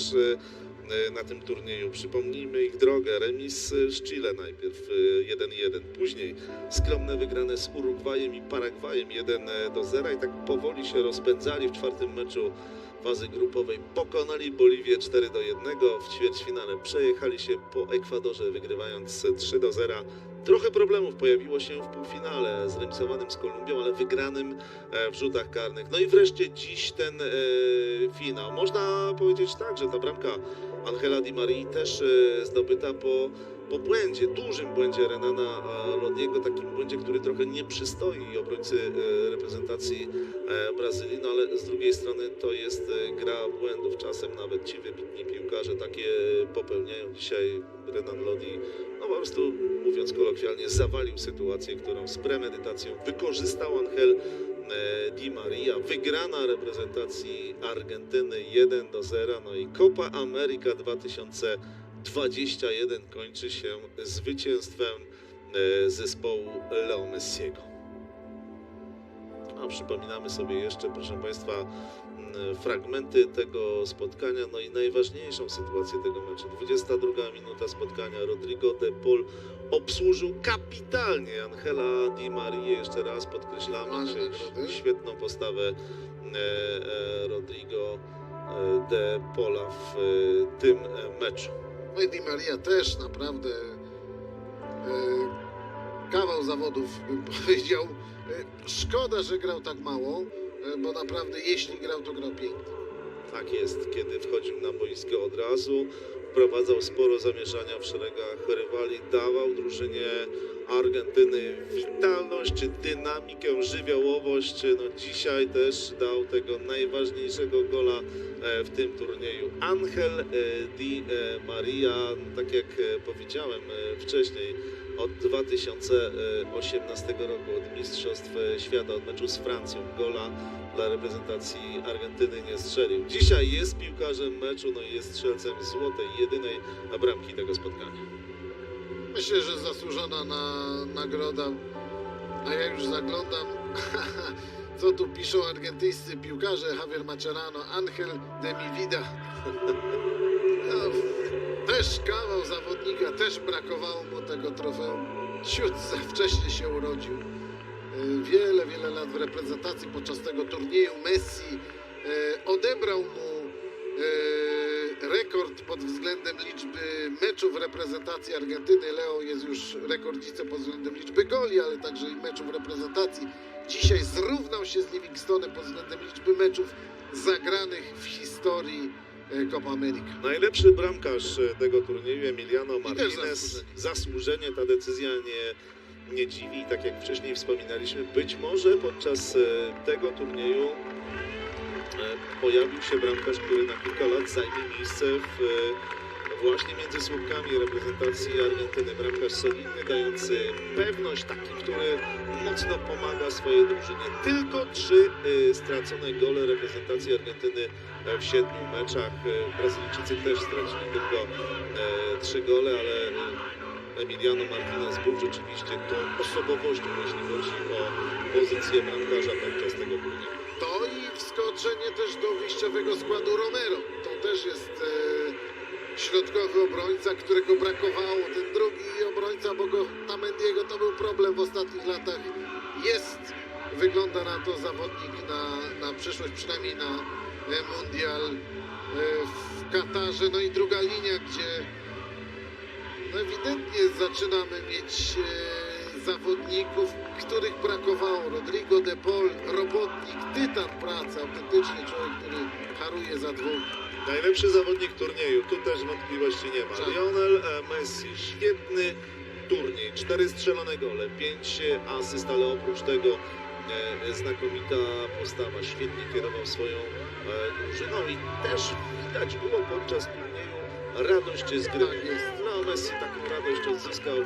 na tym turnieju. Przypomnijmy ich drogę. Remis z Chile najpierw 1-1. Później skromne wygrane z Urugwajem i Paragwajem 1-0 i tak powoli się rozpędzali w 4. meczu fazy grupowej. Pokonali Boliwię 4-1. W ćwierćfinale przejechali się po Ekwadorze, wygrywając 3-0. Trochę problemów pojawiło się w półfinale, zremisowanym z Kolumbią, ale wygranym w rzutach karnych. No i wreszcie dziś ten finał. Można powiedzieć tak, że ta bramka Angela Di Marii też zdobyta po błędzie, dużym błędzie Renana Lodiego, takim błędzie, który trochę nie przystoi obrońcy reprezentacji Brazylii, no ale z drugiej strony to jest gra błędów. Czasem nawet ci wybitni piłkarze takie popełniają. Dzisiaj Renan Lodi, no po prostu mówiąc kolokwialnie, zawalił sytuację, którą z premedytacją wykorzystał Angel Di Maria. Wygrana reprezentacji Argentyny 1-0, no i Copa America 2021 kończy się zwycięstwem zespołu Leo Messiego. A przypominamy sobie jeszcze, proszę Państwa, fragmenty tego spotkania, no i najważniejszą sytuację tego meczu. 22 minuta spotkania. Rodrigo de Paul obsłużył kapitalnie Angela Di Marię. Jeszcze raz podkreślamy świetną postawę Rodrigo de Paula w tym meczu. No i Di Maria też naprawdę kawał zawodów, bym powiedział. Szkoda, że grał tak mało, bo naprawdę jeśli grał, to grał pięknie. Tak jest, kiedy wchodził na boisko od razu, wprowadzał sporo zamieszania w szeregach rywali, dawał drużynie Argentyny witalność, dynamikę, żywiołowość. No dzisiaj też dał tego najważniejszego gola w tym turnieju. Angel Di Maria, tak jak powiedziałem wcześniej, od 2018 roku, od Mistrzostw Świata, od meczu z Francją. Gola dla reprezentacji Argentyny nie strzelił. Dzisiaj jest piłkarzem meczu, no i jest strzelcem złotej, jedynej bramki tego spotkania. Myślę, że zasłużona nagroda. A ja już zaglądam, co tu piszą argentyńscy piłkarze. Javier Mascherano, Angel de mi vida. No, też kawał zawodnika, też brakowało mu tego trofeum. Ciut za wcześnie się urodził. Wiele, wiele lat w reprezentacji podczas tego turnieju. Messi odebrał mu rekord pod względem liczby meczów w reprezentacji Argentyny. Leo jest już rekordzistą pod względem liczby goli, ale także i meczów w reprezentacji. Dzisiaj zrównał się z Livingstonem pod względem liczby meczów zagranych w historii Copa America. Najlepszy bramkarz tego turnieju, Emiliano Martinez. Zasłużenie, ta decyzja nie dziwi. Tak jak wcześniej wspominaliśmy, być może podczas tego turnieju pojawił się bramkarz, który na kilka lat zajmie miejsce właśnie między słupkami reprezentacji Argentyny. Bramkarz solidny, dający pewność, taki, który mocno pomaga swojej drużynie. Tylko 3 stracone gole reprezentacji Argentyny w 7 meczach. Brazylijczycy też stracili tylko 3 gole, ale Emiliano Martinez był rzeczywiście tą osobowością, jeśli chodzi o pozycję bramkarza podczas tego turnieju. To i wskoczenie też do wyjściowego składu Romero. To też jest środkowy obrońca, którego brakowało. Ten drugi obrońca, bo Tamendiego to był problem w ostatnich latach. Wygląda na to zawodnik na przyszłość, przynajmniej na mundial w Katarze. No i druga linia, gdzie no ewidentnie zaczynamy mieć zawodników, których brakowało. Rodrigo de Paul, robotnik, tytan pracy, autentycznie człowiek, który haruje za 2. Najlepszy zawodnik turnieju, tu też wątpliwości nie ma. Lionel Messi, świetny turniej, 4 strzelone gole, 5 asyst, ale oprócz tego znakomita postawa, świetnie kierował swoją drużyną i też widać było podczas turnieju radość z gry. No, Messi taką radość odzyskał.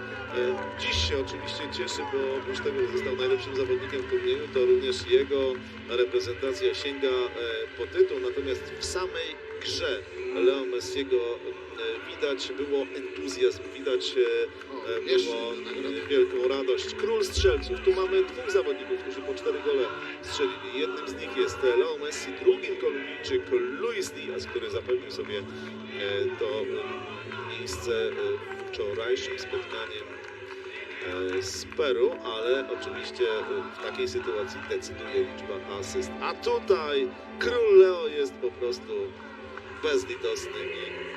Dziś się oczywiście cieszy, bo oprócz tego, że został najlepszym zawodnikiem turnieju, to również jego reprezentacja sięga po tytuł, natomiast w samej grze Leo Messiego widać było entuzjazm, widać było wielką radość. Król strzelców. Tu mamy 2 zawodników, którzy po 4 gole strzelili. Jednym z nich jest Leo Messi, drugim Kolumbijczyk Luis Diaz, który zapewnił sobie to miejsce wczorajszym spotkaniem z Peru, ale oczywiście w takiej sytuacji decyduje liczba asyst. A tutaj król Leo jest po prostu bezlitosny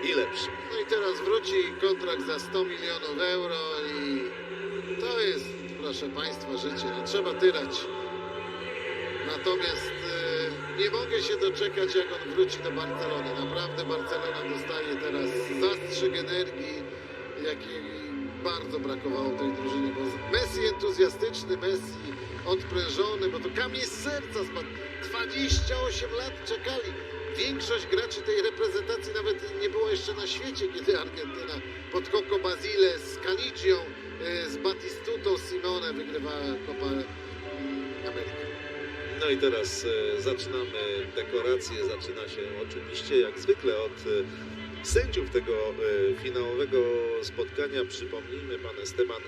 i lepszy. No i teraz wróci kontrakt za 100 milionów euro i to jest, proszę Państwa, życie. No, trzeba tyrać. Natomiast nie mogę się doczekać, jak on wróci do Barcelony. Naprawdę Barcelona dostaje teraz zastrzyk energii, jakiej bardzo brakowało tej drużynie, bo Messi entuzjastyczny, Messi odprężony, bo to kamień z serca spadł. 28 lat czekali. Większość graczy tej reprezentacji nawet nie było jeszcze na świecie, kiedy Argentyna pod Coco Basile z Canigią, z Batistutą, Simone wygrywała Copa America. No i teraz zaczynamy dekorację. Zaczyna się oczywiście jak zwykle od sędziów tego finałowego spotkania. Przypomnijmy, pan Esteban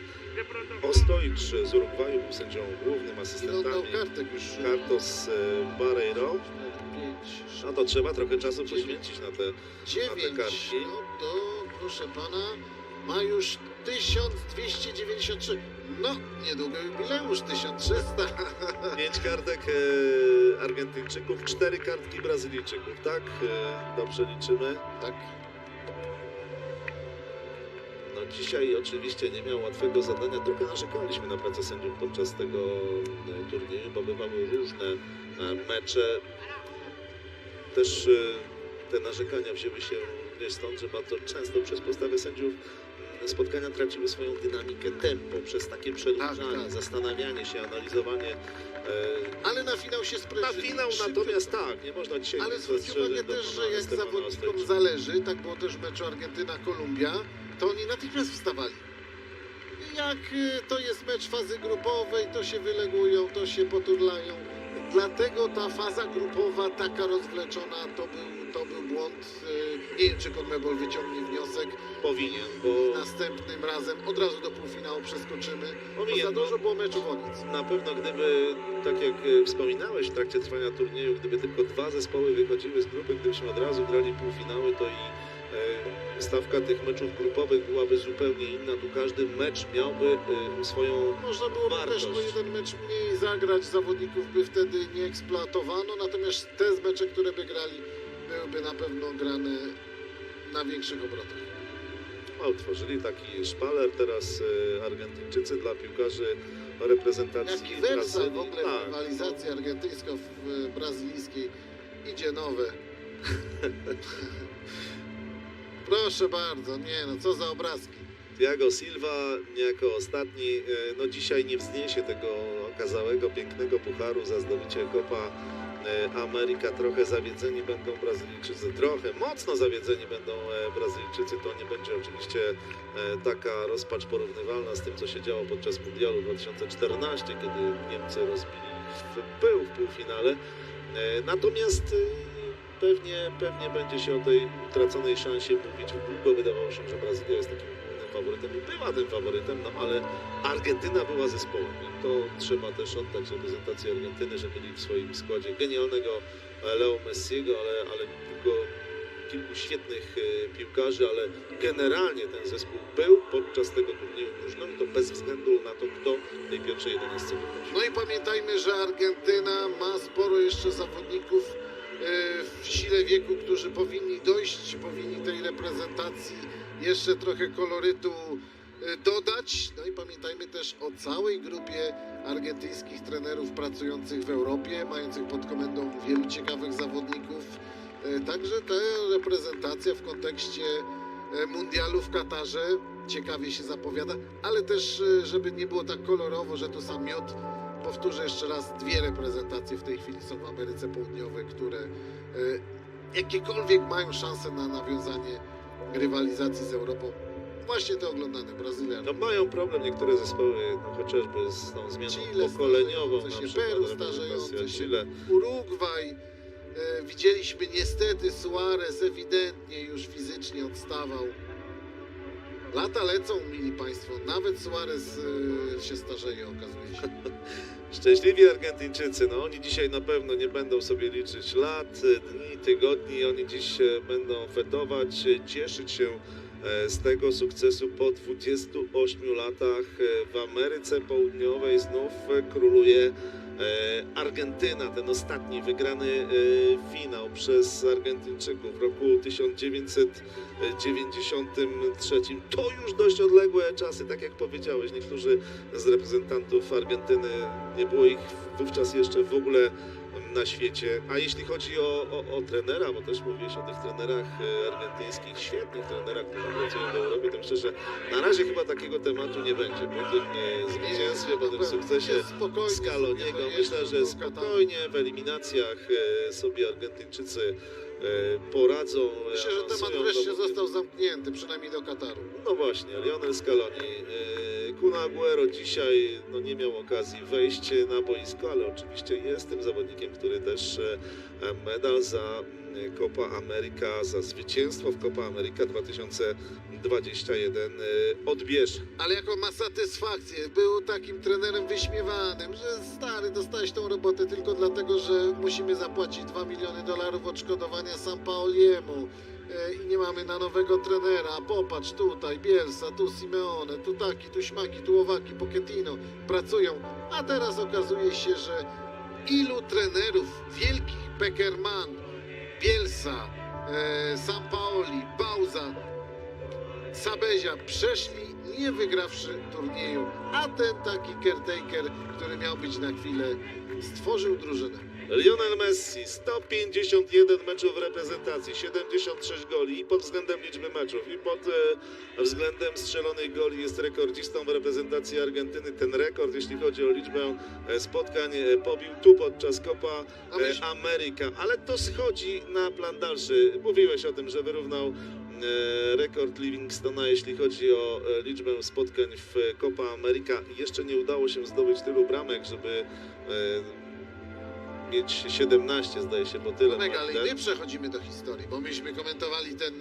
Ostojcz z Urugwaju był sędzią głównym, asystentami Carlos Barreiro. No to trzeba trochę czasu poświęcić na te kartki. No to proszę pana, ma już 1293. No, niedługo jubileusz, 1300. 5 kartek Argentyńczyków, 4 kartki Brazylijczyków, tak? Dobrze liczymy? Tak. No dzisiaj oczywiście nie miał łatwego zadania. Trochę narzekaliśmy na pracę sędziów podczas tego turnieju, bo bywały różne mecze. Też te narzekania wzięły się stąd, że bardzo często przez postawę sędziów spotkania traciły swoją dynamikę, tempo, przez takie przedłużanie, zastanawianie się, analizowanie. Ale na finał się sprężyli. Na finał natomiast tak, nie można dzisiaj... Ale zwróć uwagę też, że jak zawodnikom zależy, tak było też w meczu Argentyna-Kolumbia, to oni natychmiast wstawali. Jak to jest mecz fazy grupowej, to się wylegują, to się poturlają. Dlatego ta faza grupowa taka rozwleczona to był błąd. Nie wiem, czy CONMEBOL wyciągnie wniosek. Powinien, bo Następnym razem od razu do półfinału przeskoczymy. Bo Powinien, za no. dużo było meczów o nic. na pewno gdyby, tak jak wspominałeś w trakcie trwania turnieju, gdyby tylko 2 zespoły wychodziły z grupy, gdybyśmy od razu grali półfinały, to i stawka tych meczów grupowych byłaby zupełnie inna. Tu każdy mecz miałby swoją Można byłoby wartość. też o jeden mecz mniej zagrać, zawodników by wtedy nie eksploatowano, natomiast te mecze, które by grali, byłyby na pewno grane na większych obrotach. Utworzyli taki szpaler teraz Argentyńczycy dla piłkarzy reprezentacji Jak Versa Brazylii. w ogóle Tak, rywalizacja argentyńsko-brazylijskiej idzie nowe. Proszę bardzo, nie no, co za obrazki. Thiago Silva jako ostatni, no dzisiaj nie wzniesie tego okazałego, pięknego pucharu za zdobycie Copa Ameryka. Trochę zawiedzeni będą Brazylijczycy, trochę mocno zawiedzeni będą Brazylijczycy. To nie będzie oczywiście taka rozpacz porównywalna z tym, co się działo podczas Mundialu 2014, kiedy Niemcy rozbili ich w pył w półfinale. Natomiast pewnie będzie się o tej utraconej szansie mówić. Długo wydawało się, że Brazylia jest takim faworytem i była tym faworytem, no ale Argentyna była zespołem i to trzeba też oddać reprezentacji Argentyny, że mieli w swoim składzie genialnego Leo Messiego, ale tylko kilku świetnych piłkarzy, ale generalnie ten zespół był podczas tego turnieju drużyną i to bez względu na to, kto w tej pierwszej 11 wychodzi. No i pamiętajmy, że Argentyna ma sporo jeszcze zawodników w sile wieku, którzy powinni dojść, powinni tej reprezentacji jeszcze trochę kolorytu dodać. No i pamiętajmy też o całej grupie argentyńskich trenerów pracujących w Europie, mających pod komendą wielu ciekawych zawodników. Także ta reprezentacja w kontekście mundialu w Katarze ciekawie się zapowiada, ale też żeby nie było tak kolorowo, że to sam miód. Powtórzę jeszcze raz, 2 reprezentacje w tej chwili są w Ameryce Południowej, które jakiekolwiek mają szansę na nawiązanie rywalizacji z Europą. Właśnie te oglądane, Brazylia. No mają problem niektóre zespoły, no chociażby z tą zmianą Chile pokoleniową, na starzejące się, przykład Peru reprezentacja starzejące się, Chile. Urugwaj. Widzieliśmy niestety Suarez ewidentnie już fizycznie odstawał. Lata lecą, mili Państwo, nawet Suarez się starzeje, okazuje się. Szczęśliwi Argentyńczycy, no oni dzisiaj na pewno nie będą sobie liczyć lat, dni, tygodni, oni dziś będą fetować, cieszyć się z tego sukcesu po 28 latach. W Ameryce Południowej znów króluje Argentyna, ten ostatni wygrany finał przez Argentyńczyków w roku 1993. To już dość odległe czasy, tak jak powiedziałeś, niektórzy z reprezentantów Argentyny, nie było ich wówczas jeszcze w ogóle na świecie. A jeśli chodzi o trenera, bo też mówiłeś o tych trenerach argentyńskich, świetnych trenerach, którzy pracują w Europie, to myślę, że na razie chyba takiego tematu nie będzie. Po tym zwycięstwie, po tym sukcesie Scaloniego, myślę, że spokojnie w eliminacjach sobie Argentyńczycy poradzą. Myślę, że temat wreszcie został zamknięty, przynajmniej do Kataru. No właśnie, Lionel Scaloni. Kun Agüero dzisiaj no, nie miał okazji wejść na boisko, ale oczywiście jest tym zawodnikiem, który też medal za Copa Ameryka, za zwycięstwo w Copa Ameryka 2021 odbierze. Ale jaką ma satysfakcję, był takim trenerem wyśmiewanym, że stary, dostałeś tą robotę tylko dlatego, że musimy zapłacić $2 miliony odszkodowania Sampaoliemu i nie mamy na nowego trenera. Popatrz tutaj, Bielsa, tu Simeone, tu taki, tu śmaki, tu owaki, Pochettino pracują, a teraz okazuje się, że ilu trenerów wielkich, Pekerman, Bielsa, Sampaoli, Bauza, Sabezia przeszli nie wygrawszy turnieju, a ten taki caretaker, który miał być na chwilę, stworzył drużynę. Lionel Messi, 151 meczów w reprezentacji, 76 goli i pod względem liczby meczów i pod względem strzelonych goli jest rekordzistą w reprezentacji Argentyny. Ten rekord, jeśli chodzi o liczbę spotkań, pobił tu podczas Copa Ameryka, ale to schodzi na plan dalszy. Mówiłeś o tym, że wyrównał rekord Livingstona, jeśli chodzi o liczbę spotkań w Copa America. Jeszcze nie udało się zdobyć tylu bramek, żeby mieć 17, zdaje się, bo tyle. Tomek, ale my przechodzimy do historii, bo myśmy komentowali ten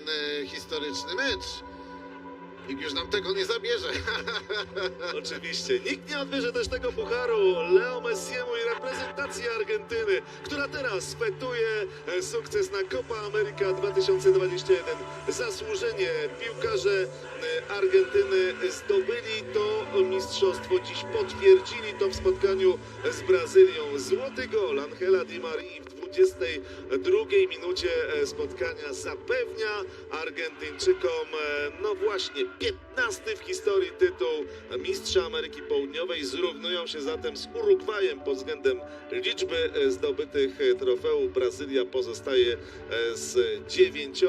historyczny mecz. Nikt już nam tego nie zabierze. Oczywiście. Nikt nie odbierze też tego pucharu Leo Messiemu i reprezentacji Argentyny, która teraz fetuje sukces na Copa America 2021. Zasłużenie piłkarze Argentyny zdobyli to mistrzostwo. Dziś potwierdzili to w spotkaniu z Brazylią. Złoty gol Angela Di Marii w 22 minucie spotkania zapewnia Argentyńczykom, no właśnie, 15 w historii tytuł mistrza Ameryki Południowej. Zrównują się zatem z Urugwajem pod względem liczby zdobytych trofeów. Brazylia pozostaje z 9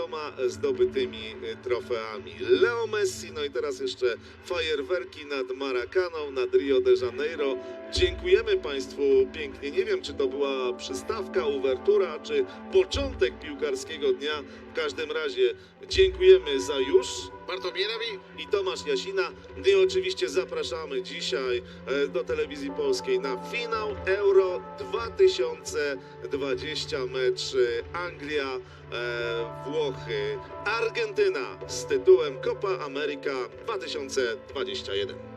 zdobytymi trofeami. Leo Messi, no i teraz jeszcze fajerwerki nad Maracaną, nad Rio de Janeiro. Dziękujemy Państwu pięknie. Nie wiem, czy to była przystawka, uwertura, czy początek piłkarskiego dnia. W każdym razie dziękujemy za już. Bartłomiejowi I Tomasz Jasina. I oczywiście zapraszamy dzisiaj do Telewizji Polskiej na finał Euro 2020, mecz Anglia, Włochy, Argentyna z tytułem Copa America 2021.